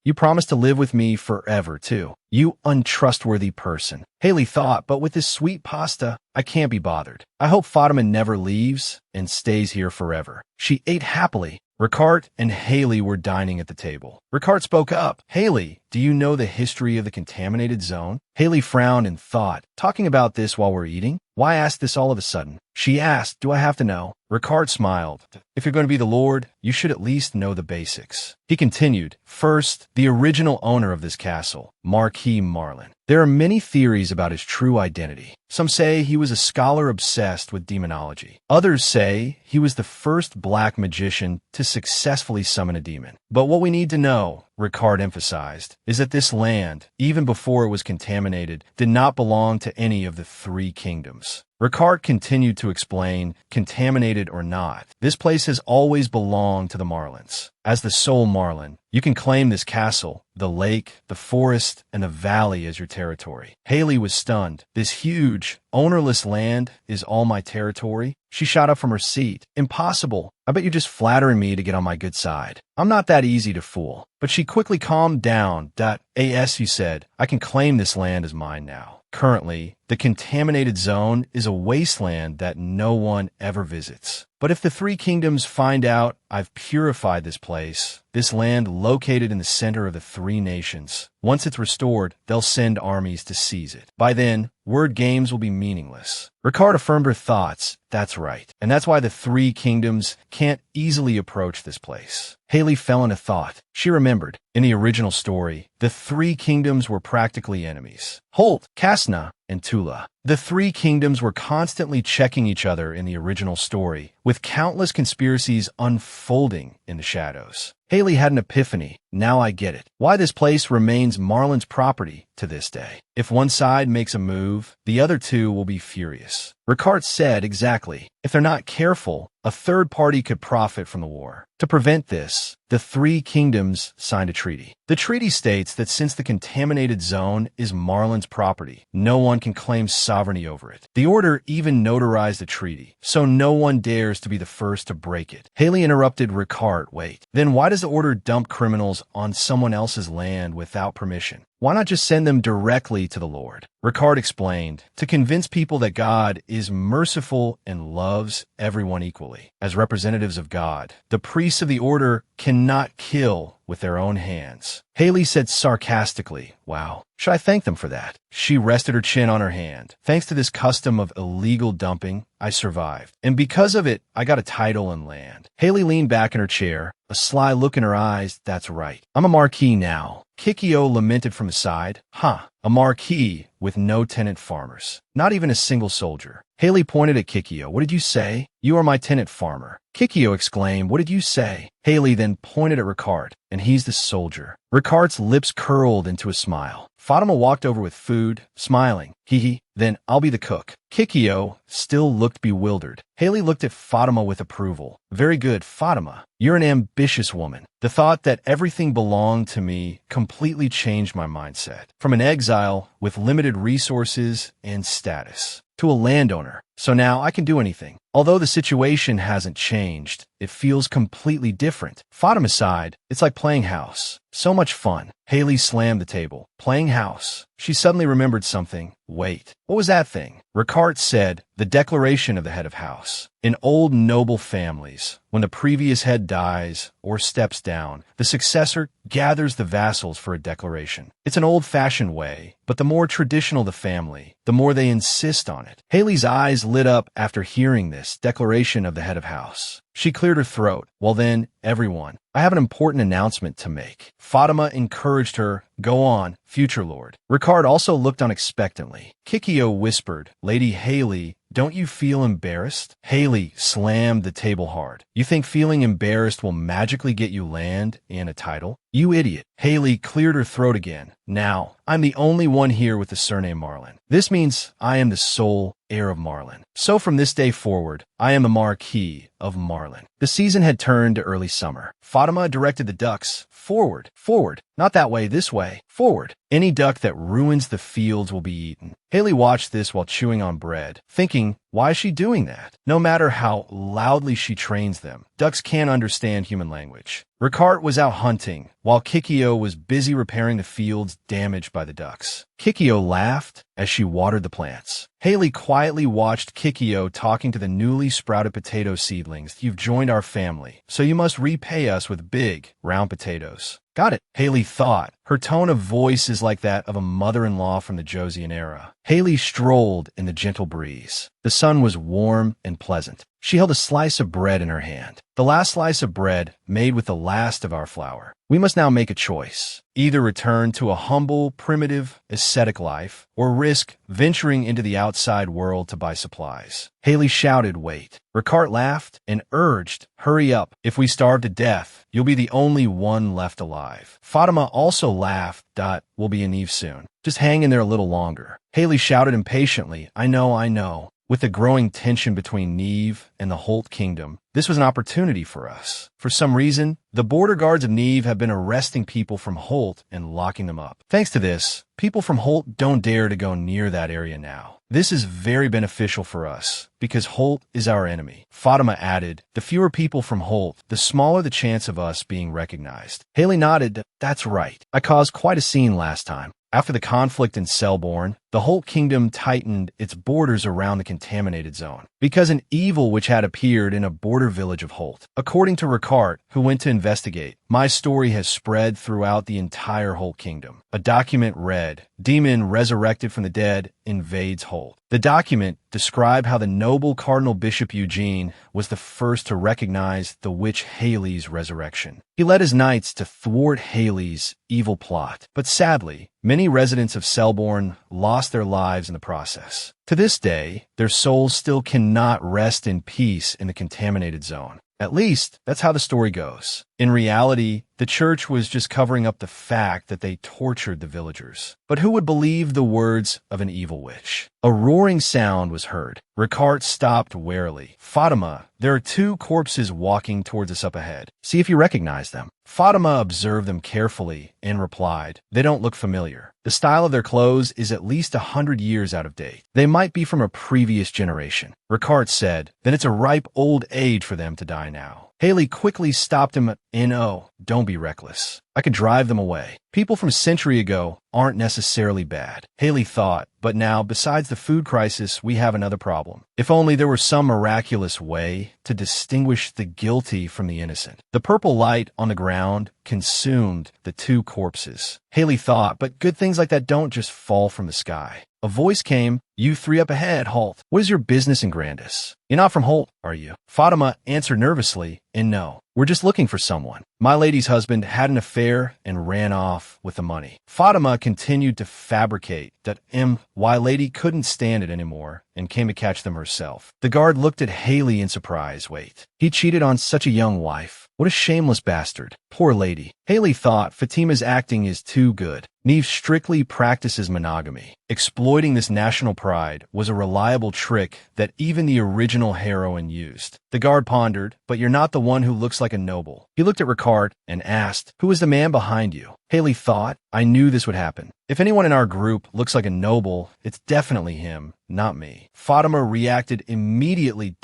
Speaker 1: You promised to live with me forever, too. You untrustworthy person. Haley thought, but with this sweet pasta, I can't be bothered. I hope Fatima never leaves and stays here forever. She ate happily. Ricard and Haley were dining at the table. Ricard spoke up. Haley, do you know the history of the contaminated zone? Haley frowned and thought, talking about this while we're eating? Why ask this all of a sudden? She asked, do I have to know? Ricard smiled. If you're going to be the Lord, you should at least know the basics. He continued, first, the original owner of this castle, Marquis Marlin. There are many theories about his true identity. Some say he was a scholar obsessed with demonology. Others say he was the first black magician to successfully summon a demon. But what we need to know, Ricard emphasized, is that this land, even before it was contaminated, did not belong to any of the three kingdoms. Ricard continued to explain, contaminated or not, this place has always belonged to the Marlins. As the sole Marlin, you can claim this castle, the lake, the forest, and the valley as your territory. Haley was stunned. This huge, ownerless land is all my territory? She shot up from her seat. Impossible. I bet you're just flattering me to get on my good side. I'm not that easy to fool. But she quickly calmed down. As you said, I can claim this land as mine now. Currently, the contaminated zone is a wasteland that no one ever visits. But if the three kingdoms find out I've purified this place, this land located in the center of the three nations, once it's restored, they'll send armies to seize it. By then, word games will be meaningless. Ricard affirmed her thoughts. That's right. And that's why the three kingdoms can't easily approach this place. Haley fell into thought. She remembered, in the original story, the three kingdoms were practically enemies. Holt, Casna, and Tula. The three kingdoms were constantly checking each other in the original story, with countless conspiracies unfolding in the shadows. Haley had an epiphany. Now I get it. Why this place remains Marlin's property to this day. If one side makes a move, the other two will be furious. Ricard said exactly. If they're not careful, a third party could profit from the war. To prevent this, the three kingdoms signed a treaty. The treaty states that since the contaminated zone is Marlin's property, no one can claim sovereignty over it. The order even notarized the treaty, so no one dares to be the first to break it. Haley interrupted Ricard. Wait, then why does the order dump criminals on someone else's land without permission? Why not just send them directly to the Lord? Ricard explained, to convince people that God is merciful and loves everyone equally. As representatives of God, the priests of the order cannot kill with their own hands. Haley said sarcastically, wow, should I thank them for that? She rested her chin on her hand. Thanks to this custom of illegal dumping, I survived. And because of it, I got a title and land. Haley leaned back in her chair, a sly look in her eyes. That's right. I'm a marquis now. Kikyo lamented from the side. Huh, a marquis with no tenant farmers. Not even a single soldier. Haley pointed at Kikyo. What did you say? You are my tenant farmer. Kikyo exclaimed, what did you say? Haley then pointed at Ricard, and he's the soldier. Ricard's lips curled into a smile. Fatima walked over with food, smiling. Hee, then I'll be the cook. Kikyo still looked bewildered. Haley looked at Fatima with approval. Very good, Fatima. You're an ambitious woman. The thought that everything belonged to me completely changed my mindset. From an exile with limited resources and status to a landowner. So now I can do anything. Although the situation hasn't changed, it feels completely different. Fatima sighed. It's like playing house. So much fun. Haley slammed the table. Playing house. She suddenly remembered something. Wait, what was that thing? Ricard said, the declaration of the head of house. In old noble families, when the previous head dies or steps down, the successor gathers the vassals for a declaration. It's an old-fashioned way, but the more traditional the family, the more they insist on it. Haley's eyes lit up after hearing this declaration of the head of house. She cleared her throat. Well then, everyone, I have an important announcement to make. Fatima encouraged her. Go on, future lord. Ricard also looked on expectantly. Kikyo whispered, Lady Haley, don't you feel embarrassed? Haley slammed the table hard. You think feeling embarrassed will magically get you land and a title? You idiot. Haley cleared her throat again. Now, I'm the only one here with the surname Marlin. This means I am the sole heir of Marlin. So from this day forward, I am the Marquis of Marlin. The season had turned to early summer. Fatima directed the ducks. Forward, forward. Not that way, this way. Forward. Any duck that ruins the fields will be eaten. Haley watched this while chewing on bread, thinking, why is she doing that? No matter how loudly she trains them, ducks can't understand human language. Ricard was out hunting, while Kikyo was busy repairing the fields damaged by the ducks. Kikyo laughed as she watered the plants. Haley quietly watched Kikyo talking to the newly sprouted potato seedlings. You've joined our family, so you must repay us with big, round potatoes. Got it, Haley thought. Her tone of voice is like that of a mother-in-law from the Josian era. Haley strolled in the gentle breeze. The sun was warm and pleasant. She held a slice of bread in her hand. The last slice of bread made with the last of our flour. We must now make a choice. Either return to a humble, primitive, ascetic life, or risk venturing into the outside world to buy supplies. Haley shouted, wait. Ricard laughed and urged, hurry up. If we starve to death, you'll be the only one left alive. Fatima also laughed. We'll be in Eve soon. Just hang in there a little longer. Haley shouted impatiently, I know. With the growing tension between Neve and the Holt Kingdom, this was an opportunity for us. For some reason, the border guards of Neve have been arresting people from Holt and locking them up. Thanks to this, people from Holt don't dare to go near that area now. This is very beneficial for us, because Holt is our enemy. Fatima added, the fewer people from Holt, the smaller the chance of us being recognized. Haley nodded, that's right. I caused quite a scene last time. After the conflict in Selborne, the Holt Kingdom tightened its borders around the contaminated zone because an evil which had appeared in a border village of Holt. According to Ricard, who went to investigate, my story has spread throughout the entire Holt Kingdom. A document read, Demon resurrected from the dead invades Holt. The document described how the noble Cardinal Bishop Eugene was the first to recognize the witch Haley's resurrection. He led his knights to thwart Haley's evil plot. But sadly, many residents of Selborne lost their lives in the process. To this day, their souls still cannot rest in peace in the contaminated zone. At least, that's how the story goes. In reality, the church was just covering up the fact that they tortured the villagers. But who would believe the words of an evil witch? A roaring sound was heard. Ricard stopped warily. Fatima, there are two corpses walking towards us up ahead. See if you recognize them. Fatima observed them carefully and replied, they don't look familiar. The style of their clothes is at least 100 years out of date. They might be from a previous generation. Ricard said, then it's a ripe old age for them to die now. Haley quickly stopped him. No, don't be reckless. I could drive them away. People from a century ago aren't necessarily bad, Haley thought, but now, besides the food crisis, we have another problem. If only there were some miraculous way to distinguish the guilty from the innocent. The purple light on the ground consumed the two corpses. Haley thought, but good things like that don't just fall from the sky. A voice came. You three up ahead, Holt. What is your business in Grandis? You're not from Holt, are you? Fatima answered nervously, and no, we're just looking for someone. My lady's husband had an affair and ran off with the money. Fatima continued to fabricate that my lady couldn't stand it anymore and came to catch them herself. The guard looked at Haley in surprise. Wait, he cheated on such a young wife. What a shameless bastard. Poor lady. Haley thought Fatima's acting is too good. Neve strictly practices monogamy. Exploiting this national pride was a reliable trick that even the original heroine used. The guard pondered, but you're not the one who looks like a noble. He looked at Ricard and asked, who is the man behind you? Haley thought, I knew this would happen. If anyone in our group looks like a noble, it's definitely him, not me. Fatima reacted immediately.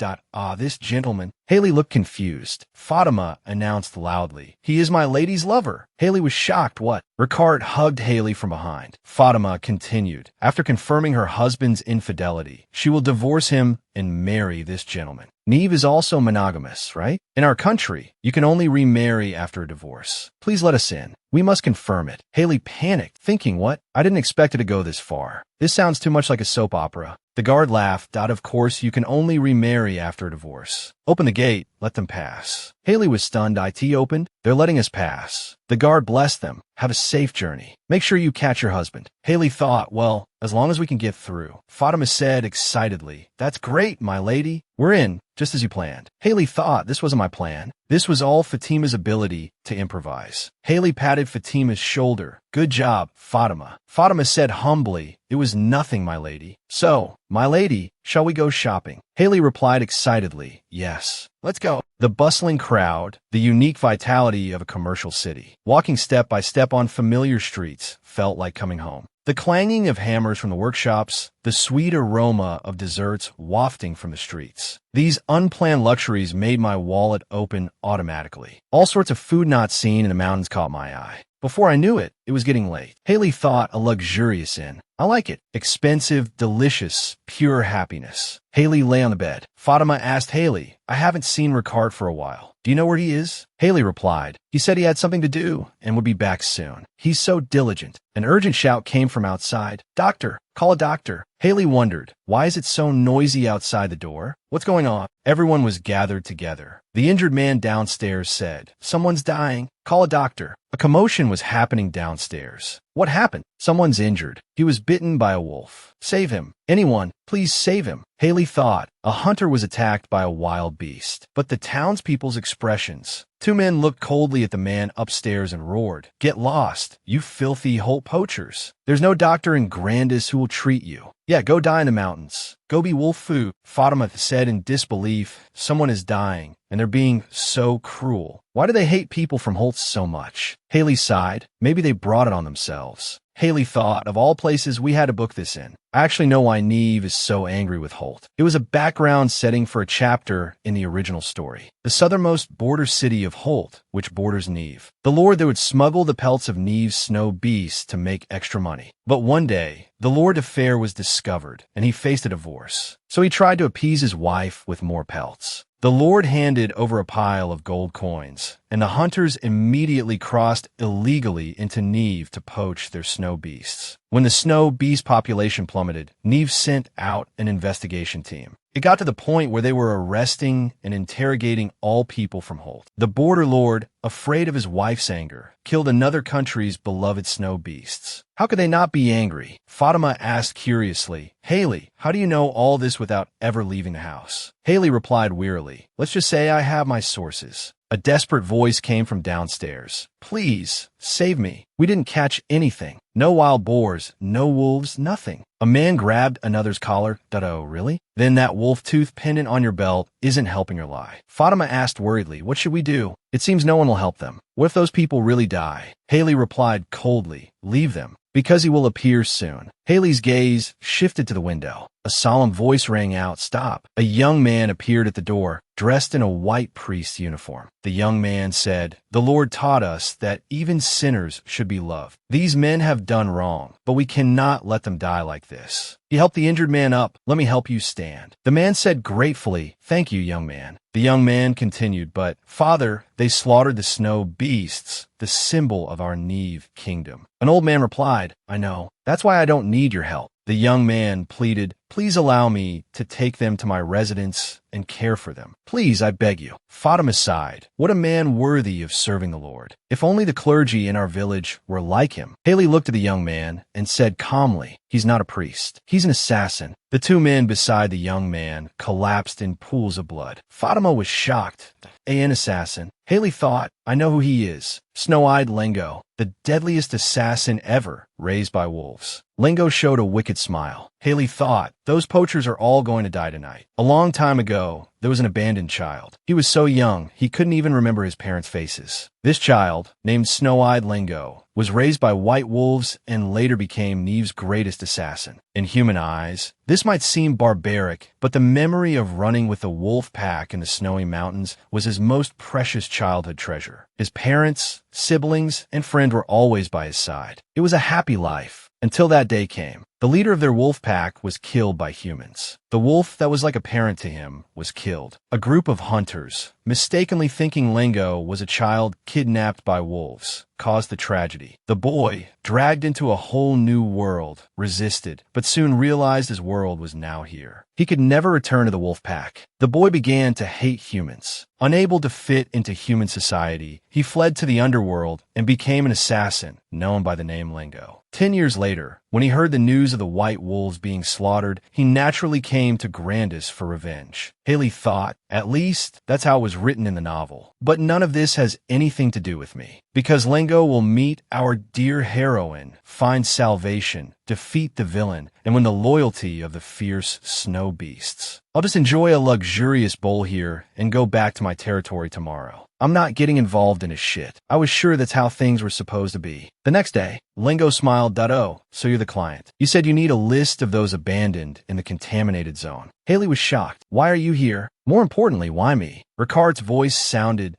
Speaker 1: This gentleman. Haley looked confused. Fatima announced loudly, he is my lady's lover. Haley was shocked. What? Ricard hugged Haley from behind. Fatima continued, after confirming her husband's infidelity, she will divorce him and marry this gentleman. Neve is also monogamous, right? In our country, you can only remarry after a divorce. Please let us in. We must confirm it. Haley panicked, thinking, what? I didn't expect it to go this far. This sounds too much like a soap opera. The guard laughed. Of course, you can only remarry after a divorce. Open the gate. Let them pass. Haley was stunned. It opened. They're letting us pass. The guard blessed them. Have a safe journey. Make sure you catch your husband. Haley thought, well, as long as we can get through. Fatima said excitedly, that's great, my lady. We're in, just as you planned. Haley thought this wasn't my plan. This was all Fatima's ability to improvise. Haley patted Fatima's shoulder. Good job, Fatima. Fatima said humbly, it was nothing, my lady. So, my lady, shall we go shopping? Haley replied excitedly, yes. Let's go. The bustling crowd, the unique vitality of a commercial city. Walking step by step on familiar streets felt like coming home. The clanging of hammers from the workshops, the sweet aroma of desserts wafting from the streets. These unplanned luxuries made my wallet open automatically. All sorts of food not seen in the mountains caught my eye. Before I knew it, it was getting late. Haley thought a luxurious inn. I like it. Expensive, delicious, pure happiness. Haley lay on the bed. Fatima asked Haley, I haven't seen Ricard for a while. Do you know where he is? Haley replied, he said he had something to do and would be back soon. He's so diligent. An urgent shout came from outside. Doctor, call a doctor. Haley wondered, why is it so noisy outside the door? What's going on? Everyone was gathered together. The injured man downstairs said, someone's dying. Call a doctor. A commotion was happening downstairs. What happened? Someone's injured. He was bitten by a wolf. Save him. Anyone, please save him. Haley thought a hunter was attacked by a wild beast. But the townspeople's expressions. Two men looked coldly at the man upstairs and roared, get lost, you filthy Holt poachers. There's no doctor in Grandis who will treat you. Yeah, go die in the mountains. Go be wolf food. Fatima said in disbelief, someone is dying, and they're being so cruel. Why do they hate people from Holt so much? Haley sighed. Maybe they brought it on themselves. Haley thought, of all places we had to book this in. I actually know why Neve is so angry with Holt. It was a background setting for a chapter in the original story. The southernmost border city of Holt, which borders Neve. The lord that would smuggle the pelts of Neve's snow beasts to make extra money. But one day, the lord affair was discovered, and he faced a divorce. So he tried to appease his wife with more pelts. The lord handed over a pile of gold coins, and the hunters immediately crossed illegally into Neve to poach their snow beasts. When the snow beast population plummeted, Neve sent out an investigation team. It got to the point where they were arresting and interrogating all people from Holt. The border lord, afraid of his wife's anger, killed another country's beloved snow beasts. How could they not be angry? Fatima asked curiously, Haley, how do you know all this without ever leaving the house? Haley replied wearily, let's just say I have my sources. A desperate voice came from downstairs. Please, save me. We didn't catch anything. No wild boars, no wolves, nothing. A man grabbed another's collar. Oh, really? Then that wolf tooth pendant on your belt isn't helping your lie. Fatima asked worriedly, what should we do? It seems no one will help them. What if those people really die? Haley replied coldly, leave them, because he will appear soon. Haley's gaze shifted to the window. A solemn voice rang out, stop. A young man appeared at the door. dressed in a white priest's uniform. The young man said, "The Lord taught us that even sinners should be loved. These men have done wrong, but we cannot let them die like this." He helped the injured man up. "Let me help you stand." The man said gratefully, "Thank you, young man." The young man continued, "But, Father, they slaughtered the snow beasts, the symbol of our Neve kingdom." An old man replied, "I know. That's why I don't need your help." The young man pleaded, "Please allow me to take them to my residence and care for them. Please, I beg you." Fatima sighed. What a man worthy of serving the Lord. If only the clergy in our village were like him. Haley looked at the young man and said calmly, "He's not a priest. He's an assassin." The two men beside the young man collapsed in pools of blood. Fatima was shocked. An assassin. Haley thought, "I know who he is. Snow-eyed Lengo, the deadliest assassin ever, raised by wolves." Lengo showed a wicked smile. Haley thought, "Those poachers are all going to die tonight." A long time ago, there was an abandoned child. He was so young, he couldn't even remember his parents' faces. This child, named Snow-eyed Lengo, was raised by white wolves and later became Neve's greatest assassin. In human eyes, this might seem barbaric, but the memory of running with the wolf pack in the snowy mountains was his most precious childhood treasure. His parents, siblings, and friend were always by his side. It was a happy life, until that day came. The leader of their wolf pack was killed by humans. The wolf that was like a parent to him was killed. A group of hunters, mistakenly thinking Lengo was a child kidnapped by wolves, caused the tragedy. The boy, dragged into a whole new world, resisted, but soon realized his world was now here. He could never return to the wolf pack. The boy began to hate humans. Unable to fit into human society, he fled to the underworld and became an assassin, known by the name Lengo. 10 years later, when he heard the news of the white wolves being slaughtered, he naturally came to Grandis for revenge. Haley thought, at least that's how it was written in the novel. But none of this has anything to do with me. Because Lengo will meet our dear heroine, find salvation, defeat the villain, and win the loyalty of the fierce snow beasts. I'll just enjoy a luxurious bowl here and go back to my territory tomorrow. I'm not getting involved in his shit. I was sure that's how things were supposed to be. The next day, Lengo smiled. "Oh, so you're the client. You said you need a list of those abandoned in the contaminated zone." Haley was shocked. "Why are you here? More importantly, why me?" Ricard's voice sounded,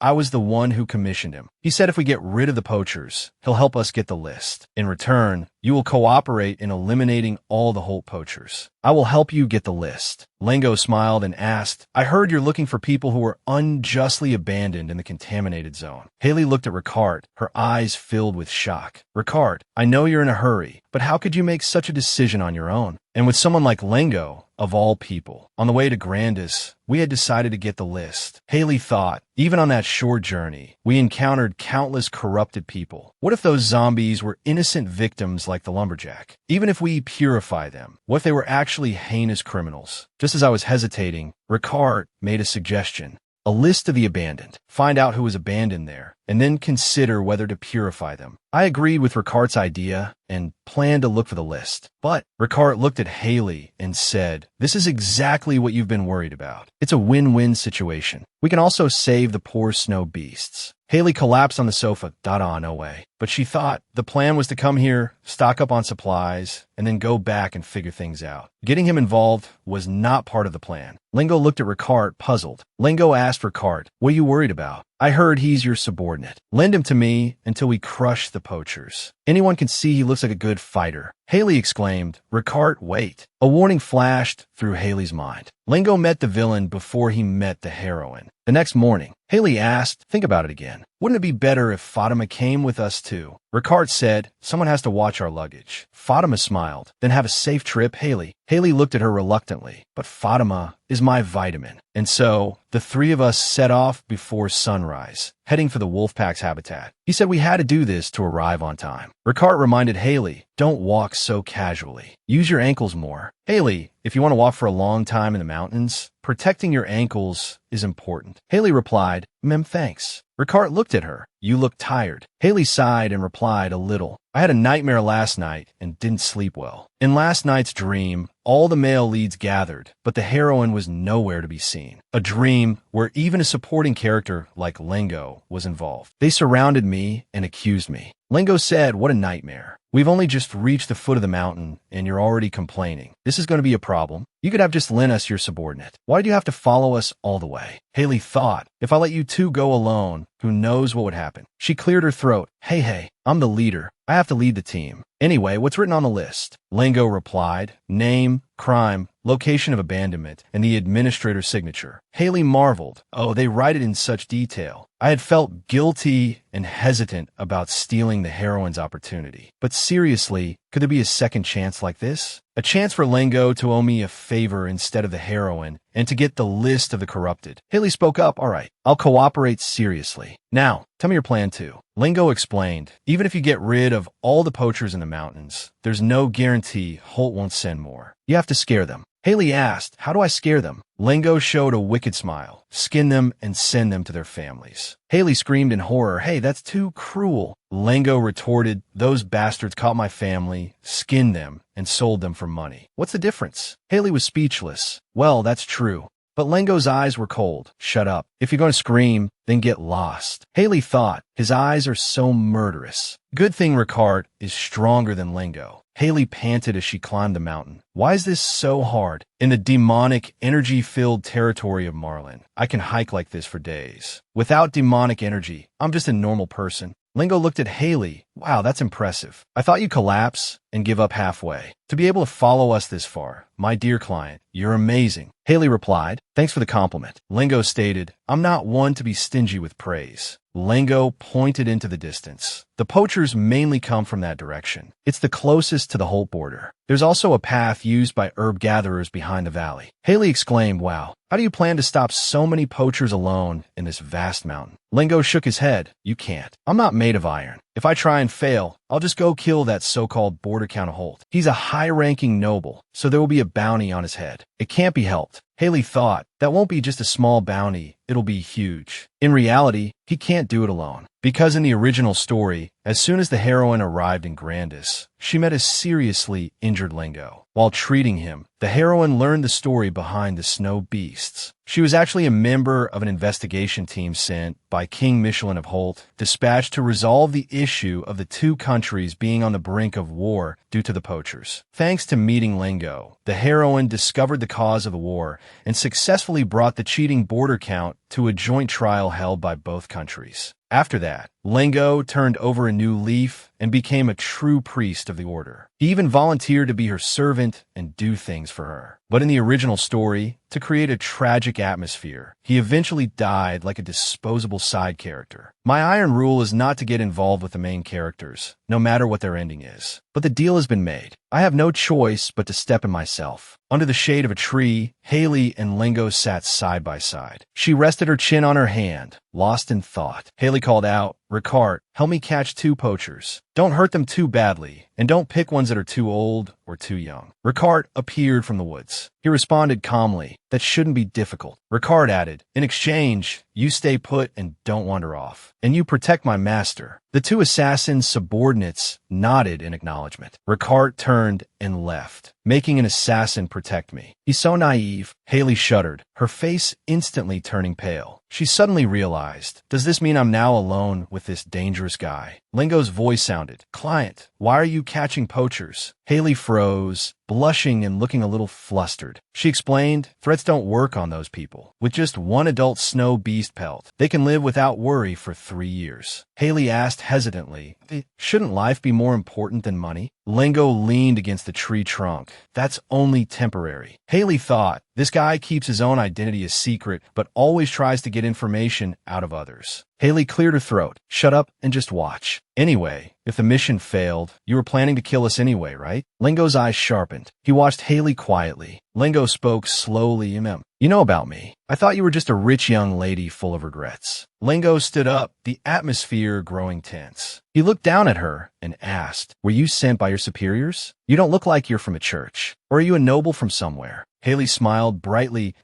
Speaker 1: "I was the one who commissioned him. He said if we get rid of the poachers, he'll help us get the list. In return, you will cooperate in eliminating all the Holt poachers. I will help you get the list." Lengo smiled and asked, "I heard you're looking for people who were unjustly abandoned in the contaminated zone." Haley looked at Ricard, her eyes filled with shock. "Ricard, I know you're in a hurry, but how could you make such a decision on your own? And with someone like Lengo, of all people. On the way to Grandis, we had decided to get the list." Haley thought, even on that short journey, we encountered countless corrupted people. What if those zombies were innocent victims like the lumberjack? Even if we purify them, what if they were actually heinous criminals? Just as I was hesitating, Ricard made a suggestion. A list of the abandoned. Find out who was abandoned there, and then consider whether to purify them. I agreed with Ricard's idea and planned to look for the list. But Ricard looked at Haley and said, "This is exactly what you've been worried about. It's a win-win situation. We can also save the poor snow beasts." Haley collapsed on the sofa. No way. But she thought the plan was to come here, stock up on supplies, and then go back and figure things out. Getting him involved was not part of the plan. Lengo looked at Ricard, puzzled. Lengo asked Ricard, "What are you worried about?" "I heard he's your subordinate. Lend him to me until we crush the poachers. Anyone can see he looks like a good fighter." Haley exclaimed, "Ricard, wait." A warning flashed through Haley's mind. Lengo met the villain before he met the heroine. The next morning, Haley asked, "Think about it again. Wouldn't it be better if Fatima came with us too?" Ricard said, "Someone has to watch our luggage." Fatima smiled. "Then have a safe trip, Haley." Haley looked at her reluctantly. "But Fatima is my vitamin." And so, the three of us set off before sunrise, heading for the Wolfpack's habitat. He said we had to do this to arrive on time. Ricard reminded Haley, "Don't walk so casually. Use your ankles more." "Haley, if you want to walk for a long time in the mountains, protecting your ankles is important." Haley replied, "Mem, thanks." Ricard looked at her. You look tired. Haley sighed and replied, a little. I had a nightmare last night and didn't sleep well. In last night's dream, all the male leads gathered, but the heroine was nowhere to be seen. A dream where even a supporting character like Lengo was involved. They surrounded me and accused me. Lengo said, what a nightmare. We've only just reached the foot of the mountain, and you're already complaining. This is going to be a problem. You could have just lent us your subordinate. Why do you have to follow us all the way? Haley thought, if I let you two go alone, who knows what would happen? She cleared her throat. Hey, I'm the leader. I have to lead the team. Anyway, what's written on the list? Lengo replied, name, crime, location of abandonment, and the administrator's signature. Haley marveled. Oh, they write it in such detail. I had felt guilty and hesitant about stealing the heroine's opportunity. But seriously, could there be a second chance like this? A chance for Lengo to owe me a favor instead of the heroine, and to get the list of the corrupted. Haley spoke up, all right, I'll cooperate seriously. Now, tell me your plan too. Lengo explained, even if you get rid of all the poachers in the mountains, there's no guarantee Holt won't send more. You have to scare them. Haley asked, how do I scare them? Lengo showed a wicked smile. Skin them and send them to their families. Haley screamed in horror, hey, that's too cruel. Lengo retorted, those bastards caught my family, skinned them, and sold them for money. What's the difference? Haley was speechless. Well, that's true. But Lengo's eyes were cold. Shut up. If you're going to scream, then get lost. Haley thought, his eyes are so murderous. Good thing Ricard is stronger than Lengo. Haley panted as she climbed the mountain. Why is this so hard? In the demonic, energy-filled territory of Marlin, I can hike like this for days. Without demonic energy, I'm just a normal person. Lengo looked at Haley. Wow, that's impressive. I thought you'd collapse and give up halfway. To be able to follow us this far, my dear client, you're amazing. Haley replied, thanks for the compliment. Lengo stated, I'm not one to be stingy with praise. Lengo pointed into the distance. The poachers mainly come from that direction. It's the closest to the Holt border. There's also a path used by herb gatherers behind the valley. Haley exclaimed, wow, how do you plan to stop so many poachers alone in this vast mountain? Lengo shook his head. You can't. I'm not made of iron. If I try and fail, I'll just go kill that so-called border count of Holt. He's a high-ranking noble, so there will be a bounty on his head. It can't be helped. Haley thought, that won't be just a small bounty, it'll be huge. In reality, he can't do it alone. Because in the original story, as soon as the heroine arrived in Grandis, she met a seriously injured Lengo. While treating him, the heroine learned the story behind the snow beasts. She was actually a member of an investigation team sent by King Michelin of Holt, dispatched to resolve the issue of the two countries being on the brink of war due to the poachers. Thanks to meeting Lengo, the heroine discovered the cause of the war and successfully brought the cheating border count to a joint trial held by both countries. After that, Lengo turned over a new leaf and became a true priest of the order. He even volunteered to be her servant and do things for her. But in the original story, to create a tragic atmosphere, he eventually died like a disposable side character. My iron rule is not to get involved with the main characters, no matter what their ending is. But the deal has been made. I have no choice but to step in myself. Under the shade of a tree, Haley and Lengo sat side by side. She rested her chin on her hand, lost in thought. Haley called out, Ricard, help me catch two poachers. Don't hurt them too badly, and don't pick ones that are too old or too young. Ricard appeared from the woods. He responded calmly, that shouldn't be difficult. Ricard added, in exchange, you stay put and don't wander off, and you protect my master. The two assassins' subordinates nodded in acknowledgement. Ricard turned and left, making an assassin protect me. He's so naive. Haley shuddered, her face instantly turning pale. She suddenly realized, does this mean I'm now alone with this dangerous guy? Lengo's voice sounded, client, why are you catching poachers? Haley froze, blushing and looking a little flustered. She explained, threats don't work on those people. With just one adult snow beast pelt, they can live without worry for 3 years. Haley asked hesitantly, shouldn't life be more important than money? Lengo leaned against the tree trunk. That's only temporary. Haley thought, this guy keeps his own identity a secret, but always tries to get information out of others. Haley cleared her throat. Shut up and just watch. Anyway, if the mission failed, you were planning to kill us anyway, right? Lengo's eyes sharpened. He watched Haley quietly. Lengo spoke slowly. You know about me. I thought you were just a rich young lady full of regrets. Lengo stood up, the atmosphere growing tense. He looked down at her and asked, were you sent by your superiors? You don't look like you're from a church. Or are you a noble from somewhere? Haley smiled brightly.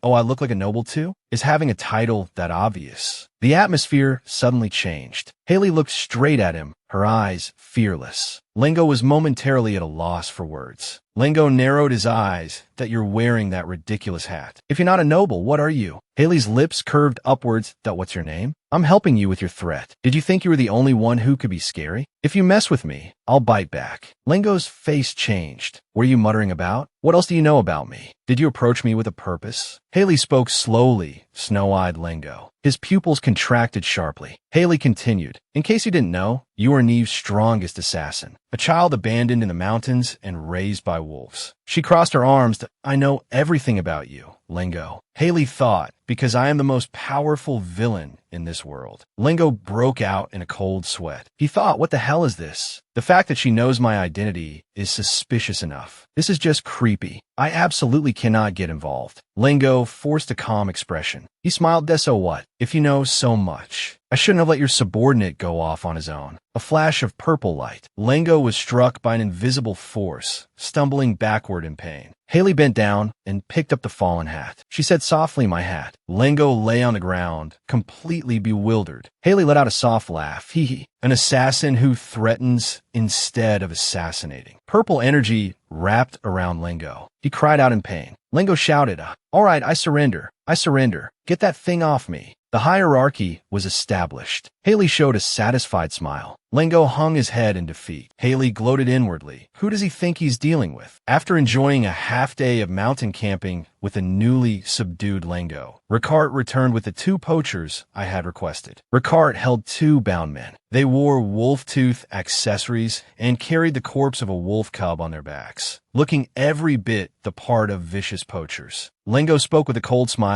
Speaker 1: Oh, I look like a noble too? Is having a title that obvious? The atmosphere suddenly changed. Haley looked straight at him, her eyes fearless. Lingo was momentarily at a loss for words. Lingo narrowed his eyes. That you're wearing that ridiculous hat. If you're not a noble, what are you? Haley's lips curved upwards. What's your name? I'm helping you with your threat. Did you think you were the only one who could be scary? If you mess with me, I'll bite back. Lingo's face changed. What are you muttering about? What else do you know about me? Did you approach me with a purpose? Haley spoke slowly, snow-eyed Lingo. His pupils contracted sharply. Haley continued, in case you didn't know, you are Neve's strongest assassin, a child abandoned in the mountains and raised by wolves. She crossed her arms. I know everything about you, Lingo. Haley thought, because I am the most powerful villain in this world. Lingo broke out in a cold sweat. He thought, what the hell is this? The fact that she knows my identity is suspicious enough. This is just creepy. I absolutely cannot get involved. Lingo forced a calm expression. He smiled. So what? If you know so much. I shouldn't have let your subordinate go off on his own. A flash of purple light. Lingo was struck by an invisible force, stumbling backward in pain. Haley bent down and picked up the fallen hat. She said softly, my hat. Lingo lay on the ground, completely bewildered. Haley let out a soft laugh. Hee. An assassin who threatens instead of assassinating. Purple energy wrapped around Lingo. He cried out in pain. Lingo shouted, all right, I surrender. I surrender. Get that thing off me. The hierarchy was established. Haley showed a satisfied smile. Lingo hung his head in defeat. Haley gloated inwardly. Who does he think he's dealing with? After enjoying a half day of mountain camping with a newly subdued Lingo, Ricard returned with the 2 poachers I had requested. Ricard held 2 bound men. They wore wolf-tooth accessories and carried the corpse of a wolf cub on their backs, looking every bit the part of vicious poachers. Lingo spoke with a cold smile.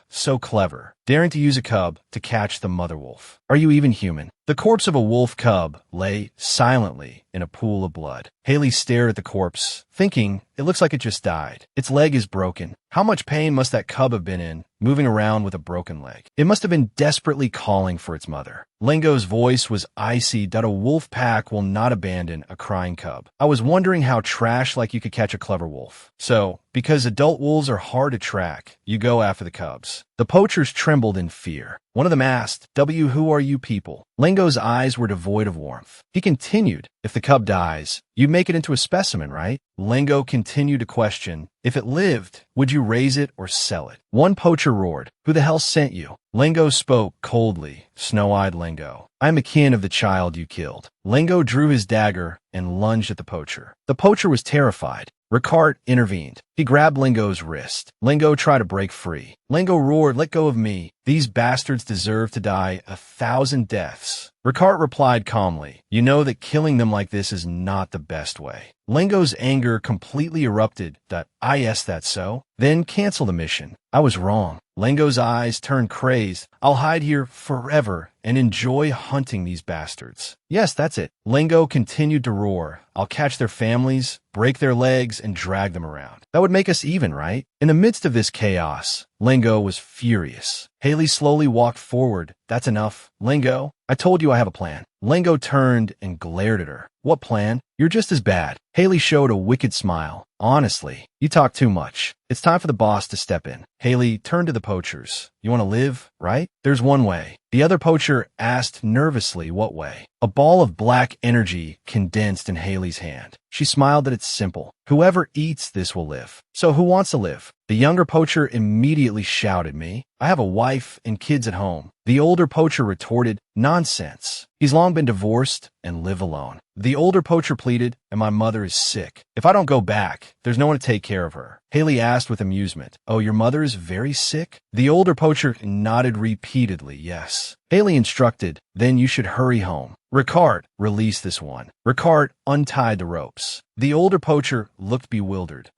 Speaker 1: So clever, daring to use a cub to catch the mother wolf. Are you even human? The corpse of a wolf cub lay silently in a pool of blood. Haley stared at the corpse, thinking, it looks like it just died. Its leg is broken. How much pain must that cub have been in, moving around with a broken leg? It must have been desperately calling for its mother. Lingo's voice was icy. A wolf pack will not abandon a crying cub. I was wondering how trash like you could catch a clever wolf. So, because adult wolves are hard to track, you go after the cubs. The poachers trembled in fear. One of them asked, who are you people? Lingo's eyes were devoid of warmth. He continued, if the cub dies, you'd make it into a specimen, right? Lingo continued to question, if it lived, would you raise it or sell it? One poacher roared, who the hell sent you? Lingo spoke coldly, snow-eyed Lingo. I'm a kin of the child you killed. Lingo drew his dagger and lunged at the poacher. The poacher was terrified. Ricard intervened. He grabbed Lingo's wrist. Lingo tried to break free. Lingo roared, let go of me. These bastards deserve to die 1,000 deaths. Ricard replied calmly, you know that killing them like this is not the best way. Lingo's anger completely erupted. Yes, that's so. Then cancel the mission. I was wrong. Lingo's eyes turned crazed. I'll hide here forever and enjoy hunting these bastards. Yes, that's it. Lingo continued to roar. I'll catch their families, break their legs, and drag them around. That would make us even, right? In the midst of this chaos, Lingo was furious. Haley slowly walked forward. That's enough. Lingo, I told you I have a plan. Lingo turned and glared at her. What plan? You're just as bad. Haley showed a wicked smile. Honestly, you talk too much. It's time for the boss to step in. Haley turned to the poachers. You want to live, right? There's one way. The other poacher asked nervously, what way? A ball of black energy condensed in Haley's hand. She smiled that it's simple. Whoever eats this will live. So who wants to live? The younger poacher immediately shouted, me. I have a wife and kids at home. The older poacher retorted, nonsense. He's long been divorced and live alone. The older poacher pleaded, and my mother is sick. If I don't go back, there's no one to take care of her. Haley asked with amusement, oh, your mother is very sick? The older poacher nodded repeatedly, yes. Haley instructed, then you should hurry home. Ricard, release this one. Ricard untied the ropes. The older poacher looked bewildered.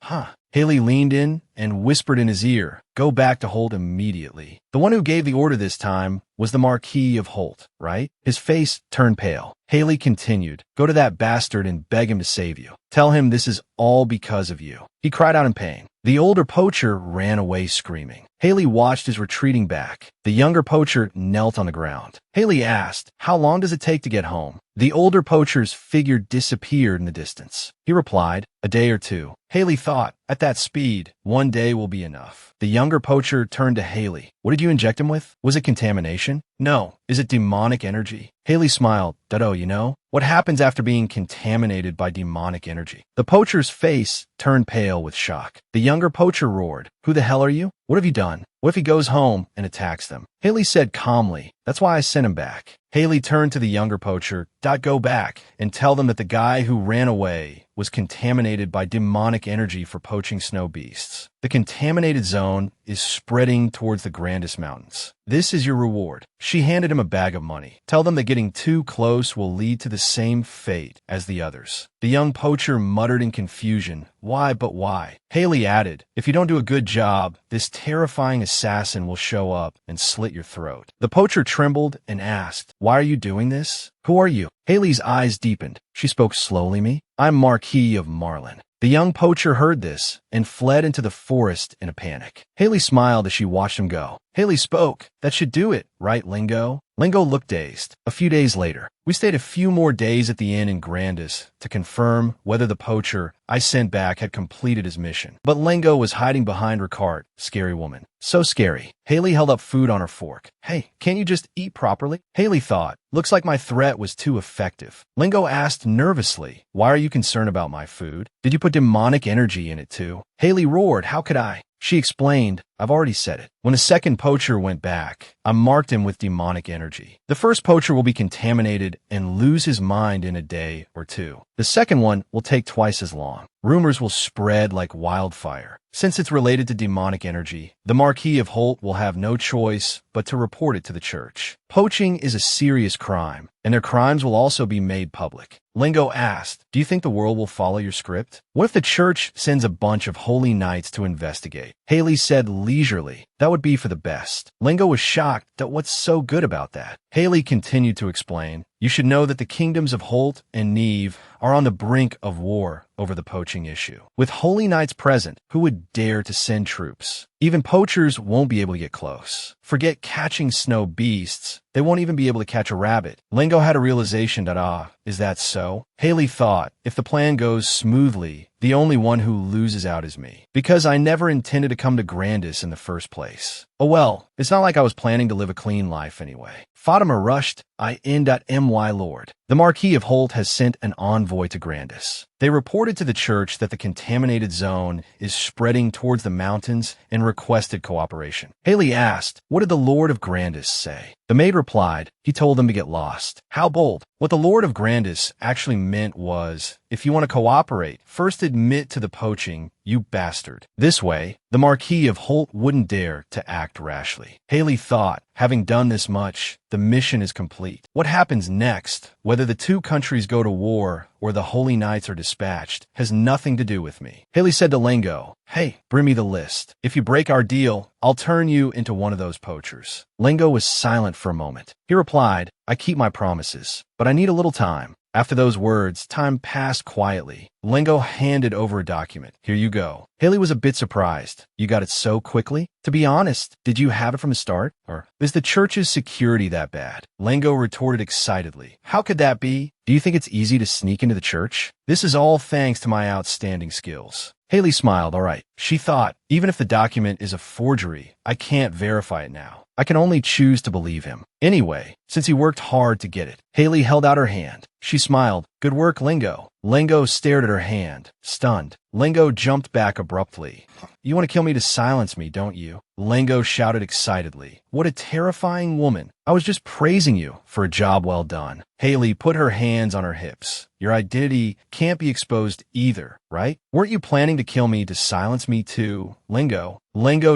Speaker 1: Haley leaned in and whispered in his ear, go back to Holt immediately. The one who gave the order this time was the Marquis of Holt, right? His face turned pale. Haley continued, go to that bastard and beg him to save you. Tell him this is all because of you. He cried out in pain. The older poacher ran away screaming. Haley watched his retreating back. The younger poacher knelt on the ground. Haley asked, how long does it take to get home? The older poacher's figure disappeared in the distance. He replied, a day or two. Haley thought, at that speed, one day will be enough. The younger poacher turned to Haley. What did you inject him with? Was it contamination? No. Is it demonic energy? Haley smiled. Dado, you know? What happens after being contaminated by demonic energy? The poacher's face turned pale with shock. The younger poacher roared. Who the hell are you? What have you done? What if he goes home and attacks them? Haley said calmly, that's why I sent him back. Haley turned to the younger poacher. Go back and tell them that the guy who ran away was contaminated by demonic energy for poaching snow beasts. The contaminated zone is spreading towards the Grandis Mountains. This is your reward. She handed him a bag of money. Tell them that getting too close will lead to the same fate as the others. The young poacher muttered in confusion. Why, but why? Haley added, if you don't do a good job, this terrifying assassin will show up and slit your throat. The poacher trembled and asked, why are you doing this? Who are you? Haley's eyes deepened. She spoke slowly. I'm Marquis of Marlin. The young poacher heard this and fled into the forest in a panic. Haley smiled as she watched him go. Haley spoke. That should do it, right, Lingo? Lingo looked dazed. A few days later, we stayed a few more days at the inn in Grandis to confirm whether the poacher I sent back had completed his mission. But Lingo was hiding behind her cart. Scary woman. So scary. Haley held up food on her fork. Hey, can't you just eat properly? Haley thought, looks like my threat was too effective. Lingo asked nervously, why are you concerned about my food? Did you put demonic energy in it too? Haley roared, how could I? She explained, I've already said it. When a second poacher went back, I marked him with demonic energy. The first poacher will be contaminated and lose his mind in a day or two. The second one will take twice as long. Rumors will spread like wildfire. Since it's related to demonic energy, the Marquis of Holt will have no choice but to report it to the church. Poaching is a serious crime, and their crimes will also be made public. Lingo asked, do you think the world will follow your script? What if the church sends a bunch of holy knights to investigate? Haley said leisurely, that would be for the best. Lingo was shocked at what's so good about that. Haley continued to explain, you should know that the kingdoms of Holt and Neve are on the brink of war over the poaching issue. With holy knights present, who would dare to send troops? Even poachers won't be able to get close. Forget catching snow beasts. They won't even be able to catch a rabbit. Lingo had a realization that, is that so? Haley thought, if the plan goes smoothly, the only one who loses out is me. Because I never intended to come to Grandis in the first place. Oh well, it's not like I was planning to live a clean life anyway. Fatima rushed, IN.MY Lord. The Marquis of Holt has sent an envoy to Grandis. They reported to the church that the contaminated zone is spreading towards the mountains and requested cooperation. Haley asked, what did the Lord of Grandis say? The maid replied, he told them to get lost. How bold. What the Lord of Grandis actually meant was, if you want to cooperate, first admit to the poaching, you bastard. This way, the Marquis of Holt wouldn't dare to act rashly. Haley thought, having done this much, the mission is complete. What happens next, whether the two countries go to war or the holy knights are dispatched, has nothing to do with me. Haley said to Lingo, hey, bring me the list. If you break our deal, I'll turn you into one of those poachers. Lingo was silent for a moment. He replied, I keep my promises, but I need a little time. After those words, time passed quietly. Lingo handed over a document. Here you go. Haley was a bit surprised. You got it so quickly? To be honest, did you have it from the start? Or is the church's security that bad? Lingo retorted excitedly. How could that be? Do you think it's easy to sneak into the church? This is all thanks to my outstanding skills. Haley smiled. All right. She thought, even if the document is a forgery, I can't verify it now. I can only choose to believe him. Anyway, since he worked hard to get it. Haley held out her hand. She smiled. Good work, Lingo. Lingo stared at her hand, stunned. Lingo jumped back abruptly. You want to kill me to silence me, don't you? Lingo shouted excitedly. What a terrifying woman. I was just praising you for a job well done. Haley put her hands on her hips. Your identity can't be exposed either, right? Weren't you planning to kill me to silence me too? Lingo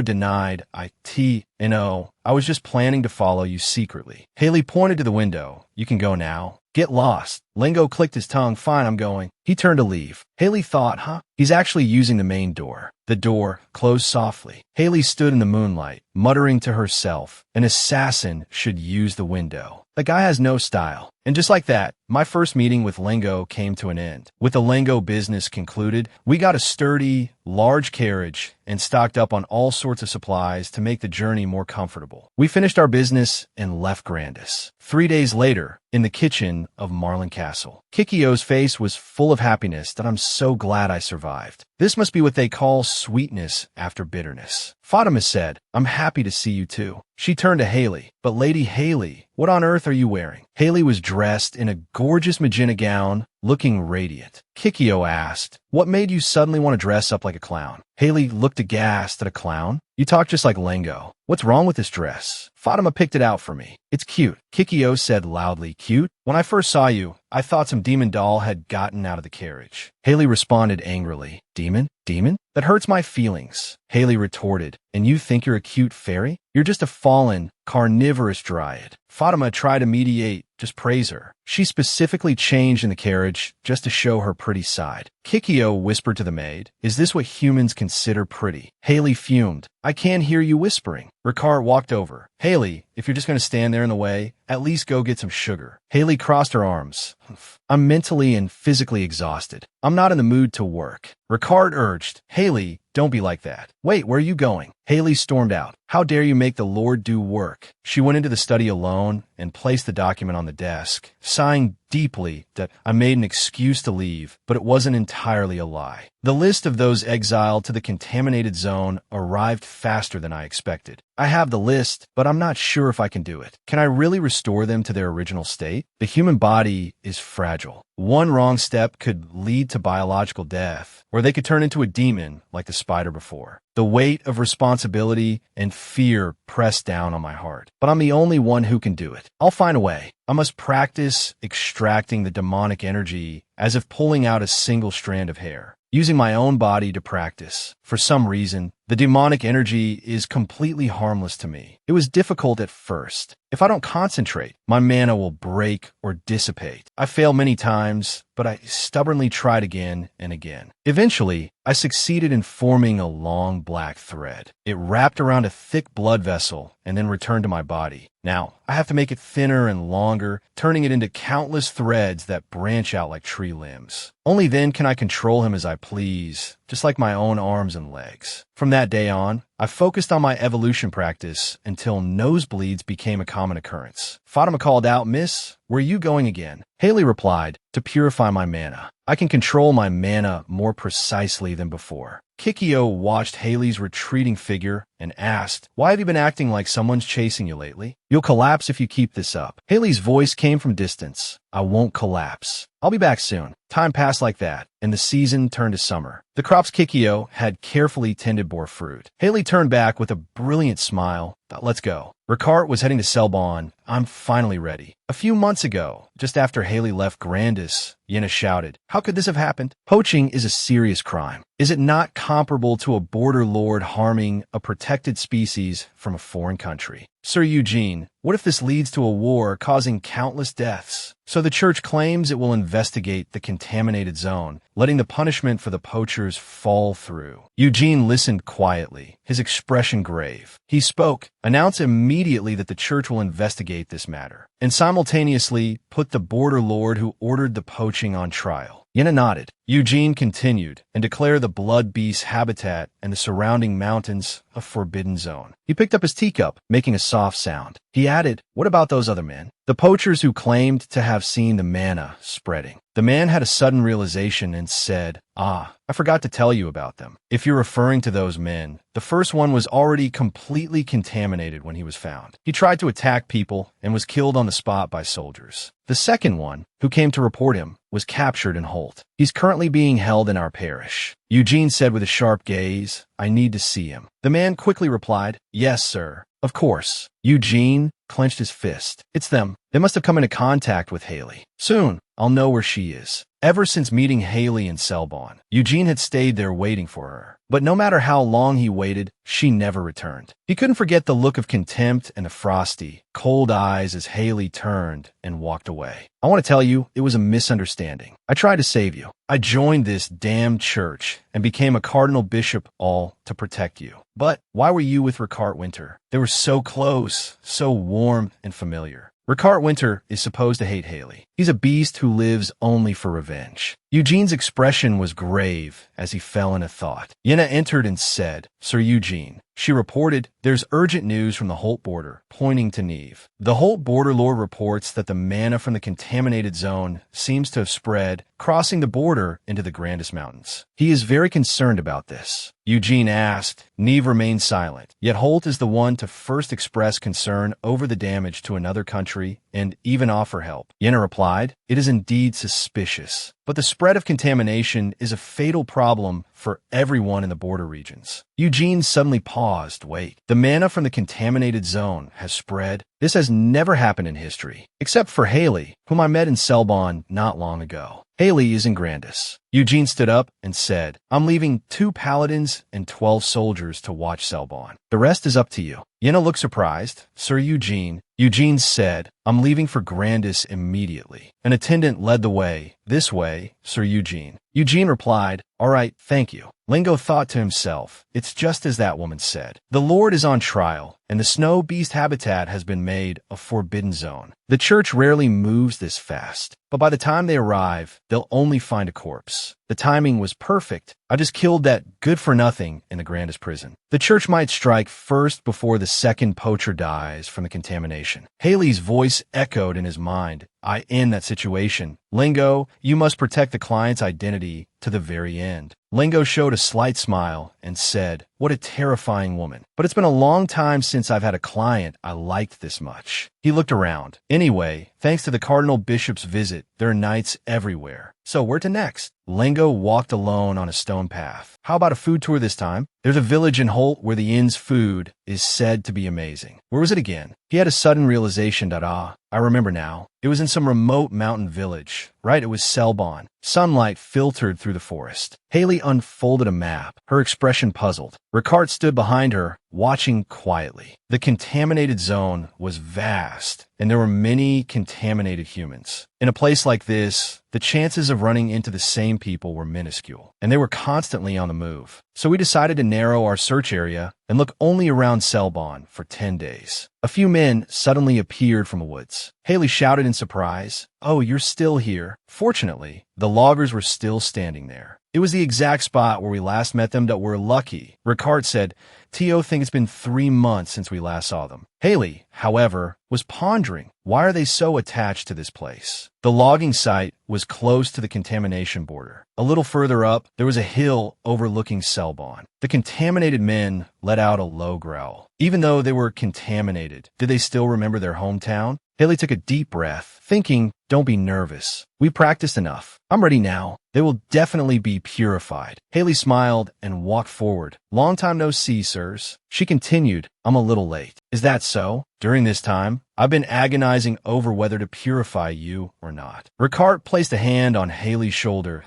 Speaker 1: denied. No, I was just planning to follow you secretly. Haley pointed to the window. You can go now. Get lost. Lingo clicked his tongue. Fine, I'm going. He turned to leave. Haley thought, he's actually using the main door. The door closed softly. Haley stood in the moonlight, muttering to herself, an assassin should use the window. The guy has no style. And just like that, my first meeting with Lingo came to an end. With the Lingo business concluded, we got a sturdy, large carriage and stocked up on all sorts of supplies to make the journey more comfortable. We finished our business and left Grandis. 3 days later, in the kitchen of Marlin Castle, Kikyo's face was full of happiness that I'm so glad I survived. This This must be what they call sweetness after bitterness. Fatima said, I'm happy to see you too. She turned to Haley. But Lady Haley, what on earth are you wearing? Haley was dressed in a gorgeous magenta gown, looking radiant. Kikyo asked, what made you suddenly want to dress up like a clown? Haley looked aghast at a clown. You talk just like Lengo. What's wrong with this dress? Fatima picked it out for me. It's cute. Kikyo said loudly, cute? When I first saw you, I thought some demon doll had gotten out of the carriage. Haley responded angrily, demon? Demon? That hurts my feelings. Haley retorted, and you think you're a cute fairy? You're just a fallen, carnivorous dryad. Fatima tried to mediate, just praise her. She specifically changed in the carriage just to show her pretty side. Kikyo whispered to the maid, is this what humans consider pretty? Haley fumed. I can't hear you whispering. Ricard walked over. Haley, if you're just going to stand there in the way, at least go get some sugar. Haley crossed her arms. I'm mentally and physically exhausted. I'm not in the mood to work. Ricard urged, Haley, don't be like that. Wait, where are you going? Haley stormed out. How dare you make the Lord do work? She went into the study alone and placed the document on the desk, sighing deeply that I made an excuse to leave, but it wasn't entirely a lie. The list of those exiled to the contaminated zone arrived faster than I expected. I have the list, but I'm not sure if I can do it. Can I really restore them to their original state? The human body is fragile. One wrong step could lead to biological death, or they could turn into a demon like the spider before. The weight of responsibility and fear pressed down on my heart. But I'm the only one who can do it. I'll find a way. I must practice extracting the demonic energy as if pulling out a single strand of hair, using my own body to practice. For some reason, the demonic energy is completely harmless to me. It was difficult at first. If I don't concentrate, my mana will break or dissipate. I failed many times, but I stubbornly tried again and again. Eventually, I succeeded in forming a long black thread. It wrapped around a thick blood vessel and then returned to my body. Now, I have to make it thinner and longer, turning it into countless threads that branch out like tree limbs. Only then can I control him as I please, just like my own arms and legs. From that day on, I focused on my evolution practice until nosebleeds became a common occurrence. Fatima called out, Miss, where are you going again? Haley replied, to purify my mana. I can control my mana more precisely than before. Kikyo watched Haley's retreating figure and asked, why have you been acting like someone's chasing you lately? You'll collapse if you keep this up. Haley's voice came from distance. I won't collapse. I'll be back soon. Time passed like that, and the season turned to summer. The crops Kikyo had carefully tended bore fruit. Haley turned back with a brilliant smile. Let's go. Ricard was heading to Selbon. I'm finally ready. A few months ago, just after Haley left Grandis, Yenna shouted, how could this have happened? Poaching is a serious crime. Is it not comparable to a border lord harming a protected species from a foreign country? Sir Eugene, what if this leads to a war causing countless deaths? So the church claims it will investigate the contaminated zone, letting the punishment for the poachers fall through. Eugene listened quietly, his expression grave. He spoke, announce immediately that the church will investigate this matter, and simultaneously put the border lord who ordered the poaching on trial. Yenna nodded. Eugene continued and declared the blood beast's habitat and the surrounding mountains a forbidden zone. He picked up his teacup, making a soft sound. He added, what about those other men? The poachers who claimed to have seen the mana spreading. The man had a sudden realization and said, I forgot to tell you about them. If you're referring to those men, the first one was already completely contaminated when he was found. He tried to attack people and was killed on the spot by soldiers. The second one, who came to report him, was captured in Holt. He's currently being held in our parish. Eugene said with a sharp gaze, I need to see him. The man quickly replied, yes, sir. Of course. Eugene clenched his fist. It's them. They must have come into contact with Haley. Soon, I'll know where she is. Ever since meeting Haley in Selbon, Eugene had stayed there waiting for her. But no matter how long he waited, she never returned. He couldn't forget the look of contempt and the frosty, cold eyes as Haley turned and walked away. I want to tell you, it was a misunderstanding. I tried to save you. I joined this damned church and became a cardinal bishop, all to protect you. But why were you with Ricard Winter? They were so close, so warm and familiar. Ricard Winter is supposed to hate Haley. He's a beast who lives only for revenge. Eugene's expression was grave as he fell into thought. Yenna entered and said, "Sir Eugene." She reported, "There's urgent news from the Holt border," pointing to Neve. The Holt border lord reports that the manna from the contaminated zone seems to have spread, crossing the border into the Grandis Mountains. He is very concerned about this. Eugene asked. Neve remained silent, yet Holt is the one to first express concern over the damage to another country and even offer help. Yenna replied, "It is indeed suspicious, but the spread of contamination is a fatal problem for everyone in the border regions." Eugene suddenly paused. "Wait, the manna from the contaminated zone has spread? This has never happened in history, except for Haley, whom I met in Selbon not long ago. Haley is in Grandis." Eugene stood up and said, "I'm leaving 2 paladins and 12 soldiers to watch Selbon. The rest is up to you." Yenna looked surprised. "Sir Eugene." Eugene said, "I'm leaving for Grandis immediately." An attendant led the way. "This way, Sir Eugene." Eugene replied, "All right, thank you." Lingo thought to himself, "It's just as that woman said. The Lord is on trial, and the snow beast habitat has been made a forbidden zone. The church rarely moves this fast, but by the time they arrive, they'll only find a corpse. The timing was perfect. I just killed that good-for-nothing in the Grandis prison. The church might strike first before the second poacher dies from the contamination." Haley's voice echoed in his mind. "I end that situation. Lingo, you must protect the client's identity to the very end." Lingo showed a slight smile and said, "What a terrifying woman. But it's been a long time since I've had a client I liked this much." He looked around. "Anyway, thanks to the Cardinal Bishop's visit, there are knights everywhere. So where to next?" Lingo walked alone on a stone path. "How about a food tour this time? There's a village in Holt where the inn's food is said to be amazing." Where was it again? He had a sudden realization that, I remember now. It was in some remote mountain village. Right, it was Selbon. Sunlight filtered through the forest. Haley unfolded a map, her expression puzzled. Ricard stood behind her, watching quietly. The contaminated zone was vast, and there were many contaminated humans. In a place like this, the chances of running into the same people were minuscule, and they were constantly on the move. So we decided to narrow our search area and look only around Selbon for 10 days. A few men suddenly appeared from the woods. Haley shouted in surprise, "Oh, you're still here." Fortunately, the loggers were still standing there. It was the exact spot where we last met them that we're lucky. Ricard said, "Tio think it's been 3 months since we last saw them." Haley, however, was pondering, why are they so attached to this place? The logging site was close to the contamination border. A little further up, there was a hill overlooking Selbon. The contaminated men let out a low growl. Even though they were contaminated, did they still remember their hometown? Haley took a deep breath, thinking, "Don't be nervous. We practiced enough. I'm ready now. They will definitely be purified." Haley smiled and walked forward. "Long time no see, sirs." She continued, "I'm a little late." "Is that so? During this time, I've been agonizing over whether to purify you or not." Ricard placed a hand on Haley's shoulder.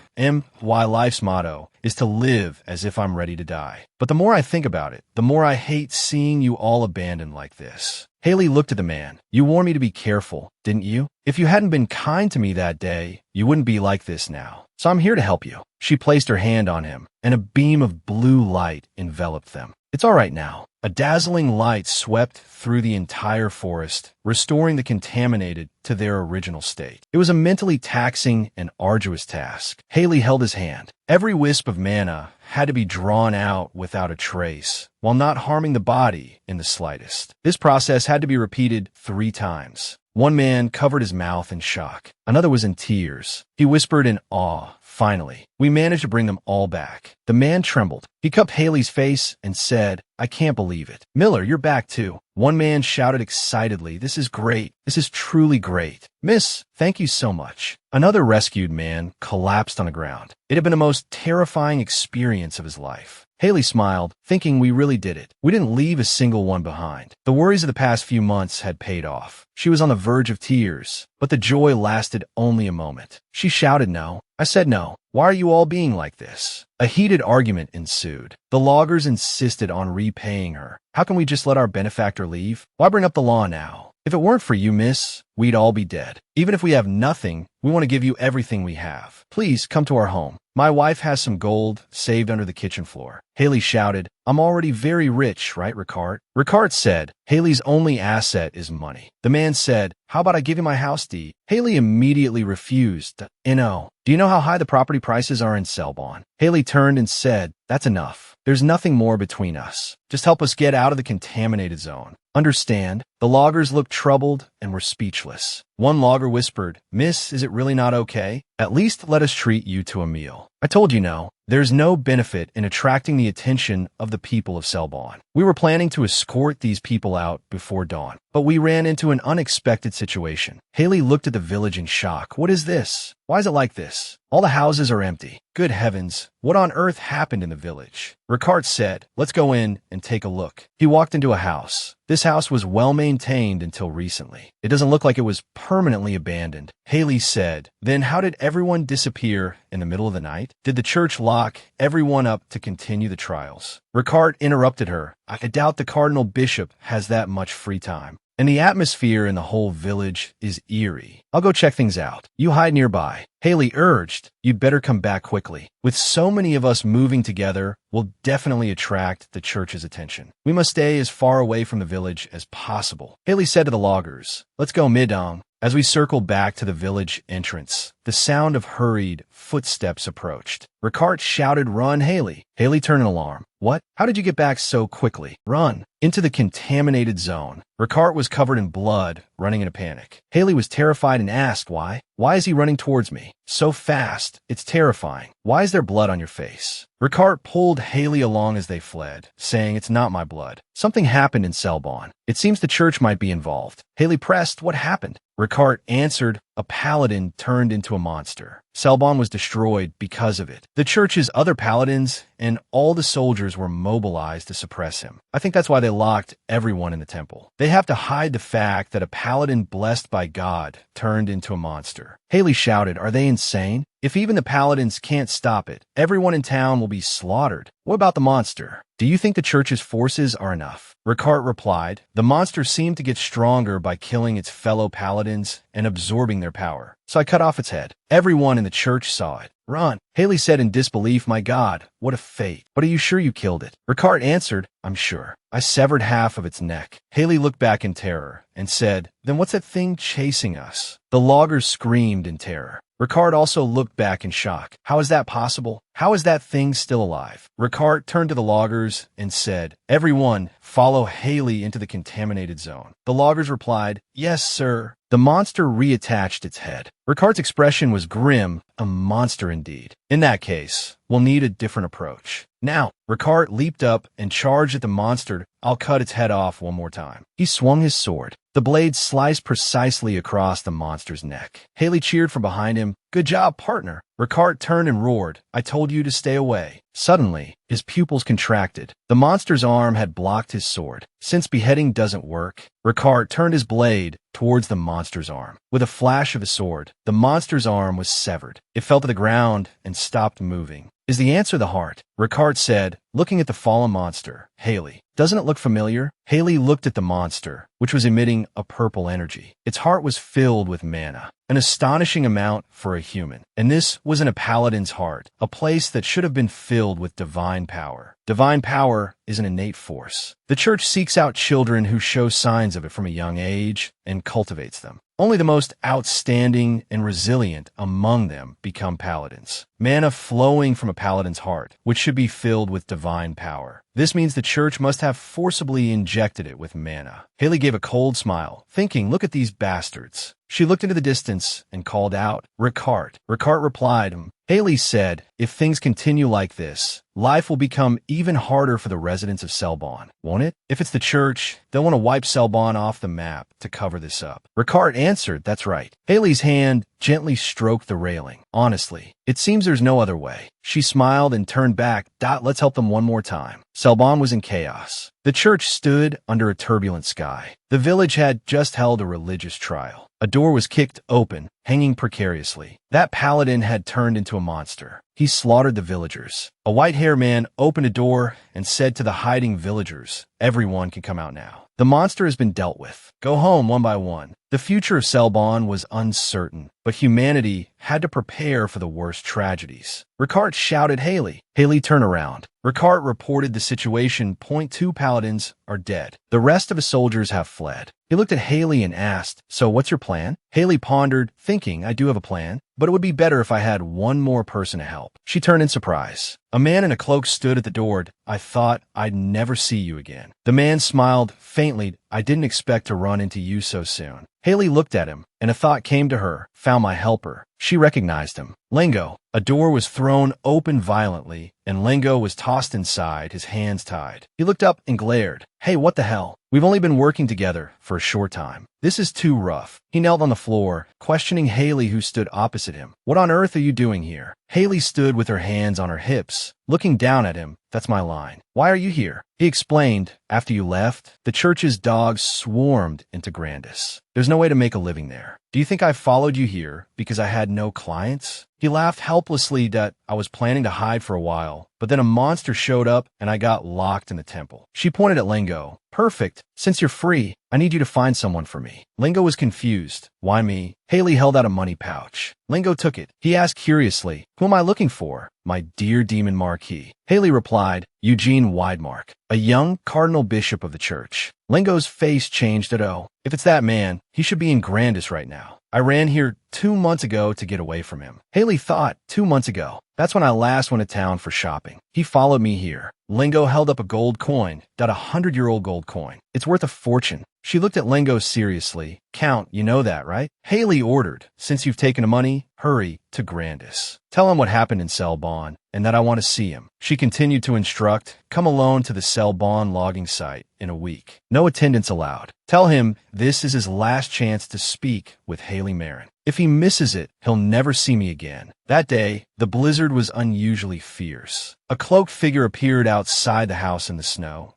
Speaker 1: "My life's motto is to live as if I'm ready to die. But the more I think about it, the more I hate seeing you all abandoned like this." Haley looked at the man. "You warned me to be careful, didn't you? If you hadn't been kind to me that day, you wouldn't be like this now. So I'm here to help you." She placed her hand on him, and a beam of blue light enveloped them. "It's all right now." A dazzling light swept through the entire forest, restoring the contaminated to their original state. It was a mentally taxing and arduous task. Haley held his hand. Every wisp of mana had to be drawn out without a trace, while not harming the body in the slightest. This process had to be repeated 3 times. One man covered his mouth in shock. Another was in tears. He whispered in awe, "Finally, we managed to bring them all back." The man trembled. He cupped Haley's face and said, "I can't believe it. Miller, you're back too." One man shouted excitedly, "This is great. This is truly great. Miss, thank you so much." Another rescued man collapsed on the ground. It had been the most terrifying experience of his life. Haley smiled, thinking we really did it. We didn't leave a single one behind. The worries of the past few months had paid off. She was on the verge of tears, but the joy lasted only a moment. She shouted no. I said no. "Why are you all being like this?" A heated argument ensued. The loggers insisted on repaying her. "How can we just let our benefactor leave? Why bring up the law now?" If it weren't for you, miss, we'd all be dead. Even if we have nothing, we want to give you everything we have. Please come to our home. My wife has some gold saved under the kitchen floor. Haley shouted, I'm already very rich, right, Ricard? Ricard said, Haley's only asset is money. The man said, how about I give you my house deed? Haley immediately refused. Do you know how high the property prices are in Selbon? Haley turned and said, that's enough. There's nothing more between us. Just help us get out of the contaminated zone. Understand? The loggers looked troubled and were speechless. One logger whispered, Miss, is it really not okay? At least let us treat you to a meal. I told you no. There's no benefit in attracting the attention of the people of Selbon. We were planning to escort these people out before dawn, but we ran into an unexpected situation. Haley looked at the village in shock. What is this? Why is it like this? All the houses are empty. Good heavens, what on earth happened in the village? Ricard said, let's go in and take a look. He walked into a house. This house was well maintained until recently. It doesn't look like it was permanently abandoned. Haley said, then how did everyone disappear in the middle of the night? Did the church lock everyone up to continue the trials? Ricard interrupted her. I doubt the cardinal bishop has that much free time. And the atmosphere in the whole village is eerie. I'll go check things out. You hide nearby. Haley urged, you'd better come back quickly. With so many of us moving together, we'll definitely attract the church's attention. We must stay as far away from the village as possible. Haley said to the loggers, let's go midong. As we circled back to the village entrance, the sound of hurried footsteps approached. Ricard shouted, run, Haley. Haley turned an alarm. What? How did you get back so quickly? Run. Into the contaminated zone. Ricard was covered in blood, running in a panic. Haley was terrified and asked why. Why is he running towards me? So fast. It's terrifying. Why is there blood on your face? Ricard pulled Haley along as they fled, saying, it's not my blood. Something happened in Selbon. It seems the church might be involved. Haley pressed, what happened? Ricard answered, a paladin turned into a monster. Selbon was destroyed because of it. The church's other paladins and all the soldiers were mobilized to suppress him. I think that's why they locked everyone in the temple. They have to hide the fact that a paladin blessed by God turned into a monster. Haley shouted, are they insane? If even the paladins can't stop it, everyone in town will be slaughtered. What about the monster? Do you think the church's forces are enough? Ricard replied, the monster seemed to get stronger by killing its fellow paladins and absorbing their power. So I cut off its head. Everyone in the church saw it. Run. Haley said in disbelief, my God, what a fate. But are you sure you killed it? Ricard answered, I'm sure. I severed half of its neck. Haley looked back in terror and said, then what's that thing chasing us? The loggers screamed in terror. Ricard also looked back in shock. How is that possible? How is that thing still alive? Ricard turned to the loggers and said, everyone, follow Haley into the contaminated zone. The loggers replied, yes, sir. The monster reattached its head. Ricard's expression was grim, a monster indeed. In that case, we'll need a different approach. Now, Ricard leaped up and charged at the monster. I'll cut its head off one more time. He swung his sword. The blade sliced precisely across the monster's neck. Haley cheered from behind him. Good job, partner. Ricard turned and roared, I told you to stay away. Suddenly, his pupils contracted. The monster's arm had blocked his sword. Since beheading doesn't work, Ricard turned his blade towards the monster's arm. With a flash of his sword, the monster's arm was severed. It fell to the ground and stopped moving. Is the answer the heart? Ricard said, looking at the fallen monster. Haley, doesn't it look familiar? Haley looked at the monster, which was emitting a purple energy. Its heart was filled with mana, an astonishing amount for a human. And this was in a paladin's heart, a place that should have been filled with divine power. Divine power is an innate force. The church seeks out children who show signs of it from a young age and cultivates them. Only the most outstanding and resilient among them become paladins. Mana flowing from a paladin's heart, which should be filled with divine power. This means the church must have forcibly injected it with mana. Haley gave a cold smile, thinking, look at these bastards. She looked into the distance and called out, Ricard. Ricard replied, Haley said, if things continue like this, life will become even harder for the residents of Selbon, won't it? If it's the church, they'll want to wipe Selbon off the map to cover this up. Ricard answered, that's right. Haley's hand gently stroked the railing. Honestly, it seems there's no other way. She smiled and turned back. Let's help them one more time. Selbon was in chaos. The church stood under a turbulent sky. The village had just held a religious trial. A door was kicked open, hanging precariously. That paladin had turned into a monster. He slaughtered the villagers. A white-haired man opened a door and said to the hiding villagers, everyone can come out now. The monster has been dealt with. Go home one by one. The future of Selbon was uncertain, but humanity had to prepare for the worst tragedies. Ricard shouted Haley. Haley turned around. Ricard reported the situation. Two paladins are dead. The rest of the soldiers have fled. He looked at Haley and asked, so what's your plan? Haley pondered, thinking, I do have a plan, but it would be better if I had one more person to help. She turned in surprise. A man in a cloak stood at the door. I thought I'd never see you again. The man smiled faintly. I didn't expect to run into you so soon. Haley looked at him, and a thought came to her. Found my helper. She recognized him. Lengo. A door was thrown open violently, and Lengo was tossed inside, his hands tied. He looked up and glared. Hey, what the hell? We've only been working together for a short time. This is too rough. He knelt on the floor, questioning Haley, who stood opposite him. What on earth are you doing here? Haley stood with her hands on her hips, looking down at him. That's my line. Why are you here? He explained. After you left, the church's dogs swarmed into Grandis. There's no way to make a living there. Do you think I followed you here because I had no clients? He laughed helplessly that I was planning to hide for a while, but then a monster showed up and I got locked in the temple. She pointed at Lengo. Perfect. Since you're free, I need you to find someone for me. Lengo was confused. Why me? Haley held out a money pouch. Lengo took it. He asked curiously, who am I looking for? My dear demon Marquis. Haley replied, Eugene Widemark, a young cardinal bishop of the church. Lengo's face changed at if it's that man, he should be in Grandis right now. I ran here 2 months ago to get away from him. Haley thought, 2 months ago. That's when I last went to town for shopping. He followed me here. Lengo held up a gold coin, a 100-year-old gold coin. It's worth a fortune. She looked at Lengo seriously. Count, you know that, right? Haley ordered, since you've taken the money, hurry to Grandis. Tell him what happened in Selbon, and that I want to see him. She continued to instruct, come alone to the Selbon logging site in a week. No attendance allowed. Tell him this is his last chance to speak with Haley Marin. If he misses it, he'll never see me again. That day, the blizzard was unusually fierce. A cloaked figure appeared outside the house in the snow.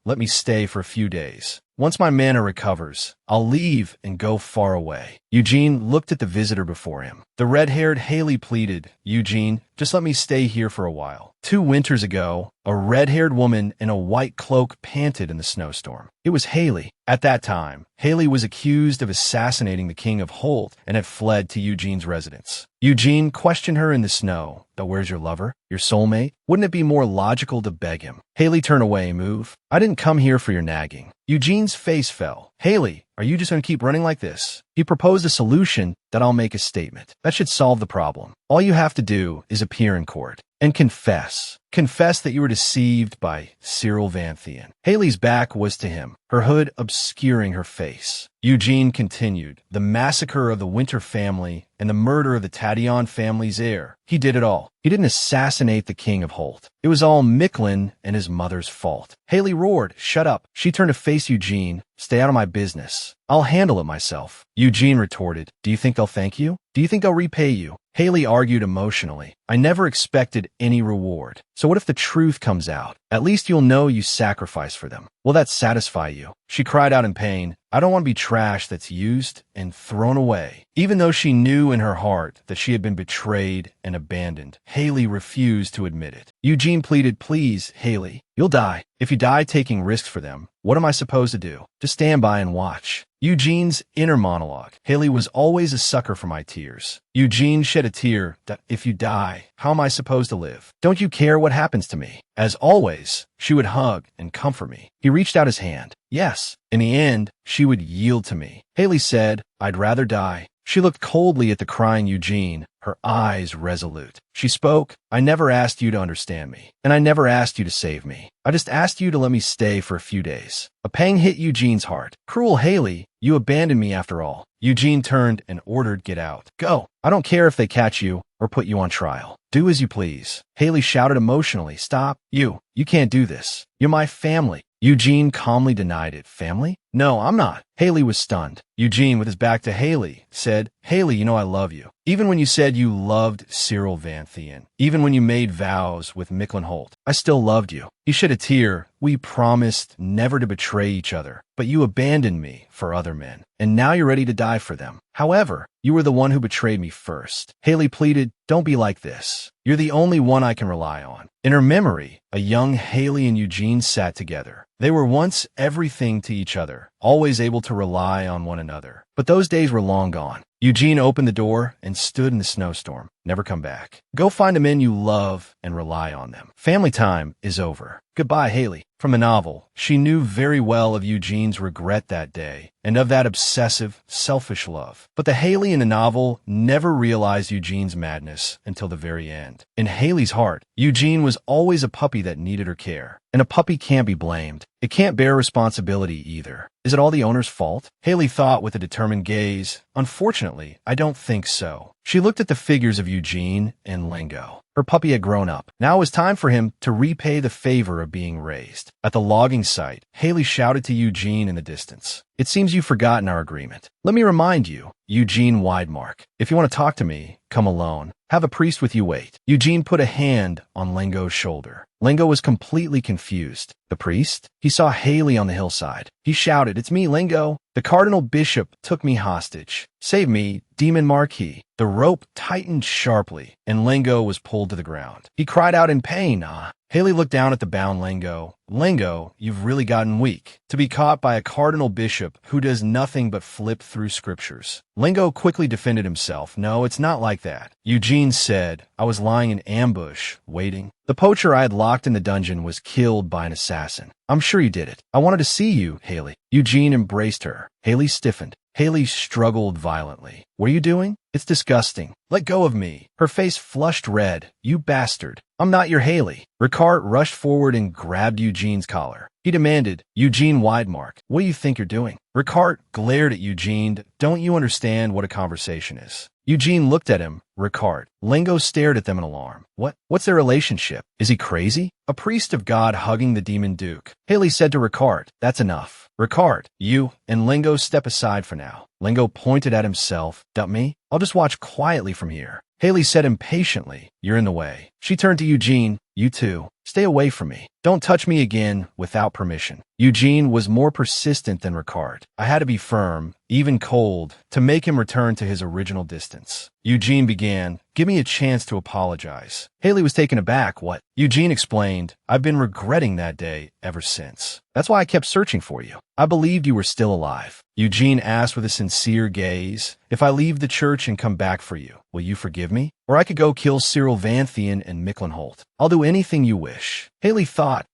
Speaker 1: Let me stay for a few days. Once my mana recovers, I'll leave and go far away. Eugene looked at the visitor before him. The red-haired Haley pleaded, Eugene, just let me stay here for a while. 2 winters ago, a red-haired woman in a white cloak panted in the snowstorm. It was Haley. At that time, Haley was accused of assassinating the king of Holt and had fled to Eugene's residence. Eugene questioned her in the snow. But where's your lover? Your soulmate? Wouldn't it be more logical to beg him? Haley turned away, move. I didn't come here for your nagging. Eugene's face fell. Haley, are you just going to keep running like this? He proposed a solution that I'll make a statement. That should solve the problem. All you have to do is appear in court and confess. Confess that you were deceived by Cyril Van Thien. Haley's back was to him, her hood obscuring her face. Eugene continued, the massacre of the Winter family and the murder of the Tadion family's heir. He did it all. He didn't assassinate the king of Holt. It was all Micklin and his mother's fault. Haley roared, shut up. She turned to face Eugene. Stay out of my business. I'll handle it myself. Eugene retorted, do you think they'll thank you? Do you think they'll repay you? Haley argued emotionally. I never expected any reward. So what if the truth comes out? At least you'll know you sacrificed for them. Will that satisfy you? She cried out in pain. I don't want to be trash that's used and thrown away. Even though she knew in her heart that she had been betrayed and abandoned, Haley refused to admit it. Eugene pleaded, please, Haley, you'll die. If you die taking risks for them, what am I supposed to do? Just stand by and watch. Eugene's inner monologue. Haley was always a sucker for my tears. Eugene shed a tear. If you die, how am I supposed to live? Don't you care what happens to me? As always, she would hug and comfort me. He reached out his hand. Yes, in the end, she would yield to me. Haley said, I'd rather die. She looked coldly at the crying Eugene, her eyes resolute. She spoke, I never asked you to understand me, and I never asked you to save me. I just asked you to let me stay for a few days. A pang hit Eugene's heart. Cruel Haley, you abandoned me after all. Eugene turned and ordered, get out. Go. I don't care if they catch you or put you on trial. Do as you please. Haley shouted emotionally, stop. You can't do this. You're my family. Eugene calmly denied it. Family? No, I'm not. Haley was stunned. Eugene, with his back to Haley, said, Haley, you know I love you. Even when you said you loved Cyril Van Thien, even when you made vows with Micklin Holt, I still loved you. He shed a tear. We promised never to betray each other, but you abandoned me for other men, and now you're ready to die for them. However, you were the one who betrayed me first. Haley pleaded, don't be like this. You're the only one I can rely on. In her memory, a young Haley and Eugene sat together. They were once everything to each other, always able to rely on one another. But those days were long gone. Eugene opened the door and stood in the snowstorm. Never come back. Go find the men you love and rely on them. Family time is over. Goodbye, Haley. From the novel, she knew very well of Eugene's regret that day and of that obsessive, selfish love. But the Haley in the novel never realized Eugene's madness until the very end. In Haley's heart, Eugene was always a puppy that needed her care. And a puppy can't be blamed. It can't bear responsibility either. Is it all the owner's fault? Haley thought with a determined gaze. Unfortunately, I don't think so. She looked at the figures of Eugene and Lingo. Her puppy had grown up. Now it was time for him to repay the favor of being raised. At the logging site, Haley shouted to Eugene in the distance. It seems you've forgotten our agreement. Let me remind you, Eugene Widemark. If you want to talk to me, come alone. Have a priest with you wait. Eugene put a hand on Lingo's shoulder. Lingo was completely confused. The priest? He saw Haley on the hillside. He shouted, "It's me, Lingo. The cardinal bishop took me hostage. Save me, demon Marquis." The rope tightened sharply, and Lingo was pulled to the ground. He cried out in pain. Haley looked down at the bound Lingo. Lingo, you've really gotten weak. To be caught by a cardinal bishop who does nothing but flip through scriptures. Lingo quickly defended himself. No, it's not like that. Eugene said, I was lying in ambush, waiting. The poacher I had locked in the dungeon was killed by an assassin. I'm sure you did it. I wanted to see you, Haley. Eugene embraced her. Haley stiffened. Haley struggled violently. What are you doing? It's disgusting. Let go of me. Her face flushed red. You bastard. I'm not your Haley. Ricard rushed forward and grabbed Eugene's collar. He demanded, Eugene Widemark, what do you think you're doing? Ricard glared at Eugene. Don't you understand what a conversation is? Eugene looked at him. Ricard. Lingo stared at them in alarm. What's their relationship? Is he crazy? A priest of God hugging the demon duke. Haley said to Ricard, that's enough. Ricard, you and Lingo step aside for now. Lingo pointed at himself. Dump me? I'll just watch quietly from here. Haley said impatiently, you're in the way. She turned to Eugene. You too. Stay away from me. Don't touch me again without permission. Eugene was more persistent than Ricard. I had to be firm, even cold, to make him return to his original distance. Eugene began, give me a chance to apologize. Haley was taken aback. What? Eugene explained, I've been regretting that day ever since. That's why I kept searching for you. I believed you were still alive. Eugene asked with a sincere gaze, if I leave the church and come back for you, will you forgive me? Or I could go kill Cyril Van Thien and Micklenholt. I'll do anything you wish. Haley thought,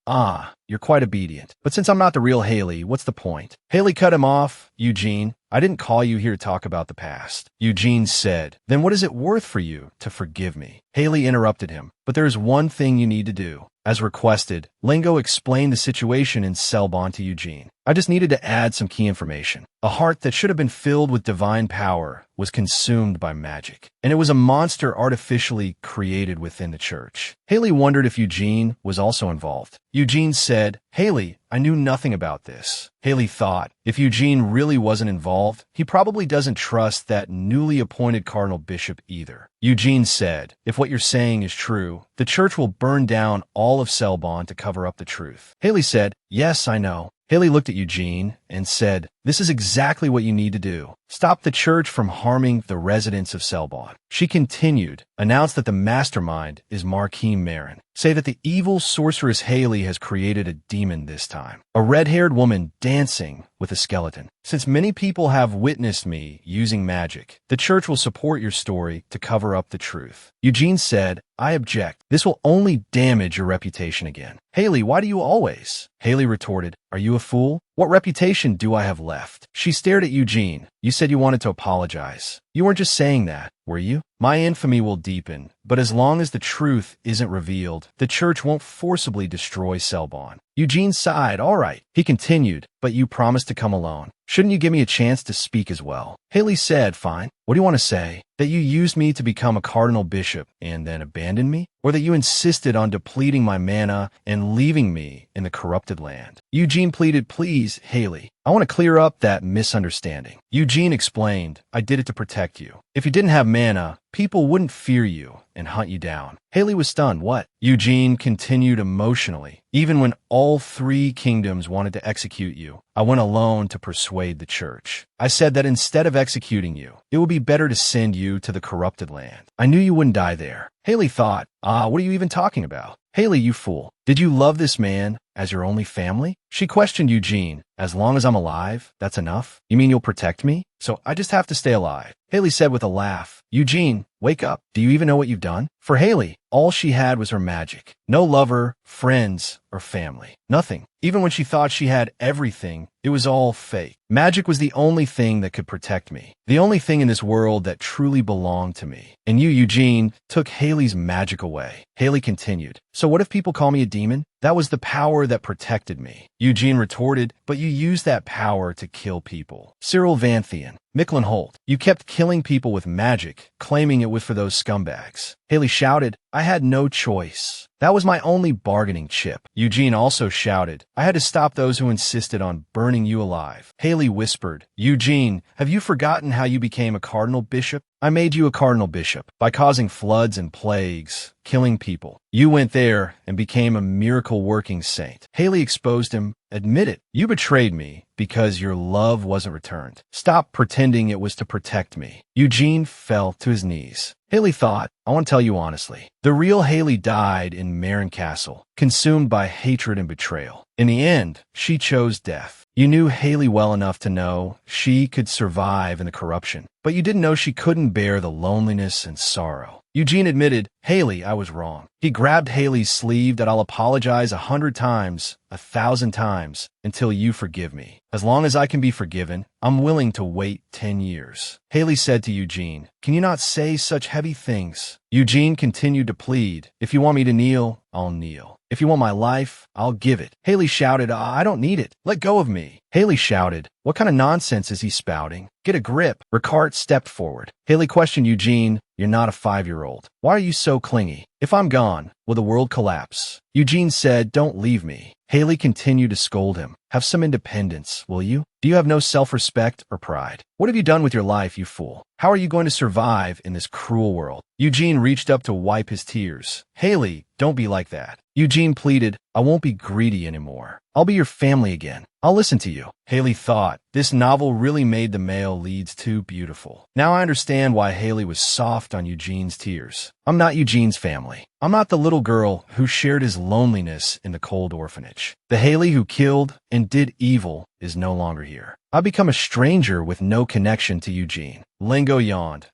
Speaker 1: you're quite obedient. But since I'm not the real Haley, what's the point? Haley cut him off. Eugene, I didn't call you here to talk about the past. Eugene said, then what is it worth for you to forgive me? Haley interrupted him. But there is one thing you need to do. As requested, Lingo explained the situation in Selbon to Eugene. I just needed to add some key information. A heart that should have been filled with divine power was consumed by magic, and it was a monster artificially created within the church. Haley wondered if Eugene was also involved. Eugene said, Haley, I knew nothing about this. Haley thought, if Eugene really wasn't involved, he probably doesn't trust that newly appointed cardinal bishop either. Eugene said, if what you're saying is true, the church will burn down all of Selbon to cover up the truth. Haley said, yes, I know. Haley looked at Eugene and said, this is exactly what you need to do. Stop the church from harming the residents of Selbon. She continued, announce that the mastermind is Marquis Marin. Say that the evil sorceress Haley has created a demon this time. A red-haired woman dancing with a skeleton. Since many people have witnessed me using magic, the church will support your story to cover up the truth. Eugene said, I object. This will only damage your reputation again. Haley, why do you always? Haley retorted, are you a fool? What reputation do I have left? She stared at Eugene. You said you wanted to apologize. You weren't just saying that, were you? My infamy will deepen, but as long as the truth isn't revealed, the church won't forcibly destroy Selbon. Eugene sighed. All right. He continued, but you promised to come alone. Shouldn't you give me a chance to speak as well? Haley said, fine. What do you want to say? That you used me to become a cardinal bishop and then abandoned me? Or that you insisted on depleting my mana and leaving me in the corrupted land? Eugene pleaded, please, Haley. I want to clear up that misunderstanding. Eugene explained, I did it to protect you. If you didn't have mana, people wouldn't fear you and hunt you down. Haley was stunned. What? Eugene continued emotionally. Even when all three kingdoms wanted to execute you, I went alone to persuade the church. I said that instead of executing you, it would be better to send you to the corrupted land. I knew you wouldn't die there. Haley thought, what are you even talking about? Haley, you fool. Did you love this man as your only family? She questioned Eugene. As long as I'm alive, that's enough? You mean you'll protect me? So I just have to stay alive. Haley said with a laugh. Eugene, wake up. Do you even know what you've done? For Haley, all she had was her magic. No lover, friends, or family. Nothing. Even when she thought she had everything, it was all fake. Magic was the only thing that could protect me. The only thing in this world that truly belonged to me. And you, Eugene, took Haley's magic away. Haley continued. So what if people call me a demon? That was the power that protected me. Eugene retorted, but you used that power to kill people. Cyril Vanthian, Micklin Holt, you kept killing people with magic, claiming it was for those scumbags. Haley shouted, I had no choice. That was my only bargaining chip. Eugene also shouted, I had to stop those who insisted on burning you alive. Haley whispered, Eugene, have you forgotten how you became a cardinal bishop? I made you a cardinal bishop by causing floods and plagues, killing people. You went there and became a miracle-working saint. Haley exposed him. Admit it. You betrayed me because your love wasn't returned. Stop pretending it was to protect me. Eugene fell to his knees. Haley thought, I want to tell you honestly, the real Haley died in Marin Castle, consumed by hatred and betrayal. In the end, she chose death. You knew Haley well enough to know she could survive in the corruption, but you didn't know she couldn't bear the loneliness and sorrow. Eugene admitted, Haley, I was wrong. He grabbed Haley's sleeve that I'll apologize 100 times, 1,000 times, until you forgive me. As long as I can be forgiven, I'm willing to wait 10 years. Haley said to Eugene, can you not say such heavy things? Eugene continued to plead, if you want me to kneel, I'll kneel. If you want my life, I'll give it. Haley shouted, I don't need it. Let go of me. Haley shouted, what kind of nonsense is he spouting? Get a grip. Ricard stepped forward. Haley questioned Eugene, you're not a 5-year-old. Why are you so clingy? If I'm gone, will the world collapse? Eugene said, don't leave me. Haley continued to scold him. Have some independence, will you? Do you have no self-respect or pride? What have you done with your life, you fool? How are you going to survive in this cruel world? Eugene reached up to wipe his tears. Haley, don't be like that. Eugene pleaded, I won't be greedy anymore. I'll be your family again. I'll listen to you. Haley thought, this novel really made the male leads too beautiful. Now I understand why Haley was soft on Eugene's tears. I'm not Eugene's family. I'm not the little girl who shared his loneliness in the cold orphanage. The Haley who killed and did evil is no longer here. I've become a stranger with no connection to Eugene. Lingo yawned.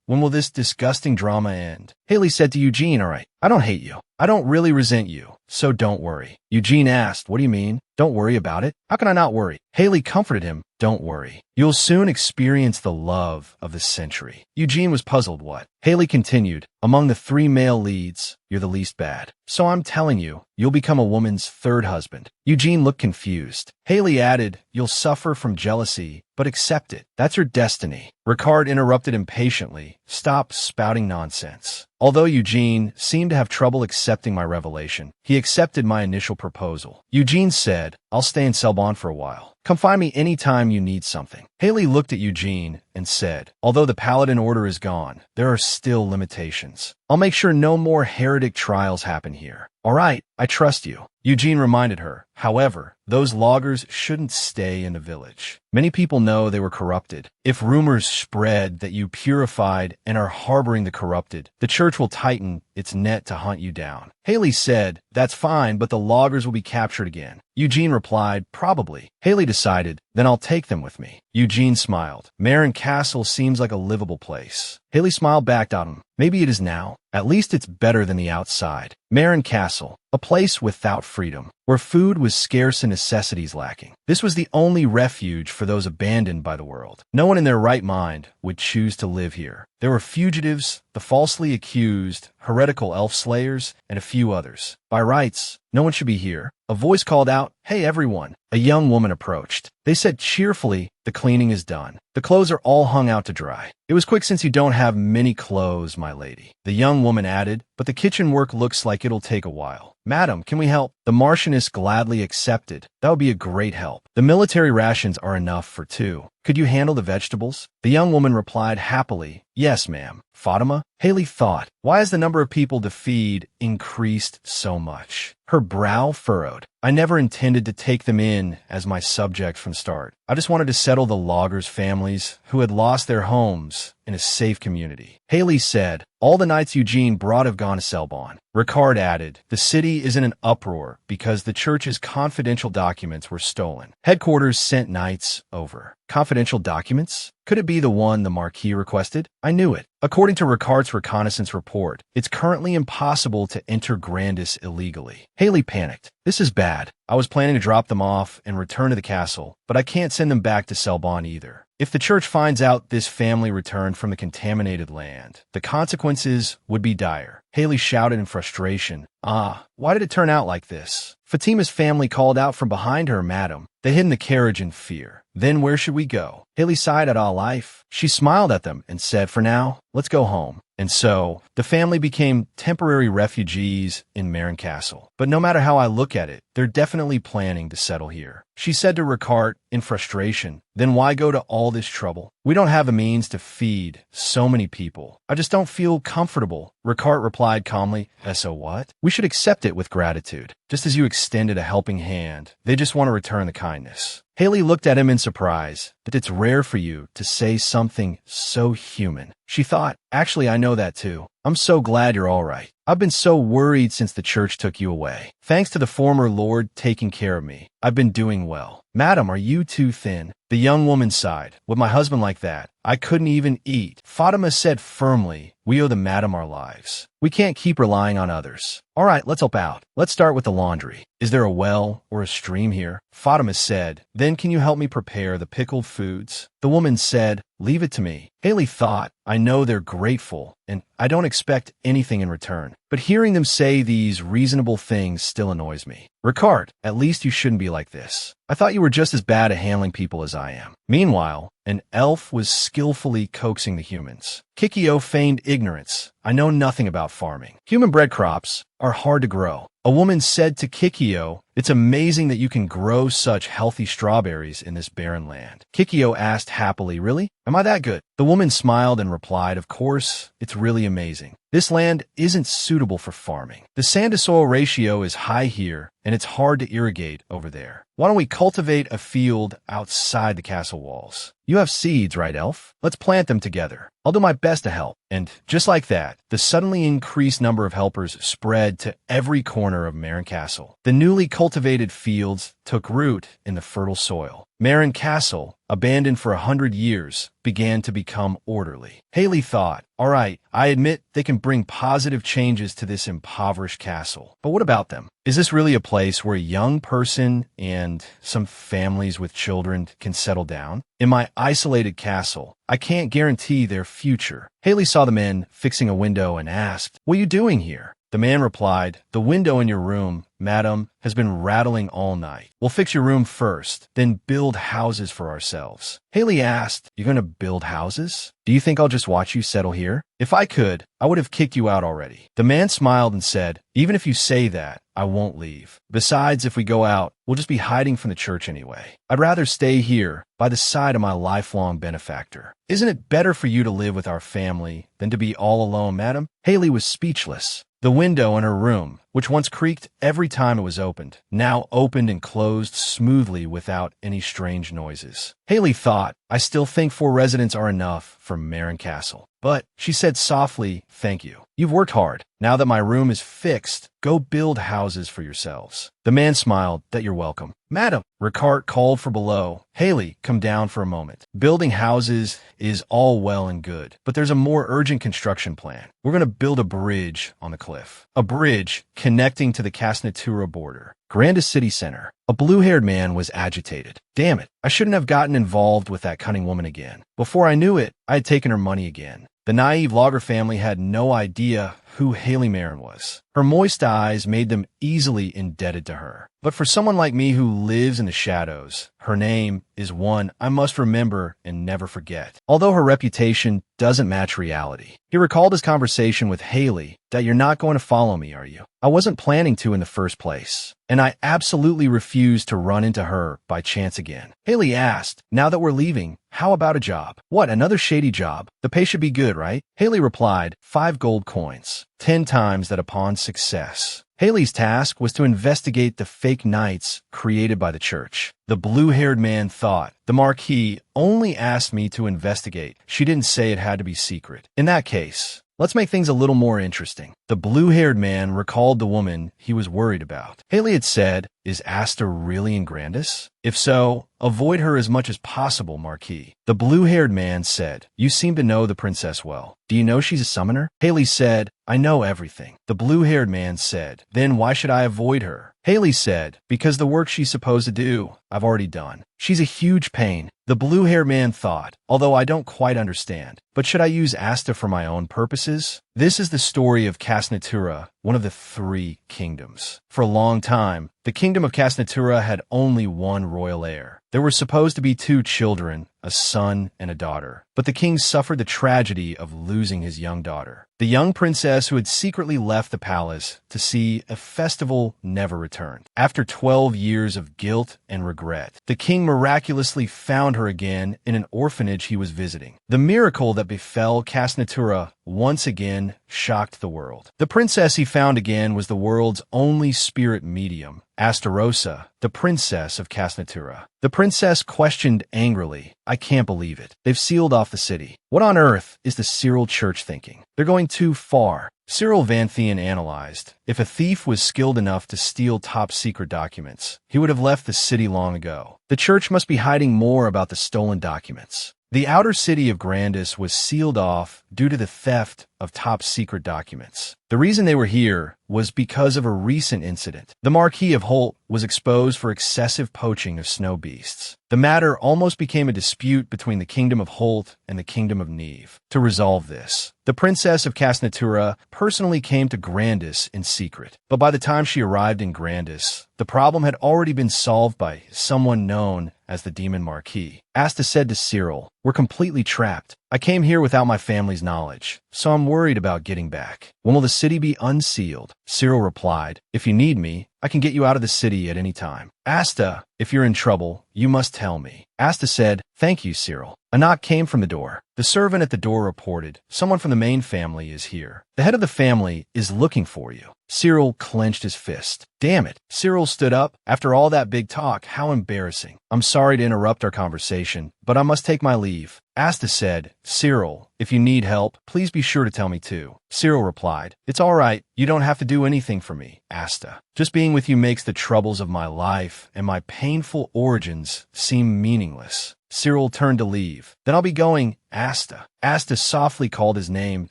Speaker 1: When will this disgusting drama end? Haley said to Eugene, all right, I don't hate you. I don't really resent you, so don't worry. Eugene asked, what do you mean? Don't worry about it. How can I not worry? Haley comforted him. Don't worry. You'll soon experience the love of the century. Eugene was puzzled. What? Haley continued, among the 3 male leads, you're the least bad. So I'm telling you, you'll become a woman's 3rd husband. Eugene looked confused. Haley added, you'll suffer from jealousy, but accept it. That's your destiny. Ricard interrupted impatiently. Stop spouting nonsense. Although Eugene seemed to have trouble accepting my revelation, he accepted my initial proposal. Eugene said, I'll stay in Selbon for a while. Come find me anytime you need something. Haley looked at Eugene and said, although the Paladin Order is gone, there are still limitations. I'll make sure no more heretic trials happen here. All right, I trust you. Eugene reminded her. However, those loggers shouldn't stay in the village. Many people know they were corrupted. If rumors spread that you purified and are harboring the corrupted, the church will tighten its net to hunt you down. Haley said, that's fine, but the loggers will be captured again. Eugene replied, probably. Haley decided, then I'll take them with me. Eugene smiled. Marin Castle seems like a livable place. Haley smiled back at him. Maybe it is now. At least it's better than the outside. Marin Castle, a place without freedom, where food was scarce and necessities lacking. This was the only refuge for those abandoned by the world. No one in their right mind would choose to live here. There were fugitives, the falsely accused, heretical elf slayers, and a few others. By rights, no one should be here. A voice called out, hey everyone. A young woman approached. They said cheerfully, the cleaning is done. The clothes are all hung out to dry. It was quick since you don't have many clothes, my lady. The young woman added, but the kitchen work looks like it'll take a while. Madam, can we help? The Marchioness gladly accepted. That would be a great help. The military rations are enough for 2. Could you handle the vegetables? The young woman replied happily, yes, ma'am. Fatima? Haley thought, why has the number of people to feed increased so much? Her brow furrowed. I never intended to take them in as my subject from start. I just wanted to settle the loggers' families who had lost their homes in a safe community. Haley said, all the knights Eugene brought have gone to Selbon. Ricard added, the city is in an uproar because the church's confidential documents were stolen. Headquarters sent knights over. Confidential documents? Could it be the one the Marquis requested? I knew it. According to Ricard's reconnaissance report, it's currently impossible to enter Grandis illegally. Haley panicked. This is bad. I was planning to drop them off and return to the castle, but I can't send them back to Selbon either. If the church finds out this family returned from the contaminated land, the consequences would be dire. Haley shouted in frustration, why did it turn out like this? Fatima's family called out from behind her, madam. They hid in the carriage in fear. Then where should we go? Haley sighed at all life. She smiled at them and said, for now, let's go home. And so, the family became temporary refugees in Marin Castle. But no matter how I look at it, they're definitely planning to settle here. She said to Ricard in frustration, then why go to all this trouble? We don't have the means to feed so many people. I just don't feel comfortable. Ricard replied calmly, so what? We should accept it with gratitude. Just as you extended a helping hand, they just want to return the kindness. Haley looked at him in surprise, that it's rare for you to say something so human. She thought, actually, I know that too. I'm so glad you're all right. I've been so worried since the church took you away. Thanks to the former lord taking care of me, I've been doing well. Madam, are you too thin? The young woman sighed. With my husband like that, I couldn't even eat. Fatima said firmly, we owe the madam our lives. We can't keep relying on others. All right, let's help out. Let's start with the laundry. Is there a well or a stream here? Fatima said, then can you help me prepare the pickled foods? The woman said, leave it to me. Haley thought, I know they're grateful, and I don't expect anything in return. But hearing them say these reasonable things still annoys me. Ricard, at least you shouldn't be like this. I thought you were just as bad at handling people as I am. Meanwhile, an elf was skillfully coaxing the humans. Kikyo feigned ignorance. I know nothing about farming. Human bread crops are hard to grow. A woman said to Kikyo, it's amazing that you can grow such healthy strawberries in this barren land. Kikyo asked happily, really? Am I that good? The woman smiled and replied, of course, it's really amazing. This land isn't suitable for farming. The sand-to-soil ratio is high here, and it's hard to irrigate over there. Why don't we cultivate a field outside the castle walls? You have seeds, right, elf? Let's plant them together. I'll do my best to help. And just like that, the suddenly increased number of helpers spread to every corner of Marin Castle. The newly cultivated fields took root in the fertile soil. Marin Castle, abandoned for 100 years, began to become orderly. Haley thought, all right, I admit they can bring positive changes to this impoverished castle. But what about them? Is this really a place where a young person and some families with children can settle down? In my isolated castle, I can't guarantee their future. Haley saw the men fixing a window and asked, what are you doing here? The man replied, the window in your room, madam, has been rattling all night. We'll fix your room first, then build houses for ourselves. Haley asked, you're going to build houses? Do you think I'll just watch you settle here? If I could, I would have kicked you out already. The man smiled and said, even if you say that, I won't leave. Besides, if we go out, we'll just be hiding from the church anyway. I'd rather stay here by the side of my lifelong benefactor. Isn't it better for you to live with our family than to be all alone, madam? Haley was speechless. The window in her room, which once creaked every time it was opened, now opened and closed smoothly without any strange noises. Haley thought, I still think 4 residents are enough for Marin Castle. But, she said softly, thank you. You've worked hard. Now that my room is fixed, go build houses for yourselves. The man smiled, that you're welcome. Madam, Ricard called from below. Haley, come down for a moment. Building houses is all well and good, but there's a more urgent construction plan. We're going to build a bridge on the cliff. A bridge connecting to the Casnatura border. Grandis City Center. A blue-haired man was agitated. Damn it, I shouldn't have gotten involved with that cunning woman again. Before I knew it, I had taken her money again. The naive logger family had no idea who Haley Marin was. Her moist eyes made them easily indebted to her. But for someone like me who lives in the shadows, her name is one I must remember and never forget. Although her reputation doesn't match reality. He recalled his conversation with Haley, that you're not going to follow me, are you? I wasn't planning to in the first place. and I absolutely refuse to run into her by chance again. Haley asked, now that we're leaving, how about a job? What, another shady job? The pay should be good, right? Haley replied, 5 gold coins, 10 times that upon success. Haley's task was to investigate the fake knights created by the church. The blue-haired man thought, the Marquis only asked me to investigate. She didn't say it had to be secret. In that case, let's make things a little more interesting. The blue-haired man recalled the woman he was worried about. Haley had said, is Asta really in Grandis? If so, avoid her as much as possible, Marquis. The blue-haired man said, you seem to know the princess well. Do you know she's a summoner? Haley said, I know everything. The blue-haired man said, then why should I avoid her? Haley said, because the work she's supposed to do, I've already done. She's a huge pain. The blue-haired man thought, although I don't quite understand, but should I use Asta for my own purposes? This is the story of Casnatura, one of the 3 kingdoms. For a long time, the kingdom of Casnatura had only one royal heir. There were supposed to be 2 children, a son and a daughter, but the king suffered the tragedy of losing his young daughter. The young princess who had secretly left the palace to see a festival never returned. After 12 years of guilt and regret, the king miraculously found her again in an orphanage he was visiting. The miracle that befell Casnatura once again shocked the world. The princess he found again was the world's only spirit medium, Astarosa, the princess of Casnatura. The princess questioned angrily, I can't believe it. They've sealed off the city. What on earth is the Cyril Church thinking? They're going too far. Cyril Van Thien analyzed, if a thief was skilled enough to steal top-secret documents, he would have left the city long ago. The church must be hiding more about the stolen documents. The outer city of Grandis was sealed off due to the theft of top-secret documents. The reason they were here was because of a recent incident. The Marquis of Holt was exposed for excessive poaching of snow beasts. The matter almost became a dispute between the Kingdom of Holt and the Kingdom of Neve. To resolve this, the Princess of Casnatura personally came to Grandis in secret. But by the time she arrived in Grandis, the problem had already been solved by someone known as the Demon Marquis. Asta said to Cyril, we're completely trapped. I came here without my family's knowledge, so I'm worried about getting back. When will the city be unsealed? Cyril replied, if you need me, I can get you out of the city at any time. Asta, if you're in trouble, you must tell me. Asta said, thank you, Cyril. A knock came from the door. The servant at the door reported, someone from the main family is here. The head of the family is looking for you. Cyril clenched his fist. Damn it. Cyril stood up. After all that big talk, how embarrassing. I'm sorry to interrupt our conversation, but I must take my leave. Asta said, Cyril, if you need help, please be sure to tell me too. Cyril replied, it's all right. You don't have to do anything for me, Asta. Just being with you makes the troubles of my life and my painful origins seem meaningless. Cyril turned to leave. Then I'll be going, Asta. Asta softly called his name,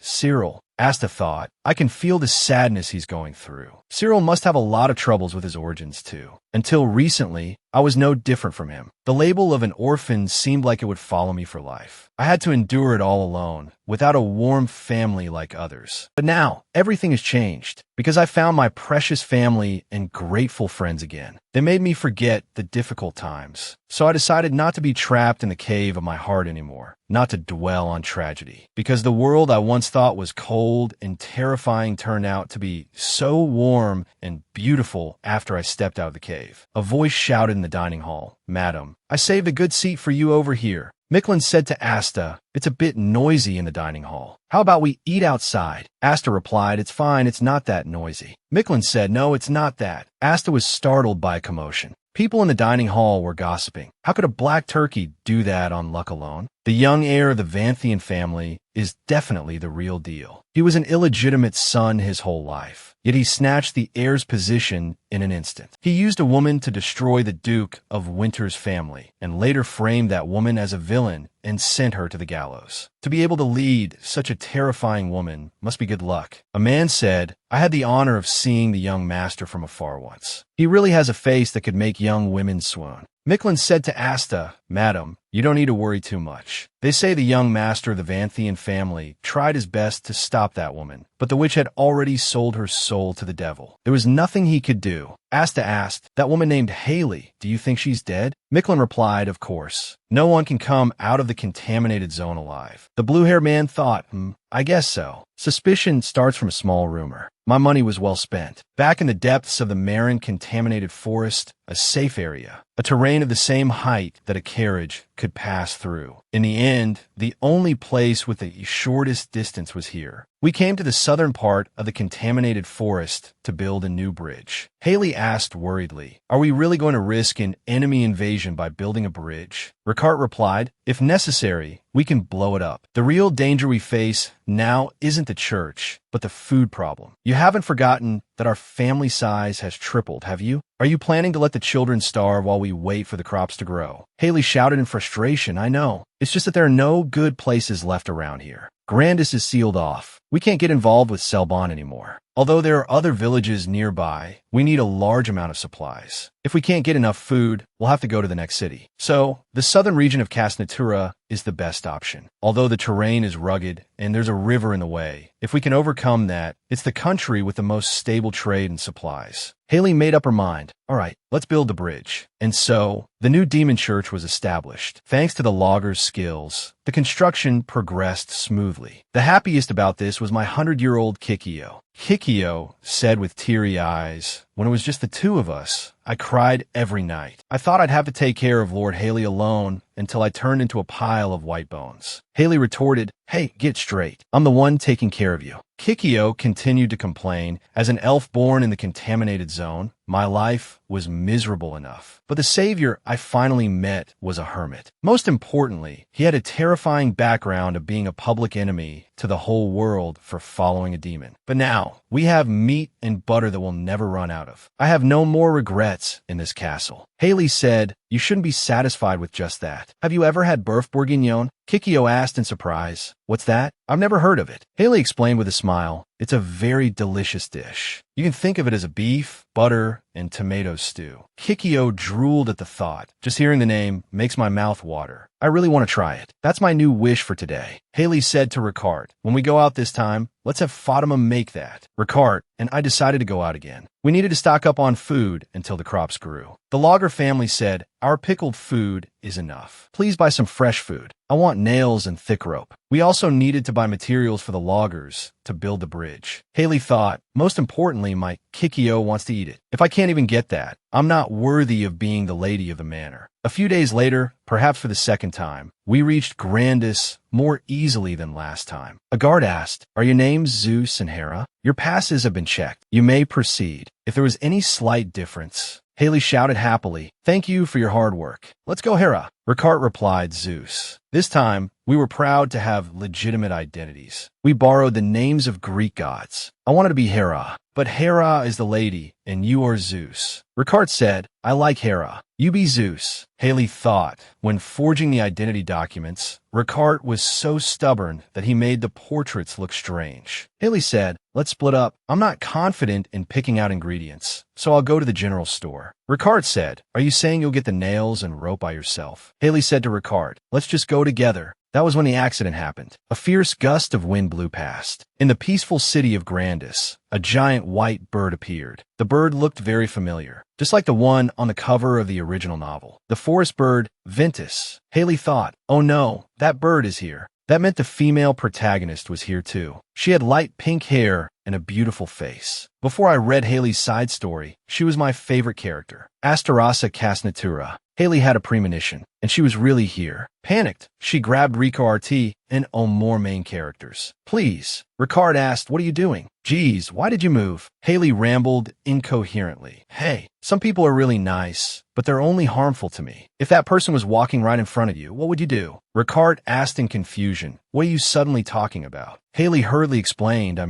Speaker 1: Cyril. Asta thought, I can feel the sadness he's going through. Cyril must have a lot of troubles with his origins too. Until recently, I was no different from him. The label of an orphan seemed like it would follow me for life. I had to endure it all alone, without a warm family like others. But now, everything has changed, because I found my precious family and grateful friends again. They made me forget the difficult times. So I decided not to be trapped in the cave of my heart anymore, not to dwell on tragedy. Because the world I once thought was cold and terrifying turned out to be so warm and beautiful after I stepped out of the cave. A voice shouted in the dining hall, Madam, I saved a good seat for you over here. Micklin said to Asta, it's a bit noisy in the dining hall. How about we eat outside? Asta replied, it's fine, it's not that noisy. Micklin said, no, it's not that. Asta was startled by a commotion. People in the dining hall were gossiping. How could a black turkey do that on luck alone? The young heir of the Van Thien family is definitely the real deal. He was an illegitimate son his whole life, yet he snatched the heir's position in an instant. He used a woman to destroy the Duke of Winter's family, and later framed that woman as a villain and sent her to the gallows. To be able to lead such a terrifying woman must be good luck. A man said, I had the honor of seeing the young master from afar once. He really has a face that could make young women swoon. Micklin said to Asta, Madam, You don't need to worry too much. They say the young master of the Vanthian family tried his best to stop that woman, but the witch had already sold her soul to the devil. There was nothing he could do. Asta asked, that woman named Haley, do you think she's dead? Micklin replied, of course. No one can come out of the contaminated zone alive. The blue-haired man thought, I guess so. Suspicion starts from a small rumor. My money was well spent. Back in the depths of the Marin contaminated forest, a safe area, a terrain of the same height that a carriage could pass through. In the end, the only place with the shortest distance was here. We came to the southern part of the contaminated forest to build a new bridge. Haley asked worriedly, are we really going to risk an enemy invasion by building a bridge? Ricard replied, if necessary, we can blow it up. The real danger we face now isn't the church, but the food problem. You haven't forgotten that our family size has tripled, have you? Are you planning to let the children starve while we wait for the crops to grow? Haley shouted in frustration, I know. It's just that there are no good places left around here. Grandis is sealed off. We can't get involved with Selbon anymore. Although there are other villages nearby, we need a large amount of supplies. If we can't get enough food, we'll have to go to the next city. So, the southern region of Casnatura is the best option. Although the terrain is rugged and there's a river in the way, if we can overcome that, it's the country with the most stable trade and supplies. Haley made up her mind. All right, let's build the bridge. And so, the new demon church was established. Thanks to the logger's skills, the construction progressed smoothly. The happiest about this was my 100-year-old Kikyo. Kikyo said with teary eyes, when it was just the two of us, I cried every night. I thought I'd have to take care of Lord Haley alone until I turned into a pile of white bones. Haley retorted, hey, get straight. I'm the one taking care of you. Kikyo continued to complain. As an elf born in the contaminated zone, my life was miserable enough. But the savior I finally met was a hermit. Most importantly, he had a terrifying background of being a public enemy to the whole world for following a demon. But now, we have meat and butter that we'll never run out of. I have no more regrets in this castle. Haley said, you shouldn't be satisfied with just that. Have you ever had beef bourguignon? Kikyo asked in surprise. What's that? I've never heard of it. Haley explained with a smile. It's a very delicious dish. You can think of it as a beef, butter, and tomato stew. Kikyo drooled at the thought. Just hearing the name makes my mouth water. I really want to try it. That's my new wish for today. Haley said to Ricard, when we go out this time, let's have Fatima make that. Ricard and I decided to go out again. We needed to stock up on food until the crops grew. The logger family said, our pickled food is enough. Please buy some fresh food. I want nails and thick rope. We also needed to buy materials for the loggers to build the bridge. Haley thought, most importantly, my Kikyo wants to eat it. If I can't even get that, I'm not worthy of being the lady of the manor. A few days later, perhaps for the second time, we reached Grandis more easily than last time. A guard asked, are your names Zeus and Hera? Your passes have been checked. You may proceed. If there was any slight difference, Haley shouted happily, thank you for your hard work. Let's go, Hera. Ricard replied, Zeus. This time, we were proud to have legitimate identities. We borrowed the names of Greek gods. I wanted to be Hera, but Hera is the lady, and you are Zeus. Ricard said, I like Hera. You be Zeus. Haley thought, when forging the identity documents, Ricard was so stubborn that he made the portraits look strange. Haley said, let's split up. I'm not confident in picking out ingredients, so I'll go to the general store. Ricard said, are you saying you'll get the nails and rope by yourself? Haley said to Ricard, let's just go together. That was when the accident happened. A fierce gust of wind blew past. In the peaceful city of Grandis, a giant white bird appeared. The bird looked very familiar, just like the one on the cover of the original novel. The forest bird, Ventus. Haley thought, oh no, that bird is here. That meant the female protagonist was here too. She had light pink hair and a beautiful face. Before I read Haley's side story, she was my favorite character. Astarasa Casnatura. Haley had a premonition, and she was really here. Panicked, she grabbed Rico RT and more main characters. Please. Ricard asked, what are you doing? Geez, why did you move? Haley rambled incoherently. Hey, some people are really nice, but they're only harmful to me. If that person was walking right in front of you, what would you do? Ricard asked in confusion, what are you suddenly talking about? Haley hurriedly explained,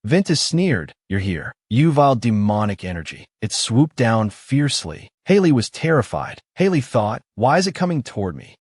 Speaker 1: Ventus sneered. You're here. You vile demonic energy. It swooped down fiercely. Haley was terrified. Haley thought, why is it coming toward me?